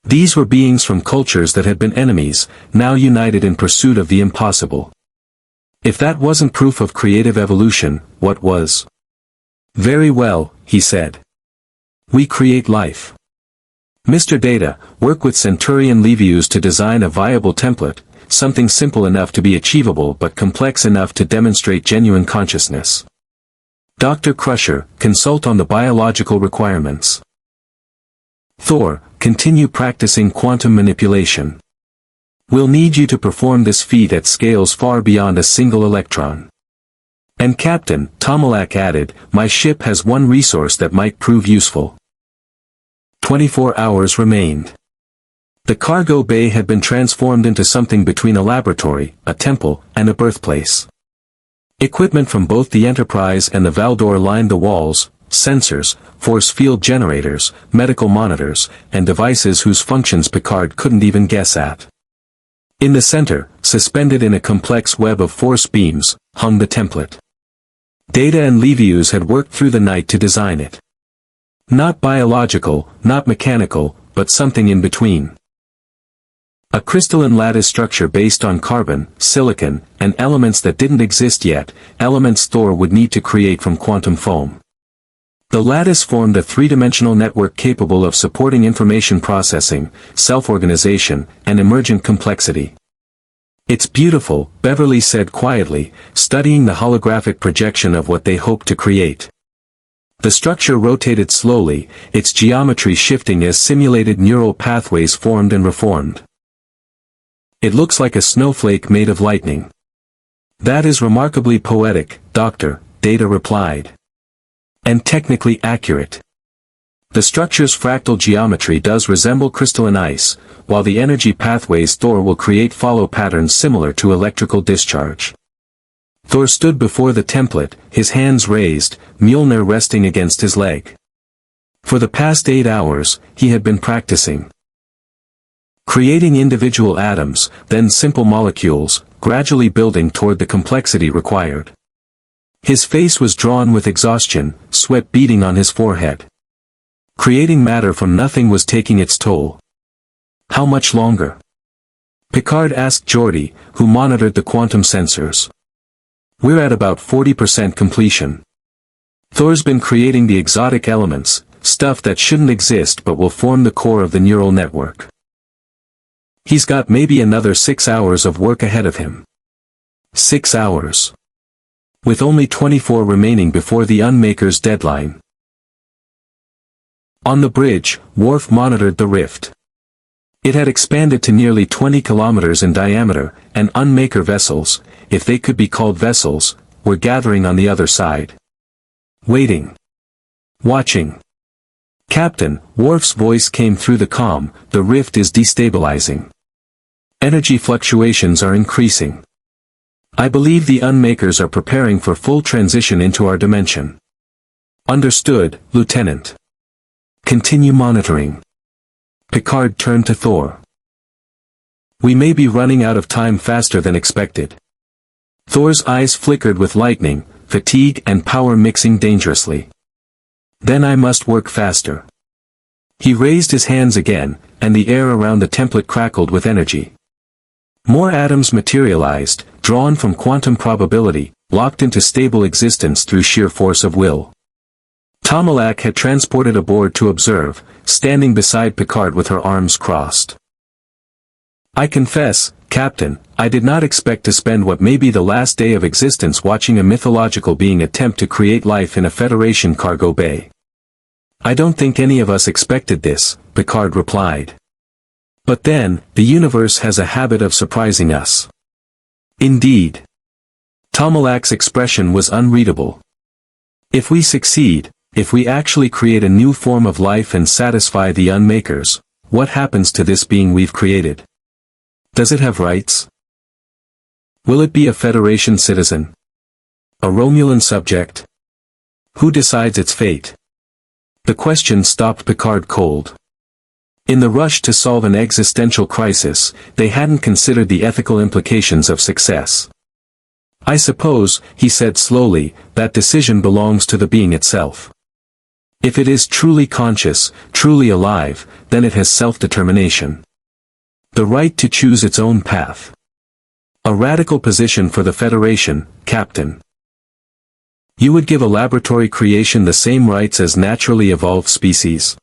A: These were beings from cultures that had been enemies, now united in pursuit of the impossible. If that wasn't proof of creative evolution, what was? Very well, he said. We create life. Mr. Data, work with Centurion Levius to design a viable template, something simple enough to be achievable but complex enough to demonstrate genuine consciousness. Dr. Crusher, consult on the biological requirements. Thor, continue practicing quantum manipulation. We'll need you to perform this feat at scales far beyond a single electron. And Captain, Tomalak added, my ship has one resource that might prove useful. 24 hours remained. The cargo bay had been transformed into something between a laboratory, a temple, and a birthplace. Equipment from both the Enterprise and the Valdor lined the walls, sensors, force field generators, medical monitors, and devices whose functions Picard couldn't even guess at. In the center, suspended in a complex web of force beams, hung the template. Data and Levius had worked through the night to design it. Not biological, not mechanical, but something in between. A crystalline lattice structure based on carbon, silicon, and elements that didn't exist yet, elements Thor would need to create from quantum foam. The lattice formed a three-dimensional network capable of supporting information processing, self-organization, and emergent complexity. It's beautiful, Beverly said quietly, studying the holographic projection of what they hoped to create. The structure rotated slowly, its geometry shifting as simulated neural pathways formed and reformed. It looks like a snowflake made of lightning. That is remarkably poetic, Doctor, Data replied. And technically accurate. The structure's fractal geometry does resemble crystalline ice, while the energy pathways Thor will create follow patterns similar to electrical discharge. Thor stood before the template, his hands raised, Mjolnir resting against his leg. For the past 8 hours, he had been practicing. Creating individual atoms, then simple molecules, gradually building toward the complexity required. His face was drawn with exhaustion, sweat beading on his forehead. Creating matter from nothing was taking its toll. How much longer? Picard asked Geordi, who monitored the quantum sensors. We're at about 40% completion. Thor's been creating the exotic elements, stuff that shouldn't exist but will form the core of the neural network. He's got maybe another 6 hours of work ahead of him. 6 hours. With only 24 remaining before the unmakers' deadline. On the bridge, Worf monitored the rift. It had expanded to nearly 20 kilometers in diameter, and unmaker vessels, if they could be called vessels, were gathering on the other side. Waiting. Watching. Captain, Worf's voice came through the comm, the rift is destabilizing. Energy fluctuations are increasing. I believe the unmakers are preparing for full transition into our dimension. Understood, Lieutenant. Continue monitoring. Picard turned to Thor. We may be running out of time faster than expected. Thor's eyes flickered with lightning, fatigue and power mixing dangerously. Then I must work faster. He raised his hands again, and the air around the template crackled with energy. More atoms materialized, drawn from quantum probability, locked into stable existence through sheer force of will. Tomalak had transported aboard to observe, standing beside Picard with her arms crossed. I confess, Captain, I did not expect to spend what may be the last day of existence watching a mythological being attempt to create life in a Federation cargo bay. I don't think any of us expected this, Picard replied. But then, the universe has a habit of surprising us. Indeed. Tomalak's expression was unreadable. If we succeed, if we actually create a new form of life and satisfy the unmakers, what happens to this being we've created? Does it have rights? Will it be a Federation citizen? A Romulan subject? Who decides its fate? The question stopped Picard cold. In the rush to solve an existential crisis, they hadn't considered the ethical implications of success. I suppose, he said slowly, that decision belongs to the being itself. If it is truly conscious, truly alive, then it has self-determination. The right to choose its own path. A radical position for the Federation, Captain. You would give a laboratory creation the same rights as naturally evolved species?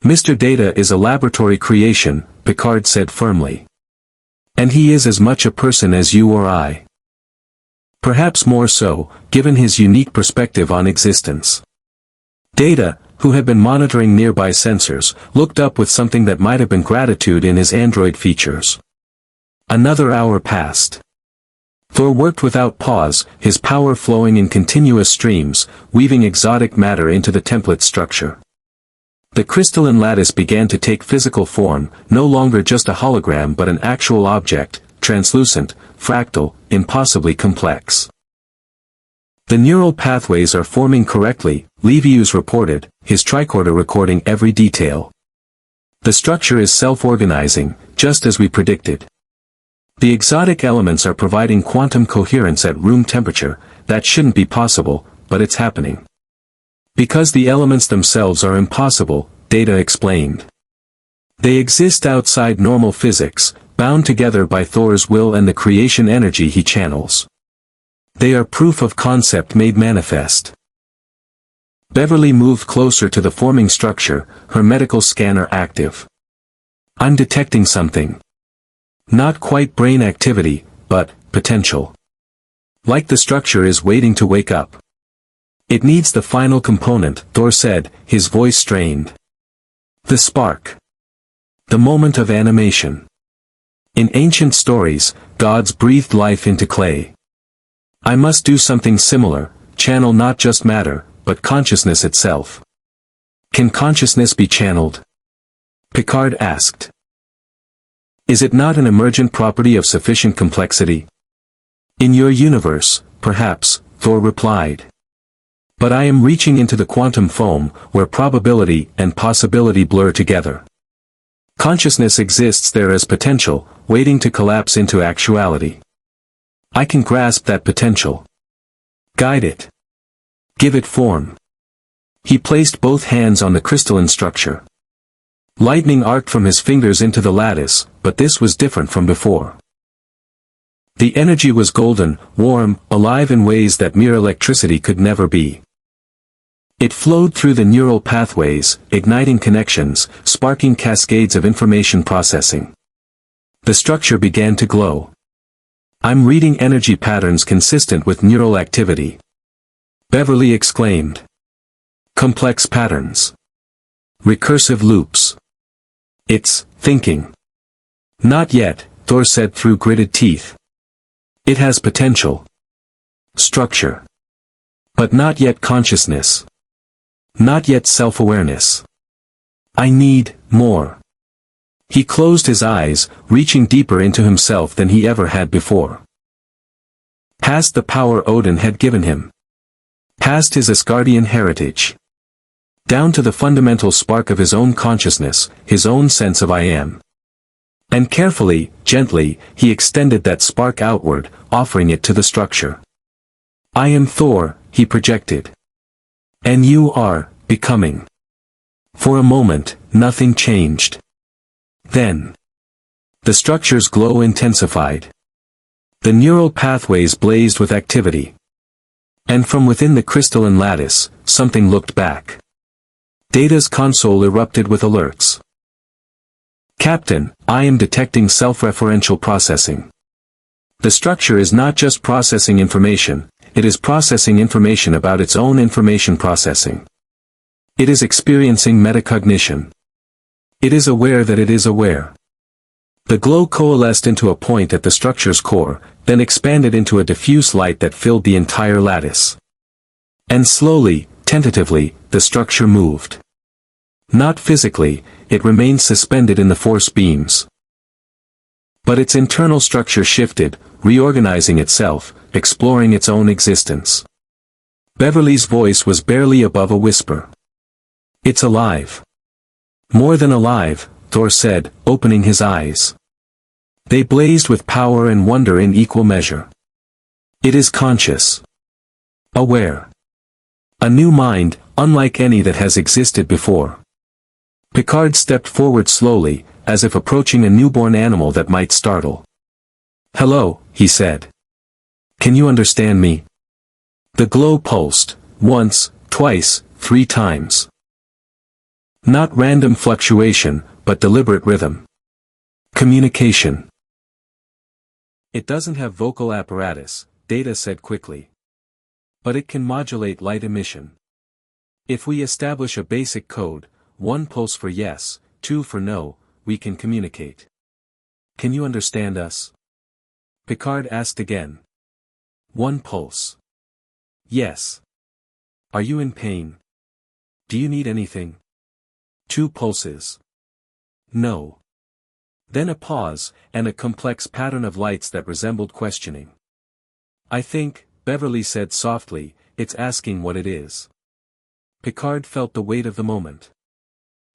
A: Mr. Data is a laboratory creation, Picard said firmly. And he is as much a person as you or I. Perhaps more so, given his unique perspective on existence. Data, who had been monitoring nearby sensors, looked up with something that might have been gratitude in his android features. Another hour passed. Thor worked without pause, his power flowing in continuous streams, weaving exotic matter into the template structure. The crystalline lattice began to take physical form, no longer just a hologram but an actual object, translucent, fractal, impossibly complex. The neural pathways are forming correctly, Livius reported, his tricorder recording every detail. The structure is self-organizing, just as we predicted. The exotic elements are providing quantum coherence at room temperature. That shouldn't be possible, but it's happening. Because the elements themselves are impossible, Data explained. They exist outside normal physics, bound together by Thor's will and the creation energy he channels. They are proof of concept made manifest. Beverly moved closer to the forming structure, her medical scanner active. I'm detecting something. Not quite brain activity, but potential. Like the structure is waiting to wake up. It needs the final component, Thor said, his voice strained. The spark. The moment of animation. In ancient stories, gods breathed life into clay. I must do something similar, channel not just matter, but consciousness itself. Can consciousness be channeled? Picard asked. Is it not an emergent property of sufficient complexity? In your universe, perhaps, Thor replied. But I am reaching into the quantum foam, where probability and possibility blur together. Consciousness exists there as potential, waiting to collapse into actuality. I can grasp that potential. Guide it. Give it form. He placed both hands on the crystalline structure. Lightning arced from his fingers into the lattice, but this was different from before. The energy was golden, warm, alive in ways that mere electricity could never be. It flowed through the neural pathways, igniting connections, sparking cascades of information processing. The structure began to glow. I'm reading energy patterns consistent with neural activity. Beverly exclaimed. Complex patterns. Recursive loops. It's thinking. Not yet, Thor said through gritted teeth. It has potential. Structure. But not yet consciousness. Not yet self-awareness. I need more. He closed his eyes, reaching deeper into himself than he ever had before. Past the power Odin had given him. Past his Asgardian heritage. Down to the fundamental spark of his own consciousness, his own sense of I am. And carefully, gently, he extended that spark outward, offering it to the structure. I am Thor, he projected. And you are, becoming. For a moment, nothing changed. Then. The structure's glow intensified. The neural pathways blazed with activity. And from within the crystalline lattice, something looked back. Data's console erupted with alerts. Captain, I am detecting self-referential processing. The structure is not just processing information, it is processing information about its own information processing. It is experiencing metacognition. It is aware that it is aware. The glow coalesced into a point at the structure's core, then expanded into a diffuse light that filled the entire lattice. And slowly, tentatively, the structure moved. Not physically, it remained suspended in the force beams. But its internal structure shifted, reorganizing itself, exploring its own existence. Beverly's voice was barely above a whisper. "It's alive." "More than alive," Thor said, opening his eyes. They blazed with power and wonder in equal measure. "It is conscious. Aware. A new mind, unlike any that has existed before." Picard stepped forward slowly, as if approaching a newborn animal that might startle. "Hello," he said. "Can you understand me?" The glow pulsed, once, twice, 3 times. Not random fluctuation, but deliberate rhythm. Communication. "It doesn't have vocal apparatus," Data said quickly. "But it can modulate light emission. If we establish a basic code, 1 pulse for yes, 2 for no, we can communicate." "Can you understand us?" Picard asked again. 1 pulse. "Yes." "Are you in pain? Do you need anything?" 2 pulses. "No." Then a pause, and a complex pattern of lights that resembled questioning. "I think," Beverly said softly, "it's asking what it is." Picard felt the weight of the moment.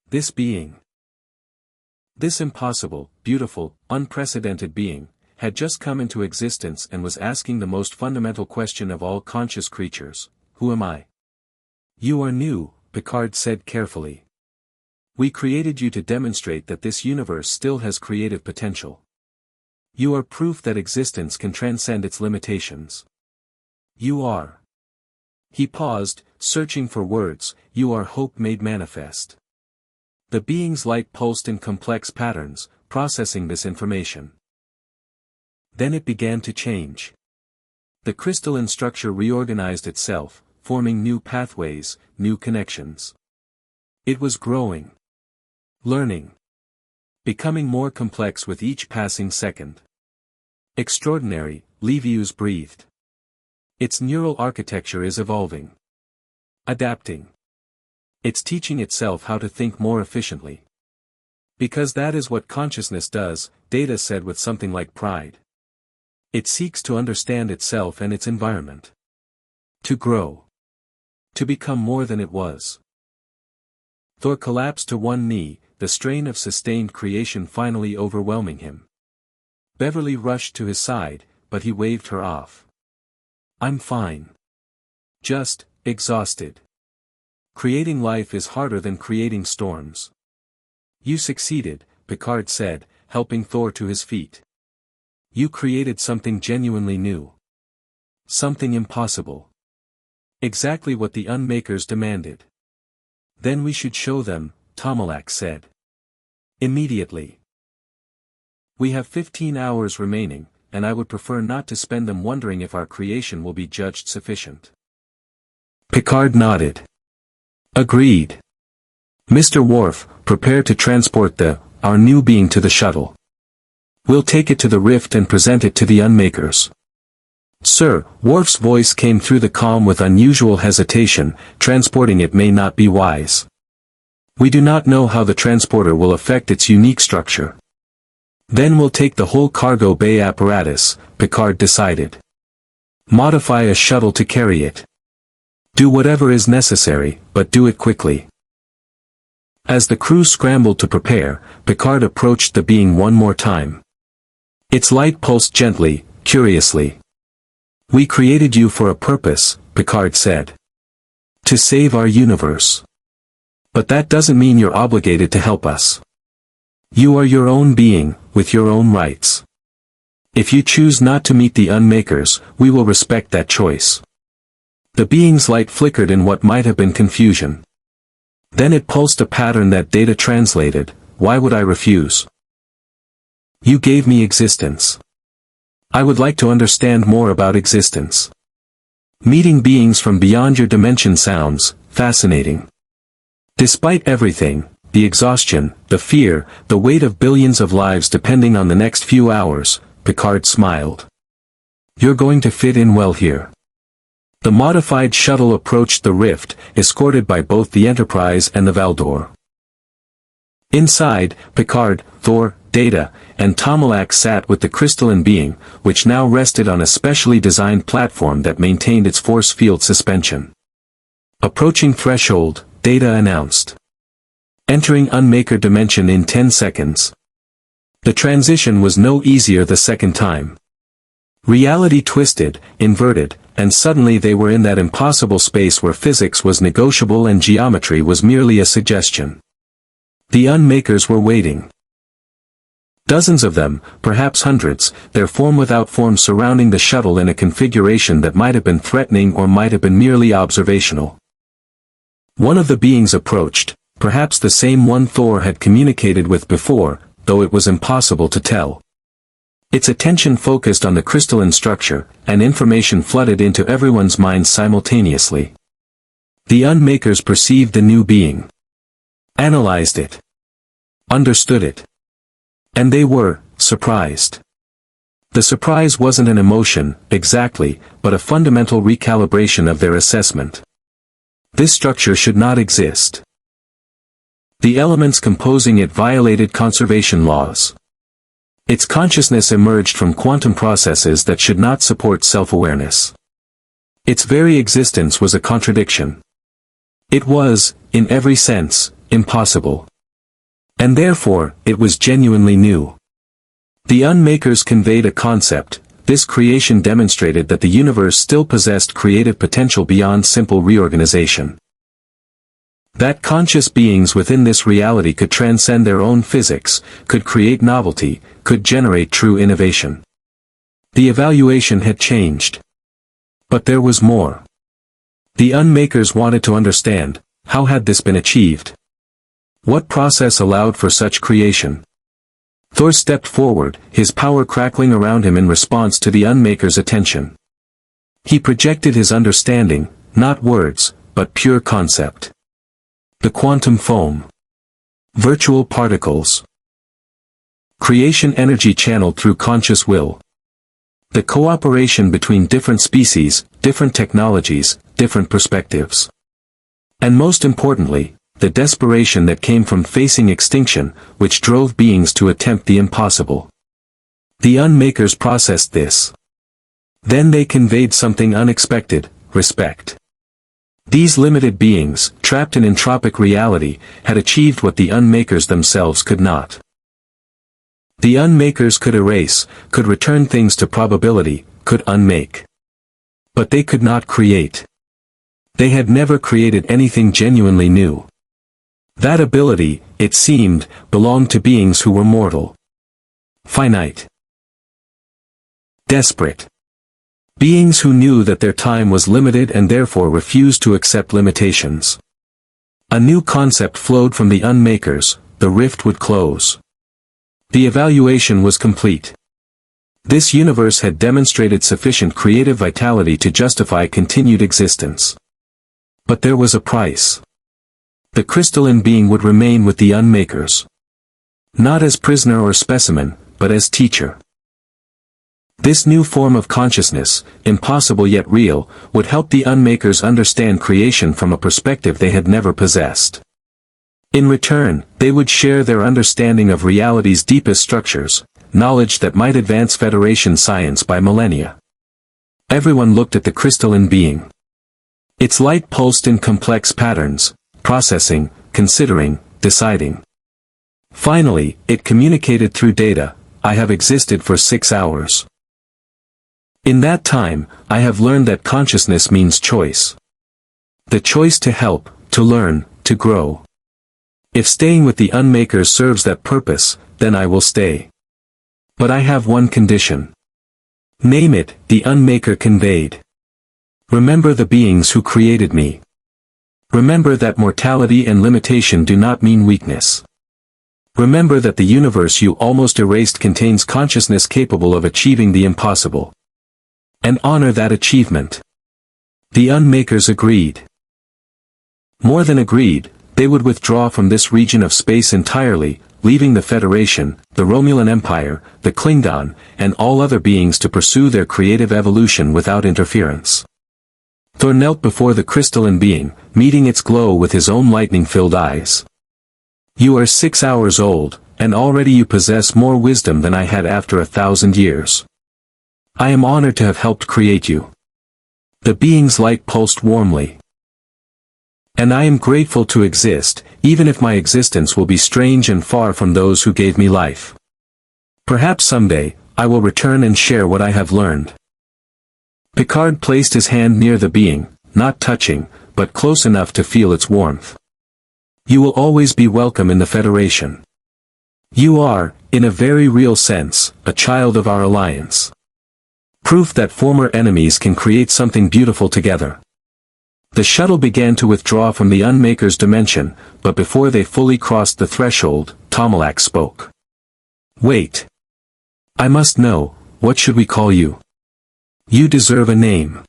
A: This being, this impossible, beautiful, unprecedented being, had just come into existence and was asking the most fundamental question of all conscious creatures: who am I? "You are new," Picard said carefully. "We created you to demonstrate that this universe still has creative potential. You are proof that existence can transcend its limitations. You are." He paused, searching for words. "You are hope made manifest." The being's light pulsed in complex patterns, processing this information. Then it began to change. The crystalline structure reorganized itself, forming new pathways, new connections. It was growing. Learning. Becoming more complex with each passing second. "Extraordinary," Livius breathed. "Its neural architecture is evolving. Adapting. It's teaching itself how to think more efficiently." "Because that is what consciousness does," Data said with something like pride. "It seeks to understand itself and its environment. To grow. To become more than it was." Thor collapsed to one knee, the strain of sustained creation finally overwhelming him. Beverly rushed to his side, but he waved her off. "I'm fine. Just, exhausted. Creating life is harder than creating storms." "You succeeded," Picard said, helping Thor to his feet. "You created something genuinely new. Something impossible. Exactly what the unmakers demanded." "Then we should show them," Tomalak said. "Immediately. We have 15 hours remaining, and I would prefer not to spend them wondering if our creation will be judged sufficient." Picard nodded. "Agreed. Mr. Worf, prepare to transport our new being to the shuttle. We'll take it to the rift and present it to the unmakers." "Sir," Worf's voice came through the calm with unusual hesitation, "transporting it may not be wise. We do not know how the transporter will affect its unique structure." "Then we'll take the whole cargo bay apparatus," Picard decided. "Modify a shuttle to carry it. Do whatever is necessary, but do it quickly." As the crew scrambled to prepare, Picard approached the being one more time. Its light pulsed gently, curiously. "We created you for a purpose," Picard said. "To save our universe. But that doesn't mean you're obligated to help us. You are your own being, with your own rights. If you choose not to meet the unmakers, we will respect that choice." The being's light flickered in what might have been confusion. Then it pulsed a pattern that Data translated. "Why would I refuse? You gave me existence. I would like to understand more about existence. Meeting beings from beyond your dimension sounds fascinating." Despite everything, the exhaustion, the fear, the weight of billions of lives depending on the next few hours, Picard smiled. You're going to fit in well here. The modified shuttle approached the rift, escorted by both the Enterprise and the Valdor. Inside, Picard, Thor, Data, and Tomalak sat with the crystalline being, which now rested on a specially designed platform that maintained its force field suspension. Approaching threshold, Data announced. Entering unmaker dimension in 10 seconds. The transition was no easier the second time. Reality twisted, inverted, and suddenly they were in that impossible space where physics was negotiable and geometry was merely a suggestion. The unmakers were waiting. Dozens of them, perhaps hundreds, their form without form surrounding the shuttle in a configuration that might have been threatening or might have been merely observational. One of the beings approached, perhaps the same one Thor had communicated with before, though it was impossible to tell. Its attention focused on the crystalline structure, and information flooded into everyone's minds simultaneously. The unmakers perceived the new being. Analyzed it. Understood it. And they were surprised. The surprise wasn't an emotion, exactly, but a fundamental recalibration of their assessment. This structure should not exist. The elements composing it violated conservation laws. Its consciousness emerged from quantum processes that should not support self-awareness. Its very existence was a contradiction. It was, in every sense, impossible. And therefore, it was genuinely new. The unmakers conveyed a concept. This creation demonstrated that the universe still possessed creative potential beyond simple reorganization. That conscious beings within this reality could transcend their own physics, could create novelty, could generate true innovation. The evaluation had changed. But there was more. The unmakers wanted to understand, how had this been achieved? What process allowed for such creation? Thor stepped forward, his power crackling around him in response to the unmaker's attention. He projected his understanding, not words, but pure concept. The quantum foam. Virtual particles. Creation energy channeled through conscious will. The cooperation between different species, different technologies, different perspectives. And most importantly, the desperation that came from facing extinction, which drove beings to attempt the impossible. The unmakers processed this. Then they conveyed something unexpected, respect. These limited beings, trapped in entropic reality, had achieved what the unmakers themselves could not. The unmakers could erase, could return things to probability, could unmake. But they could not create. They had never created anything genuinely new. That ability, it seemed, belonged to beings who were mortal. Finite. Desperate. Beings who knew that their time was limited and therefore refused to accept limitations. A new concept flowed from the unmakers, the rift would close. The evaluation was complete. This universe had demonstrated sufficient creative vitality to justify continued existence. But there was a price. The crystalline being would remain with the unmakers. Not as prisoner or specimen, but as teacher. This new form of consciousness, impossible yet real, would help the unmakers understand creation from a perspective they had never possessed. In return, they would share their understanding of reality's deepest structures, knowledge that might advance Federation science by millennia. Everyone looked at the crystalline being. Its light pulsed in complex patterns, processing, considering, deciding. Finally, it communicated through data. I have existed for 6 hours. In that time, I have learned that consciousness means choice. The choice to help, to learn, to grow. If staying with the unmakers serves that purpose, then I will stay. But I have one condition. Name it, the unmaker conveyed. Remember the beings who created me. Remember that mortality and limitation do not mean weakness. Remember that the universe you almost erased contains consciousness capable of achieving the impossible. And honor that achievement. The unmakers agreed. More than agreed, they would withdraw from this region of space entirely, leaving the Federation, the Romulan Empire, the Klingon, and all other beings to pursue their creative evolution without interference. Thor knelt before the crystalline being, meeting its glow with his own lightning-filled eyes. "You are 6 hours old, and already you possess more wisdom than I had after 1,000 years. I am honored to have helped create you." The being's light pulsed warmly. "And I am grateful to exist, even if my existence will be strange and far from those who gave me life. Perhaps someday, I will return and share what I have learned." Picard placed his hand near the being, not touching, but close enough to feel its warmth. "You will always be welcome in the Federation. You are, in a very real sense, a child of our alliance. Proof that former enemies can create something beautiful together." The shuttle began to withdraw from the unmakers' dimension, but before they fully crossed the threshold, Tomalak spoke. "Wait. I must know, what should we call you? You deserve a name."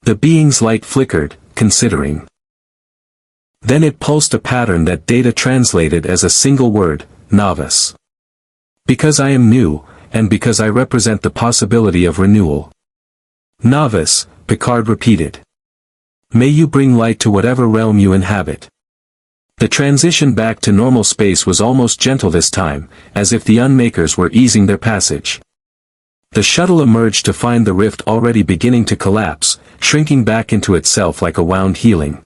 A: The being's light flickered, considering. Then it pulsed a pattern that data translated as a single word, Novice. "Because I am new, and because I represent the possibility of renewal." "Novice," Picard repeated. "May you bring light to whatever realm you inhabit." The transition back to normal space was almost gentle this time, as if the unmakers were easing their passage. The shuttle emerged to find the rift already beginning to collapse, shrinking back into itself like a wound healing.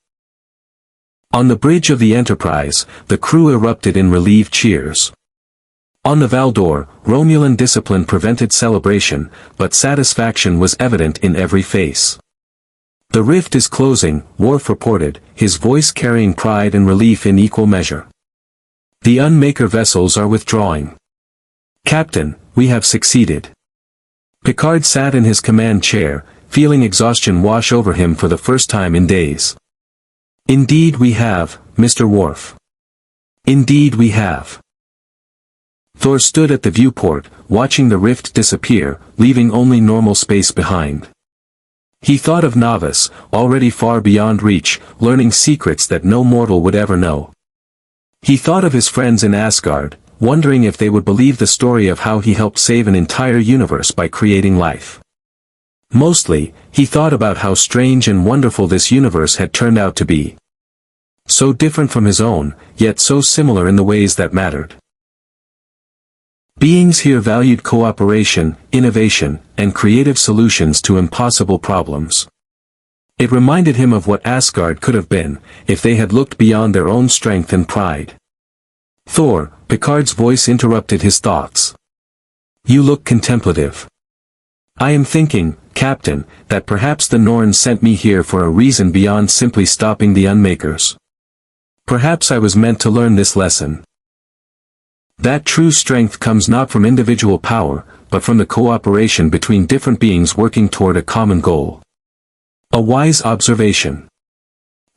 A: On the bridge of the Enterprise, the crew erupted in relieved cheers. On the Valdor, Romulan discipline prevented celebration, but satisfaction was evident in every face. "The rift is closing," Worf reported, his voice carrying pride and relief in equal measure. "The unmaker vessels are withdrawing. Captain, we have succeeded." Picard sat in his command chair, feeling exhaustion wash over him for the first time in days. "Indeed we have, Mr. Worf. Indeed we have." Thor stood at the viewport, watching the rift disappear, leaving only normal space behind. He thought of Novice, already far beyond reach, learning secrets that no mortal would ever know. He thought of his friends in Asgard, wondering if they would believe the story of how he helped save an entire universe by creating life. Mostly, he thought about how strange and wonderful this universe had turned out to be. So different from his own, yet so similar in the ways that mattered. Beings here valued cooperation, innovation, and creative solutions to impossible problems. It reminded him of what Asgard could have been, if they had looked beyond their own strength and pride. "Thor," Picard's voice interrupted his thoughts. "You look contemplative." "I am thinking, Captain, that perhaps the Norns sent me here for a reason beyond simply stopping the unmakers. Perhaps I was meant to learn this lesson. That true strength comes not from individual power, but from the cooperation between different beings working toward a common goal." A wise observation.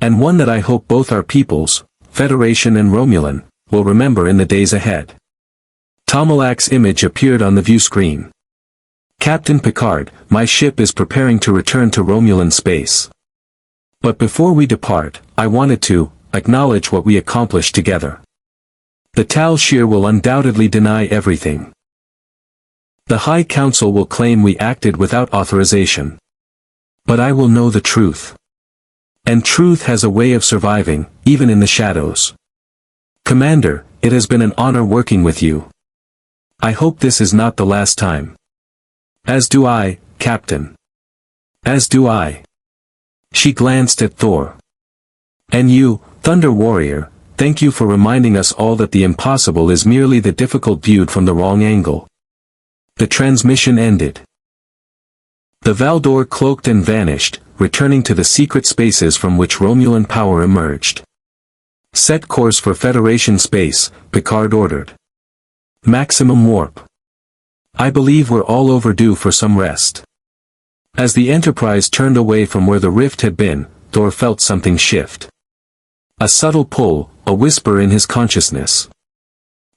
A: And one that I hope both our peoples, Federation and Romulan, will remember in the days ahead. Tomalak's image appeared on the view screen. "Captain Picard, my ship is preparing to return to Romulan space. But before we depart, I wanted to acknowledge what we accomplished together. The Tal Shir will undoubtedly deny everything. The High Council will claim we acted without authorization. But I will know the truth. And truth has a way of surviving, even in the shadows. Commander, it has been an honor working with you. I hope this is not the last time." "As do I, Captain. As do I." She glanced at Thor. "And you, Thunder Warrior, thank you for reminding us all that the impossible is merely the difficult viewed from the wrong angle." The transmission ended. The Valdor cloaked and vanished, returning to the secret spaces from which Romulan power emerged. "Set course for Federation space," Picard ordered. "Maximum warp. I believe we're all overdue for some rest." As the Enterprise turned away from where the rift had been, Thor felt something shift. A subtle pull, a whisper in his consciousness.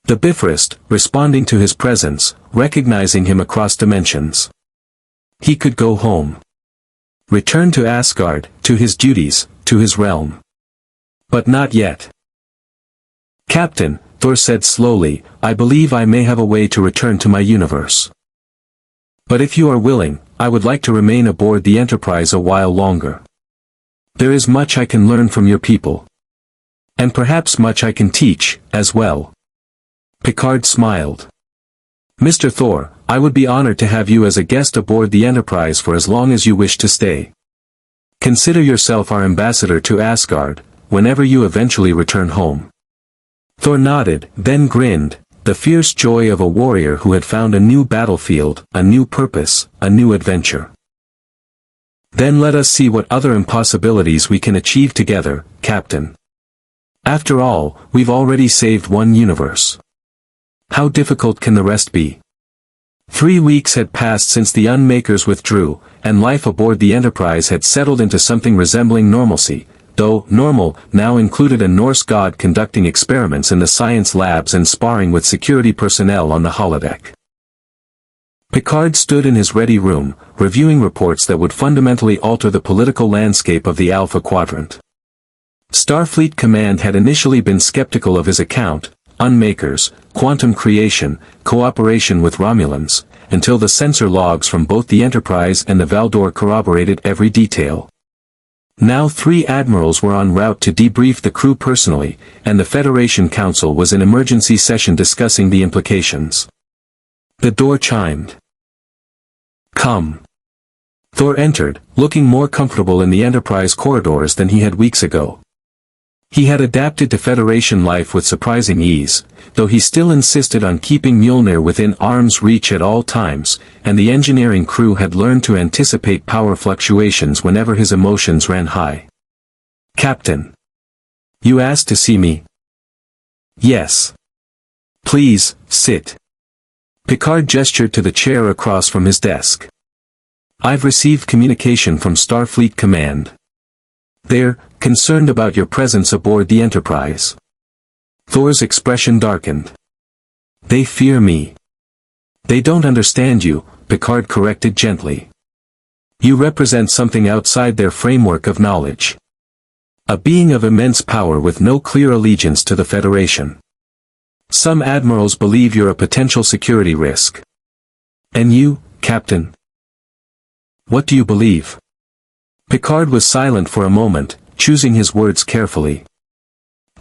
A: The Bifrost, responding to his presence, recognizing him across dimensions. He could go home. Return to Asgard, to his duties, to his realm. But not yet. Captain, Thor said slowly, I believe I may have a way to return to my universe. But if you are willing, I would like to remain aboard the Enterprise a while longer. There is much I can learn from your people. And perhaps much I can teach, as well. Picard smiled. Mr. Thor, I would be honored to have you as a guest aboard the Enterprise for as long as you wish to stay. Consider yourself our ambassador to Asgard, whenever you eventually return home. Thor nodded, then grinned, the fierce joy of a warrior who had found a new battlefield, a new purpose, a new adventure. Then let us see what other impossibilities we can achieve together, Captain. After all, we've already saved one universe. How difficult can the rest be? 3 weeks had passed since the unmakers withdrew, and life aboard the Enterprise had settled into something resembling normalcy, though normal now included a Norse god conducting experiments in the science labs and sparring with security personnel on the holodeck. Picard stood in his ready room, reviewing reports that would fundamentally alter the political landscape of the Alpha Quadrant. Starfleet Command had initially been skeptical of his account, unmakers, quantum creation, cooperation with Romulans, until the sensor logs from both the Enterprise and the Valdor corroborated every detail. Now 3 admirals were en route to debrief the crew personally, and the Federation Council was in emergency session discussing the implications. The door chimed. Come. Thor entered, looking more comfortable in the Enterprise corridors than he had weeks ago. He had adapted to Federation life with surprising ease, though he still insisted on keeping Mjolnir within arm's reach at all times, and the engineering crew had learned to anticipate power fluctuations whenever his emotions ran high. Captain. You asked to see me? Yes. Please, sit. Picard gestured to the chair across from his desk. I've received communication from Starfleet Command. They're concerned about your presence aboard the Enterprise. Thor's expression darkened. They fear me. They don't understand you, Picard corrected gently. You represent something outside their framework of knowledge. A being of immense power with no clear allegiance to the Federation. Some admirals believe you're a potential security risk. And you, Captain? What do you believe? Picard was silent for a moment, choosing his words carefully.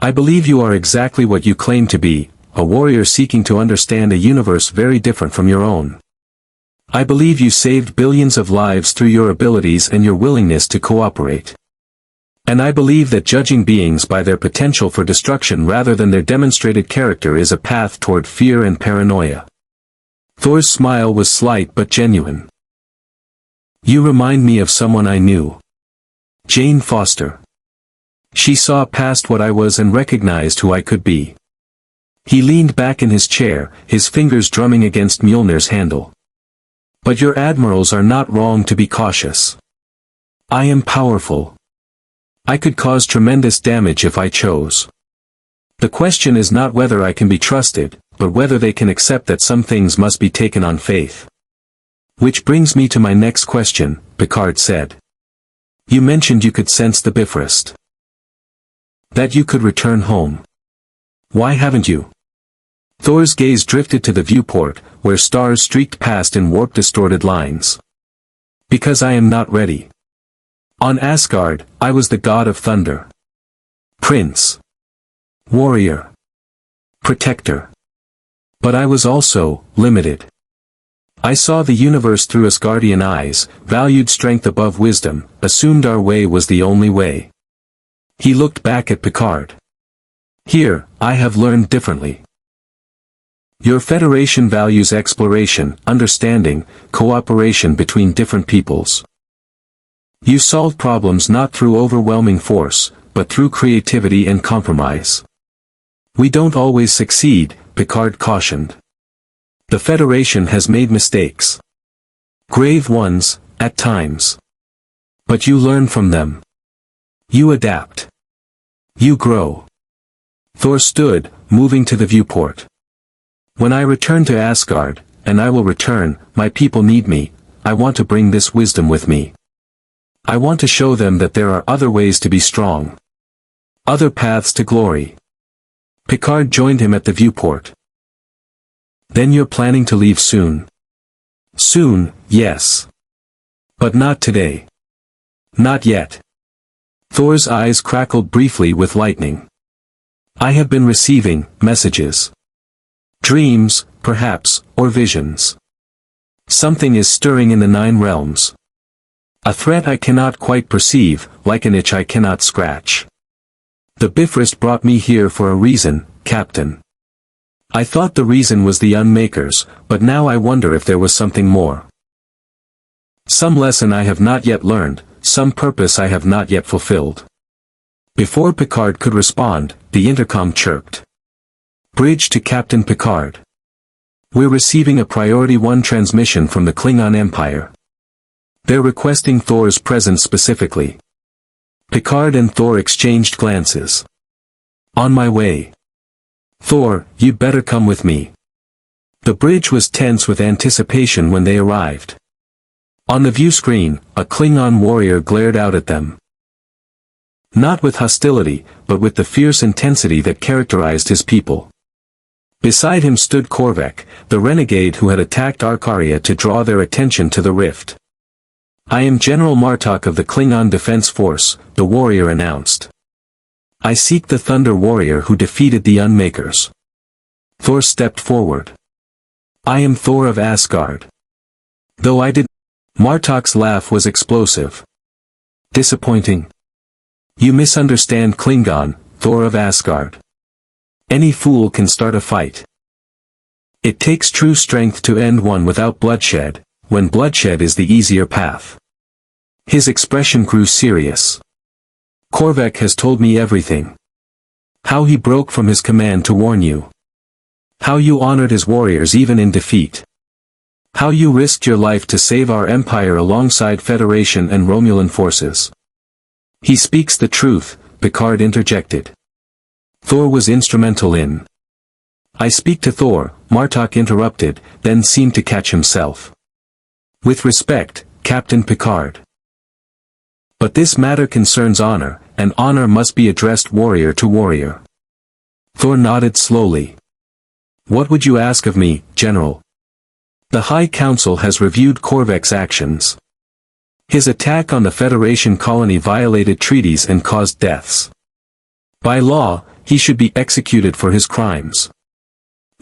A: I believe you are exactly what you claim to be, a warrior seeking to understand a universe very different from your own. I believe you saved billions of lives through your abilities and your willingness to cooperate. And I believe that judging beings by their potential for destruction rather than their demonstrated character is a path toward fear and paranoia. Thor's smile was slight but genuine. You remind me of someone I knew. Jane Foster. She saw past what I was and recognized who I could be. He leaned back in his chair, his fingers drumming against Mjolnir's handle. But your admirals are not wrong to be cautious. I am powerful. I could cause tremendous damage if I chose. The question is not whether I can be trusted, but whether they can accept that some things must be taken on faith. Which brings me to my next question, Picard said. You mentioned you could sense the Bifrost. That you could return home. Why haven't you? Thor's gaze drifted to the viewport, where stars streaked past in warp-distorted lines. Because I am not ready. On Asgard, I was the god of thunder. Prince. Warrior. Protector. But I was also limited. I saw the universe through Asgardian eyes, valued strength above wisdom, assumed our way was the only way. He looked back at Picard. Here, I have learned differently. Your Federation values exploration, understanding, cooperation between different peoples. You solve problems not through overwhelming force, but through creativity and compromise. We don't always succeed, Picard cautioned. The Federation has made mistakes. Grave ones, at times. But you learn from them. You adapt. You grow. Thor stood, moving to the viewport. When I return to Asgard, and I will return, my people need me, I want to bring this wisdom with me. I want to show them that there are other ways to be strong. Other paths to glory. Picard joined him at the viewport. Then you're planning to leave soon? Soon, yes. But not today. Not yet. Thor's eyes crackled briefly with lightning. I have been receiving messages. Dreams, perhaps, or visions. Something is stirring in the 9 realms. A threat I cannot quite perceive, like an itch I cannot scratch. The Bifrost brought me here for a reason, Captain. I thought the reason was the unmakers, but now I wonder if there was something more. Some lesson I have not yet learned, some purpose I have not yet fulfilled. Before Picard could respond, the intercom chirped. Bridge to Captain Picard. We're receiving a Priority 1 transmission from the Klingon Empire. They're requesting Thor's presence specifically. Picard and Thor exchanged glances. On my way. Thor, you'd better come with me. The bridge was tense with anticipation when they arrived. On the view screen, a Klingon warrior glared out at them. Not with hostility, but with the fierce intensity that characterized his people. Beside him stood Korvac, the renegade who had attacked Araria to draw their attention to the rift. I am General Martok of the Klingon Defense Force, the warrior announced. I seek the Thunder Warrior who defeated the Unmakers. Thor stepped forward. I am Thor of Asgard. Though I did... Martok's laugh was explosive. Disappointing. You misunderstand Klingon, Thor of Asgard. Any fool can start a fight. It takes true strength to end one without bloodshed, when bloodshed is the easier path. His expression grew serious. Korvac has told me everything. How he broke from his command to warn you. How you honored his warriors even in defeat. How you risked your life to save our empire alongside Federation and Romulan forces. He speaks the truth, Picard interjected. Thor was instrumental in. I speak to Thor, Martok interrupted, then seemed to catch himself. With respect, Captain Picard. But this matter concerns honor, and honor must be addressed warrior to warrior. Thor nodded slowly. What would you ask of me, General? The High Council has reviewed Korvac's actions. His attack on the Federation colony violated treaties and caused deaths. By law, he should be executed for his crimes.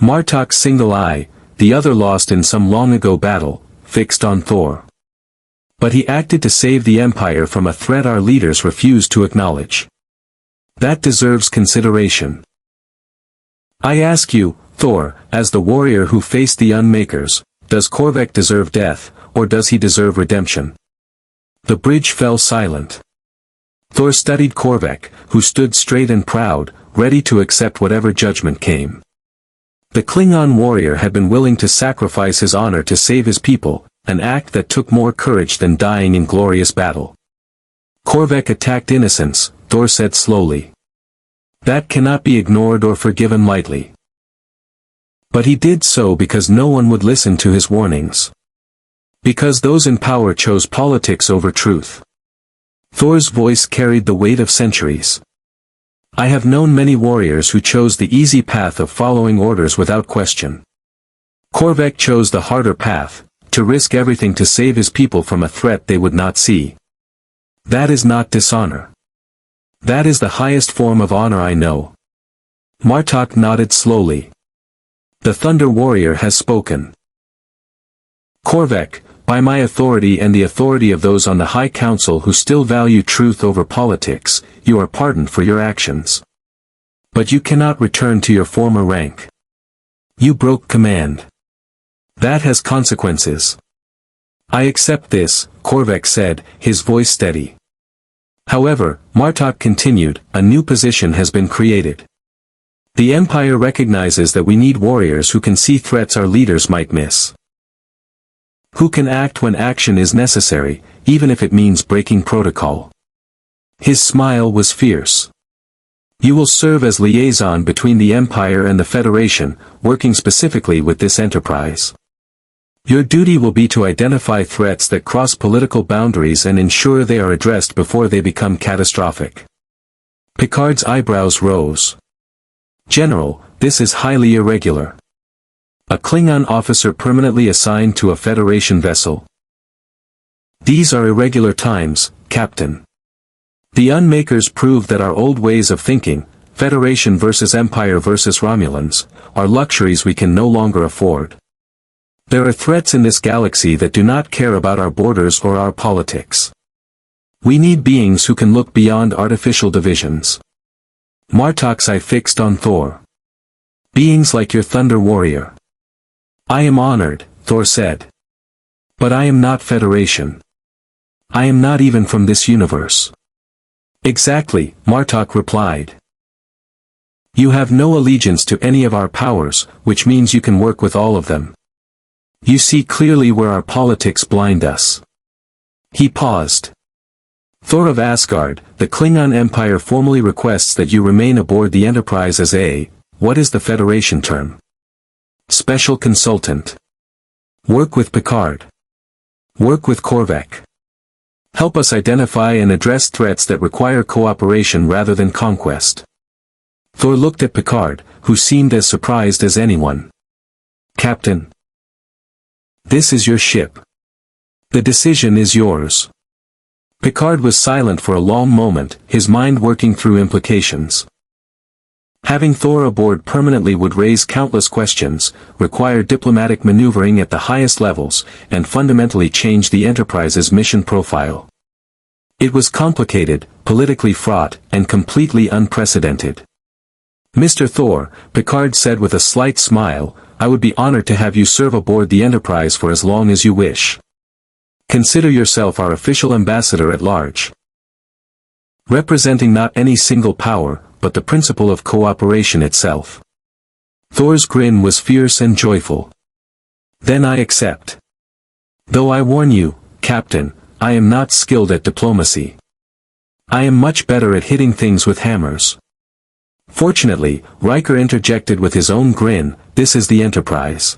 A: Martok's single eye, the other lost in some long-ago battle, fixed on Thor. But he acted to save the Empire from a threat our leaders refused to acknowledge. That deserves consideration. I ask you, Thor, as the warrior who faced the Unmakers, does Korvac deserve death, or does he deserve redemption? The bridge fell silent. Thor studied Korvac, who stood straight and proud, ready to accept whatever judgment came. The Klingon warrior had been willing to sacrifice his honor to save his people, an act that took more courage than dying in glorious battle. Korvac attacked innocence, Thor said slowly. That cannot be ignored or forgiven lightly. But he did so because no one would listen to his warnings. Because those in power chose politics over truth. Thor's voice carried the weight of centuries. I have known many warriors who chose the easy path of following orders without question. Korvac chose the harder path, to risk everything to save his people from a threat they would not see. That is not dishonor. That is the highest form of honor I know. Martok nodded slowly. The Thunder Warrior has spoken. Korvac, by my authority and the authority of those on the High Council who still value truth over politics, you are pardoned for your actions. But you cannot return to your former rank. You broke command. That has consequences. I accept this, Korvac said, his voice steady. However, Martok continued, a new position has been created. The Empire recognizes that we need warriors who can see threats our leaders might miss. Who can act when action is necessary, even if it means breaking protocol. His smile was fierce. You will serve as liaison between the Empire and the Federation, working specifically with this enterprise. Your duty will be to identify threats that cross political boundaries and ensure they are addressed before they become catastrophic. Picard's eyebrows rose. General, this is highly irregular. A Klingon officer permanently assigned to a Federation vessel. These are irregular times, Captain. The unmakers proved that our old ways of thinking, Federation versus Empire versus Romulans, are luxuries we can no longer afford. There are threats in this galaxy that do not care about our borders or our politics. We need beings who can look beyond artificial divisions. Martok's eye fixed on Thor. Beings like your Thunder Warrior. I am honored, Thor said. But I am not Federation. I am not even from this universe. Exactly, Martok replied. You have no allegiance to any of our powers, which means you can work with all of them. You see clearly where our politics blind us. He paused. Thor of Asgard, the Klingon Empire formally requests that you remain aboard the Enterprise as a, what is the Federation term? Special consultant. Work with Picard. Work with Korvac. Help us identify and address threats that require cooperation rather than conquest. Thor looked at Picard, who seemed as surprised as anyone. Captain. This is your ship. The decision is yours. Picard was silent for a long moment, his mind working through implications. Having Thor aboard permanently would raise countless questions, require diplomatic maneuvering at the highest levels, and fundamentally change the Enterprise's mission profile. It was complicated, politically fraught, and completely unprecedented. Mr. Thor, Picard said with a slight smile, I would be honored to have you serve aboard the Enterprise for as long as you wish. Consider yourself our official ambassador at large. Representing not any single power, but the principle of cooperation itself. Thor's grin was fierce and joyful. Then I accept. Though I warn you, Captain, I am not skilled at diplomacy. I am much better at hitting things with hammers. Fortunately, Riker interjected with his own grin, this is the Enterprise.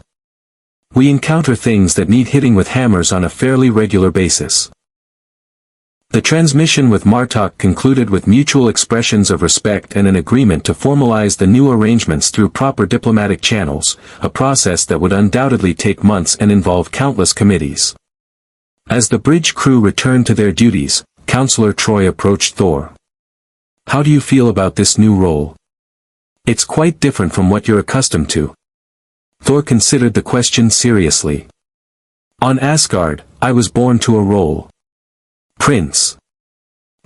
A: We encounter things that need hitting with hammers on a fairly regular basis. The transmission with Martok concluded with mutual expressions of respect and an agreement to formalize the new arrangements through proper diplomatic channels, a process that would undoubtedly take months and involve countless committees. As the bridge crew returned to their duties, Counselor Troy approached Thor. How do you feel about this new role? It's quite different from what you're accustomed to. Thor considered the question seriously. On Asgard, I was born to a role. Prince.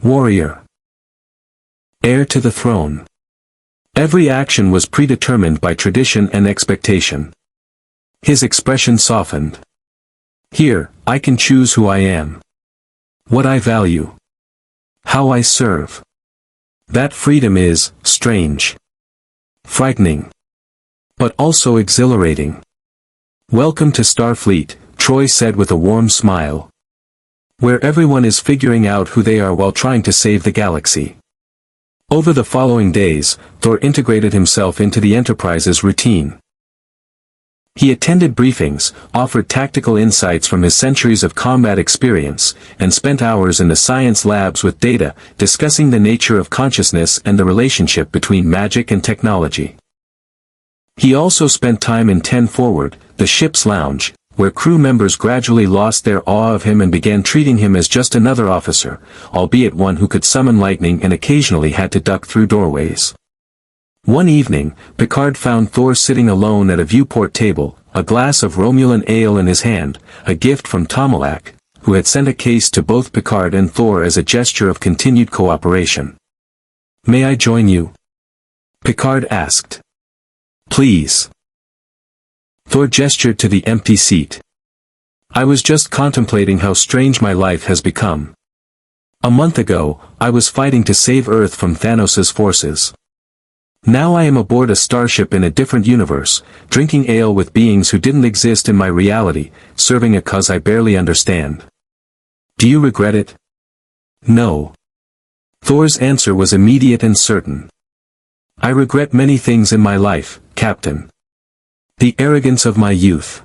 A: Warrior. Heir to the throne. Every action was predetermined by tradition and expectation. His expression softened. Here, I can choose who I am. What I value. How I serve. That freedom is, strange. Frightening. But also exhilarating. Welcome to Starfleet, Troy said with a warm smile. Where everyone is figuring out who they are while trying to save the galaxy. Over the following days, Thor integrated himself into the Enterprise's routine. He attended briefings, offered tactical insights from his centuries of combat experience, and spent hours in the science labs with Data, discussing the nature of consciousness and the relationship between magic and technology. He also spent time in 10 Forward, the ship's lounge, where crew members gradually lost their awe of him and began treating him as just another officer, albeit one who could summon lightning and occasionally had to duck through doorways. One evening, Picard found Thor sitting alone at a viewport table, a glass of Romulan ale in his hand, a gift from Tomalak, who had sent a case to both Picard and Thor as a gesture of continued cooperation. May I join you? Picard asked. Please. Thor gestured to the empty seat. I was just contemplating how strange my life has become. A month ago, I was fighting to save Earth from Thanos' forces. Now I am aboard a starship in a different universe, drinking ale with beings who didn't exist in my reality, serving a cause I barely understand. Do you regret it? No. Thor's answer was immediate and certain. I regret many things in my life, Captain. The arrogance of my youth.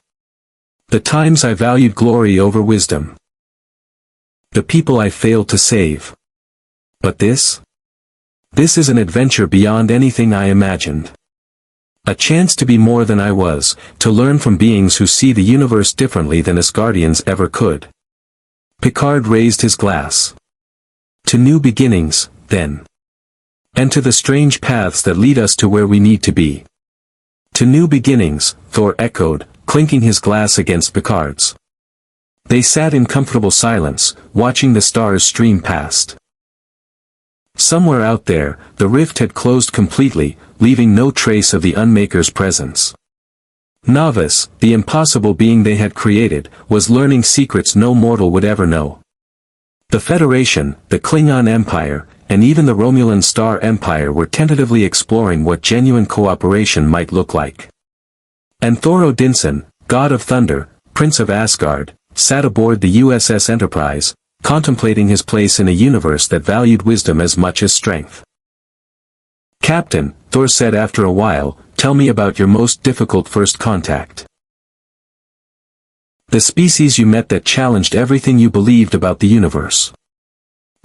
A: The times I valued glory over wisdom. The people I failed to save. But this? This is an adventure beyond anything I imagined. A chance to be more than I was, to learn from beings who see the universe differently than us Guardians ever could. Picard raised his glass. To new beginnings, then. And to the strange paths that lead us to where we need to be. To new beginnings, Thor echoed, clinking his glass against Picard's. They sat in comfortable silence, watching the stars stream past. Somewhere out there, the rift had closed completely, leaving no trace of the Unmaker's presence. Novice, the impossible being they had created, was learning secrets no mortal would ever know. The Federation, the Klingon Empire, and even the Romulan Star Empire were tentatively exploring what genuine cooperation might look like. And Thor Odinson, God of Thunder, Prince of Asgard, sat aboard the USS Enterprise, contemplating his place in a universe that valued wisdom as much as strength. "Captain," Thor said after a while, "tell me about your most difficult first contact. The species you met that challenged everything you believed about the universe."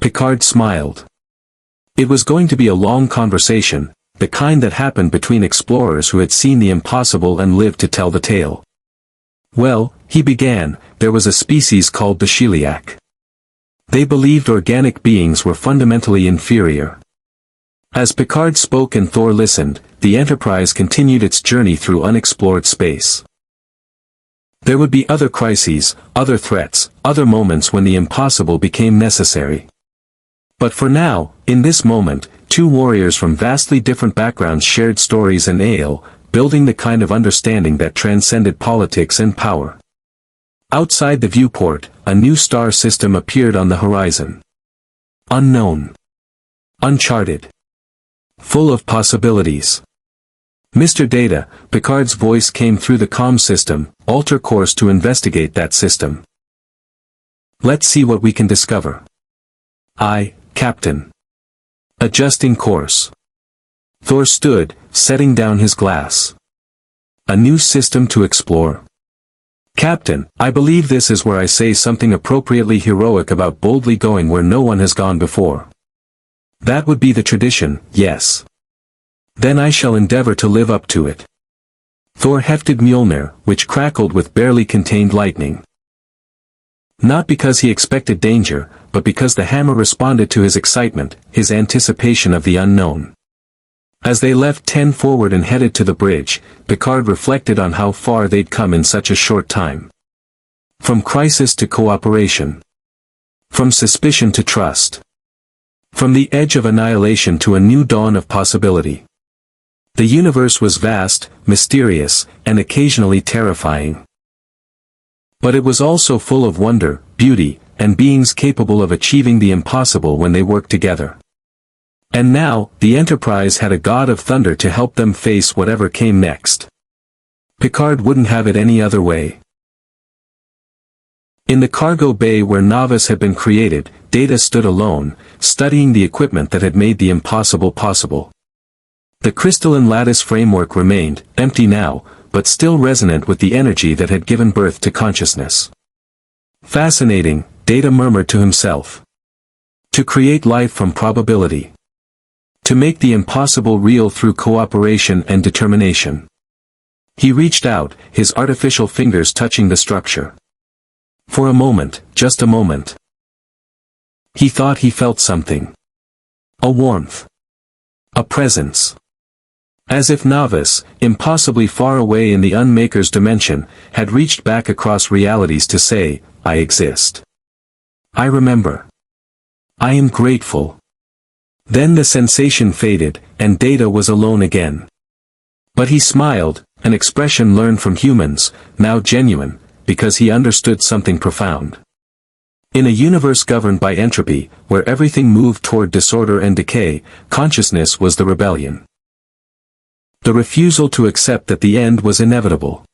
A: Picard smiled. It was going to be a long conversation, the kind that happened between explorers who had seen the impossible and lived to tell the tale. "Well," he began, "there was a species called the Sheliak. They believed organic beings were fundamentally inferior." As Picard spoke and Thor listened, the Enterprise continued its journey through unexplored space. There would be other crises, other threats, other moments when the impossible became necessary. But for now, in this moment, two warriors from vastly different backgrounds shared stories and ale, building the kind of understanding that transcended politics and power. Outside the viewport, a new star system appeared on the horizon. Unknown. Uncharted. Full of possibilities. "Mr. Data," Picard's voice came through the comm system, "alter course to investigate that system. Let's see what we can discover." "Aye, Captain." Adjusting course. Thor stood, setting down his glass. "A new system to explore." "Captain, I believe this is where I say something appropriately heroic about boldly going where no one has gone before." "That would be the tradition, yes." "Then I shall endeavor to live up to it." Thor hefted Mjolnir, which crackled with barely contained lightning. Not because he expected danger, but because the hammer responded to his excitement, his anticipation of the unknown. As they left 10 forward and headed to the bridge, Picard reflected on how far they'd come in such a short time. From crisis to cooperation. From suspicion to trust. From the edge of annihilation to a new dawn of possibility. The universe was vast, mysterious, and occasionally terrifying. But it was also full of wonder, beauty, and beings capable of achieving the impossible when they worked together. And now, the Enterprise had a God of Thunder to help them face whatever came next. Picard wouldn't have it any other way. In the cargo bay where Novice had been created, Data stood alone, studying the equipment that had made the impossible possible. The crystalline lattice framework remained, empty now, but still resonant with the energy that had given birth to consciousness. "Fascinating," Data murmured to himself. "To create life from probability. To make the impossible real through cooperation and determination." He reached out, his artificial fingers touching the structure. For a moment, just a moment. He thought he felt something. A warmth. A presence. As if Novice, impossibly far away in the Unmakers dimension, had reached back across realities to say, "I exist. I remember. I am grateful." Then the sensation faded, and Data was alone again. But he smiled, an expression learned from humans, now genuine, because he understood something profound. In a universe governed by entropy, where everything moved toward disorder and decay, consciousness was the rebellion. The refusal to accept that the end was inevitable.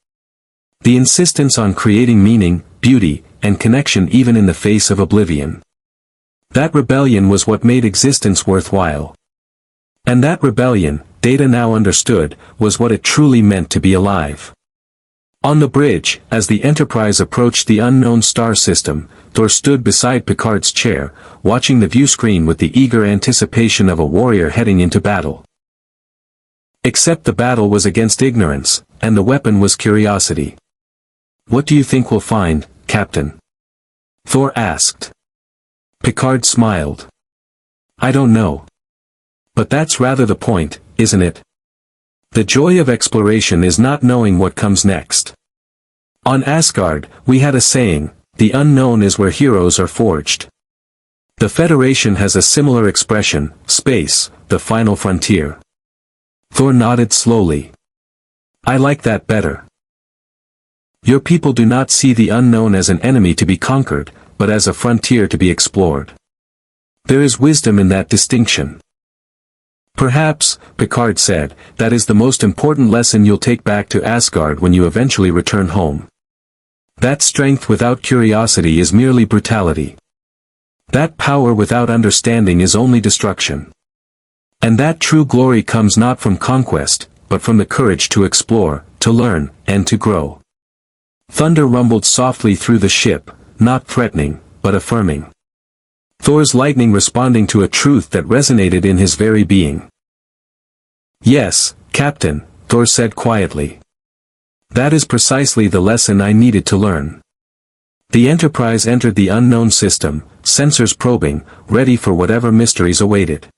A: The insistence on creating meaning, beauty, and connection even in the face of oblivion. That rebellion was what made existence worthwhile. And that rebellion, Data now understood, was what it truly meant to be alive. On the bridge, as the Enterprise approached the unknown star system, Thor stood beside Picard's chair, watching the viewscreen with the eager anticipation of a warrior heading into battle. Except the battle was against ignorance, and the weapon was curiosity. "What do you think we'll find, Captain?" Thor asked. Picard smiled. "I don't know. But that's rather the point, isn't it? The joy of exploration is not knowing what comes next. On Asgard, we had a saying, 'The unknown is where heroes are forged.' The Federation has a similar expression, 'Space, the final frontier.'" Thor nodded slowly. "I like that better. Your people do not see the unknown as an enemy to be conquered, but as a frontier to be explored. There is wisdom in that distinction." "Perhaps," Picard said, "that is the most important lesson you'll take back to Asgard when you eventually return home. That strength without curiosity is merely brutality. That power without understanding is only destruction. And that true glory comes not from conquest, but from the courage to explore, to learn, and to grow." Thunder rumbled softly through the ship, not threatening, but affirming. Thor's lightning responding to a truth that resonated in his very being. "Yes, Captain," Thor said quietly. "That is precisely the lesson I needed to learn." The Enterprise entered the unknown system, sensors probing, ready for whatever mysteries awaited.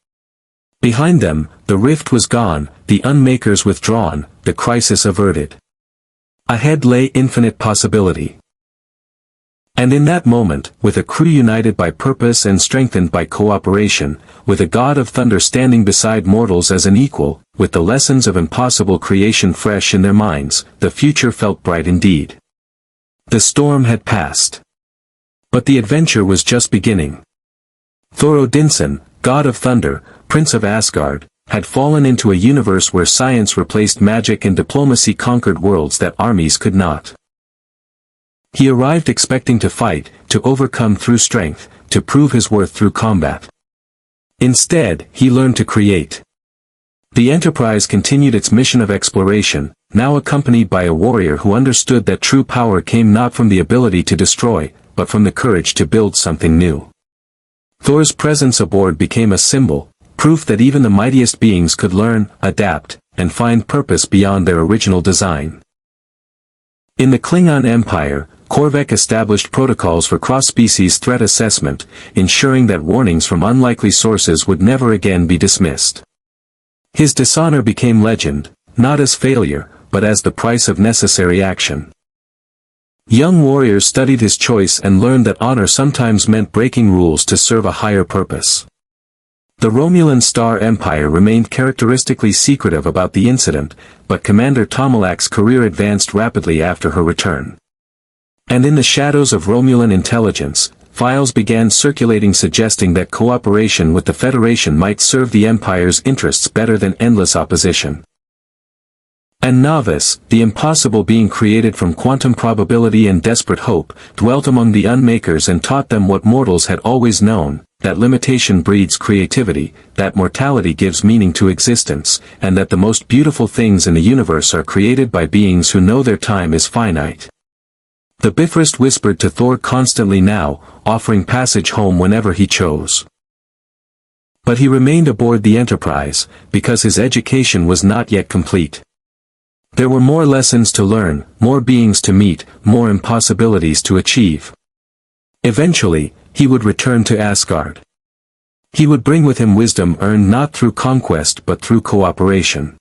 A: Behind them, the rift was gone, the unmakers withdrawn, the crisis averted. Ahead lay infinite possibility. And in that moment, with a crew united by purpose and strengthened by cooperation, with a god of thunder standing beside mortals as an equal, with the lessons of impossible creation fresh in their minds, the future felt bright indeed. The storm had passed. But the adventure was just beginning. Thor Odinson, god of thunder, prince of Asgard, had fallen into a universe where science replaced magic and diplomacy conquered worlds that armies could not. He arrived expecting to fight, to overcome through strength, to prove his worth through combat. Instead, he learned to create. The Enterprise continued its mission of exploration, now accompanied by a warrior who understood that true power came not from the ability to destroy, but from the courage to build something new. Thor's presence aboard became a symbol, proof that even the mightiest beings could learn, adapt, and find purpose beyond their original design. In the Klingon Empire, Korvek established protocols for cross-species threat assessment, ensuring that warnings from unlikely sources would never again be dismissed. His dishonor became legend, not as failure, but as the price of necessary action. Young warriors studied his choice and learned that honor sometimes meant breaking rules to serve a higher purpose. The Romulan Star Empire remained characteristically secretive about the incident, but Commander Tomalak's career advanced rapidly after her return. And in the shadows of Romulan intelligence, files began circulating suggesting that cooperation with the Federation might serve the Empire's interests better than endless opposition. And Novice, the impossible being created from quantum probability and desperate hope, dwelt among the unmakers and taught them what mortals had always known, that limitation breeds creativity, that mortality gives meaning to existence, and that the most beautiful things in the universe are created by beings who know their time is finite. The Bifrost whispered to Thor constantly now, offering passage home whenever he chose. But he remained aboard the Enterprise, because his education was not yet complete. There were more lessons to learn, more beings to meet, more impossibilities to achieve. Eventually, he would return to Asgard. He would bring with him wisdom earned not through conquest but through cooperation.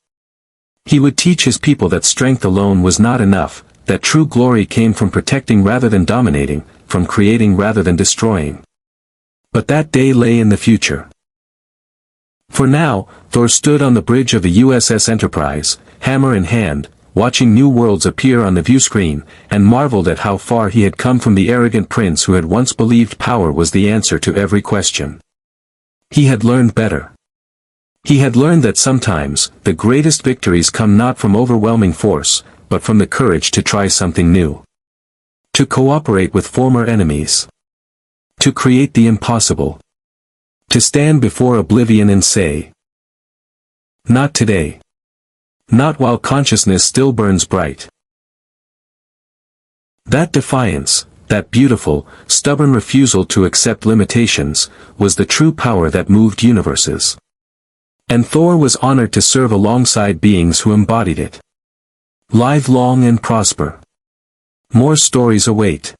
A: He would teach his people that strength alone was not enough, that true glory came from protecting rather than dominating, from creating rather than destroying. But that day lay in the future. For now, Thor stood on the bridge of the USS Enterprise, hammer in hand, watching new worlds appear on the viewscreen, and marveled at how far he had come from the arrogant prince who had once believed power was the answer to every question. He had learned better. He had learned that sometimes, the greatest victories come not from overwhelming force, but from the courage to try something new. To cooperate with former enemies. To create the impossible. To stand before oblivion and say, "Not today. Not while consciousness still burns bright." That defiance, that beautiful, stubborn refusal to accept limitations, was the true power that moved universes. And Thor was honored to serve alongside beings who embodied it. Live long and prosper. More stories await.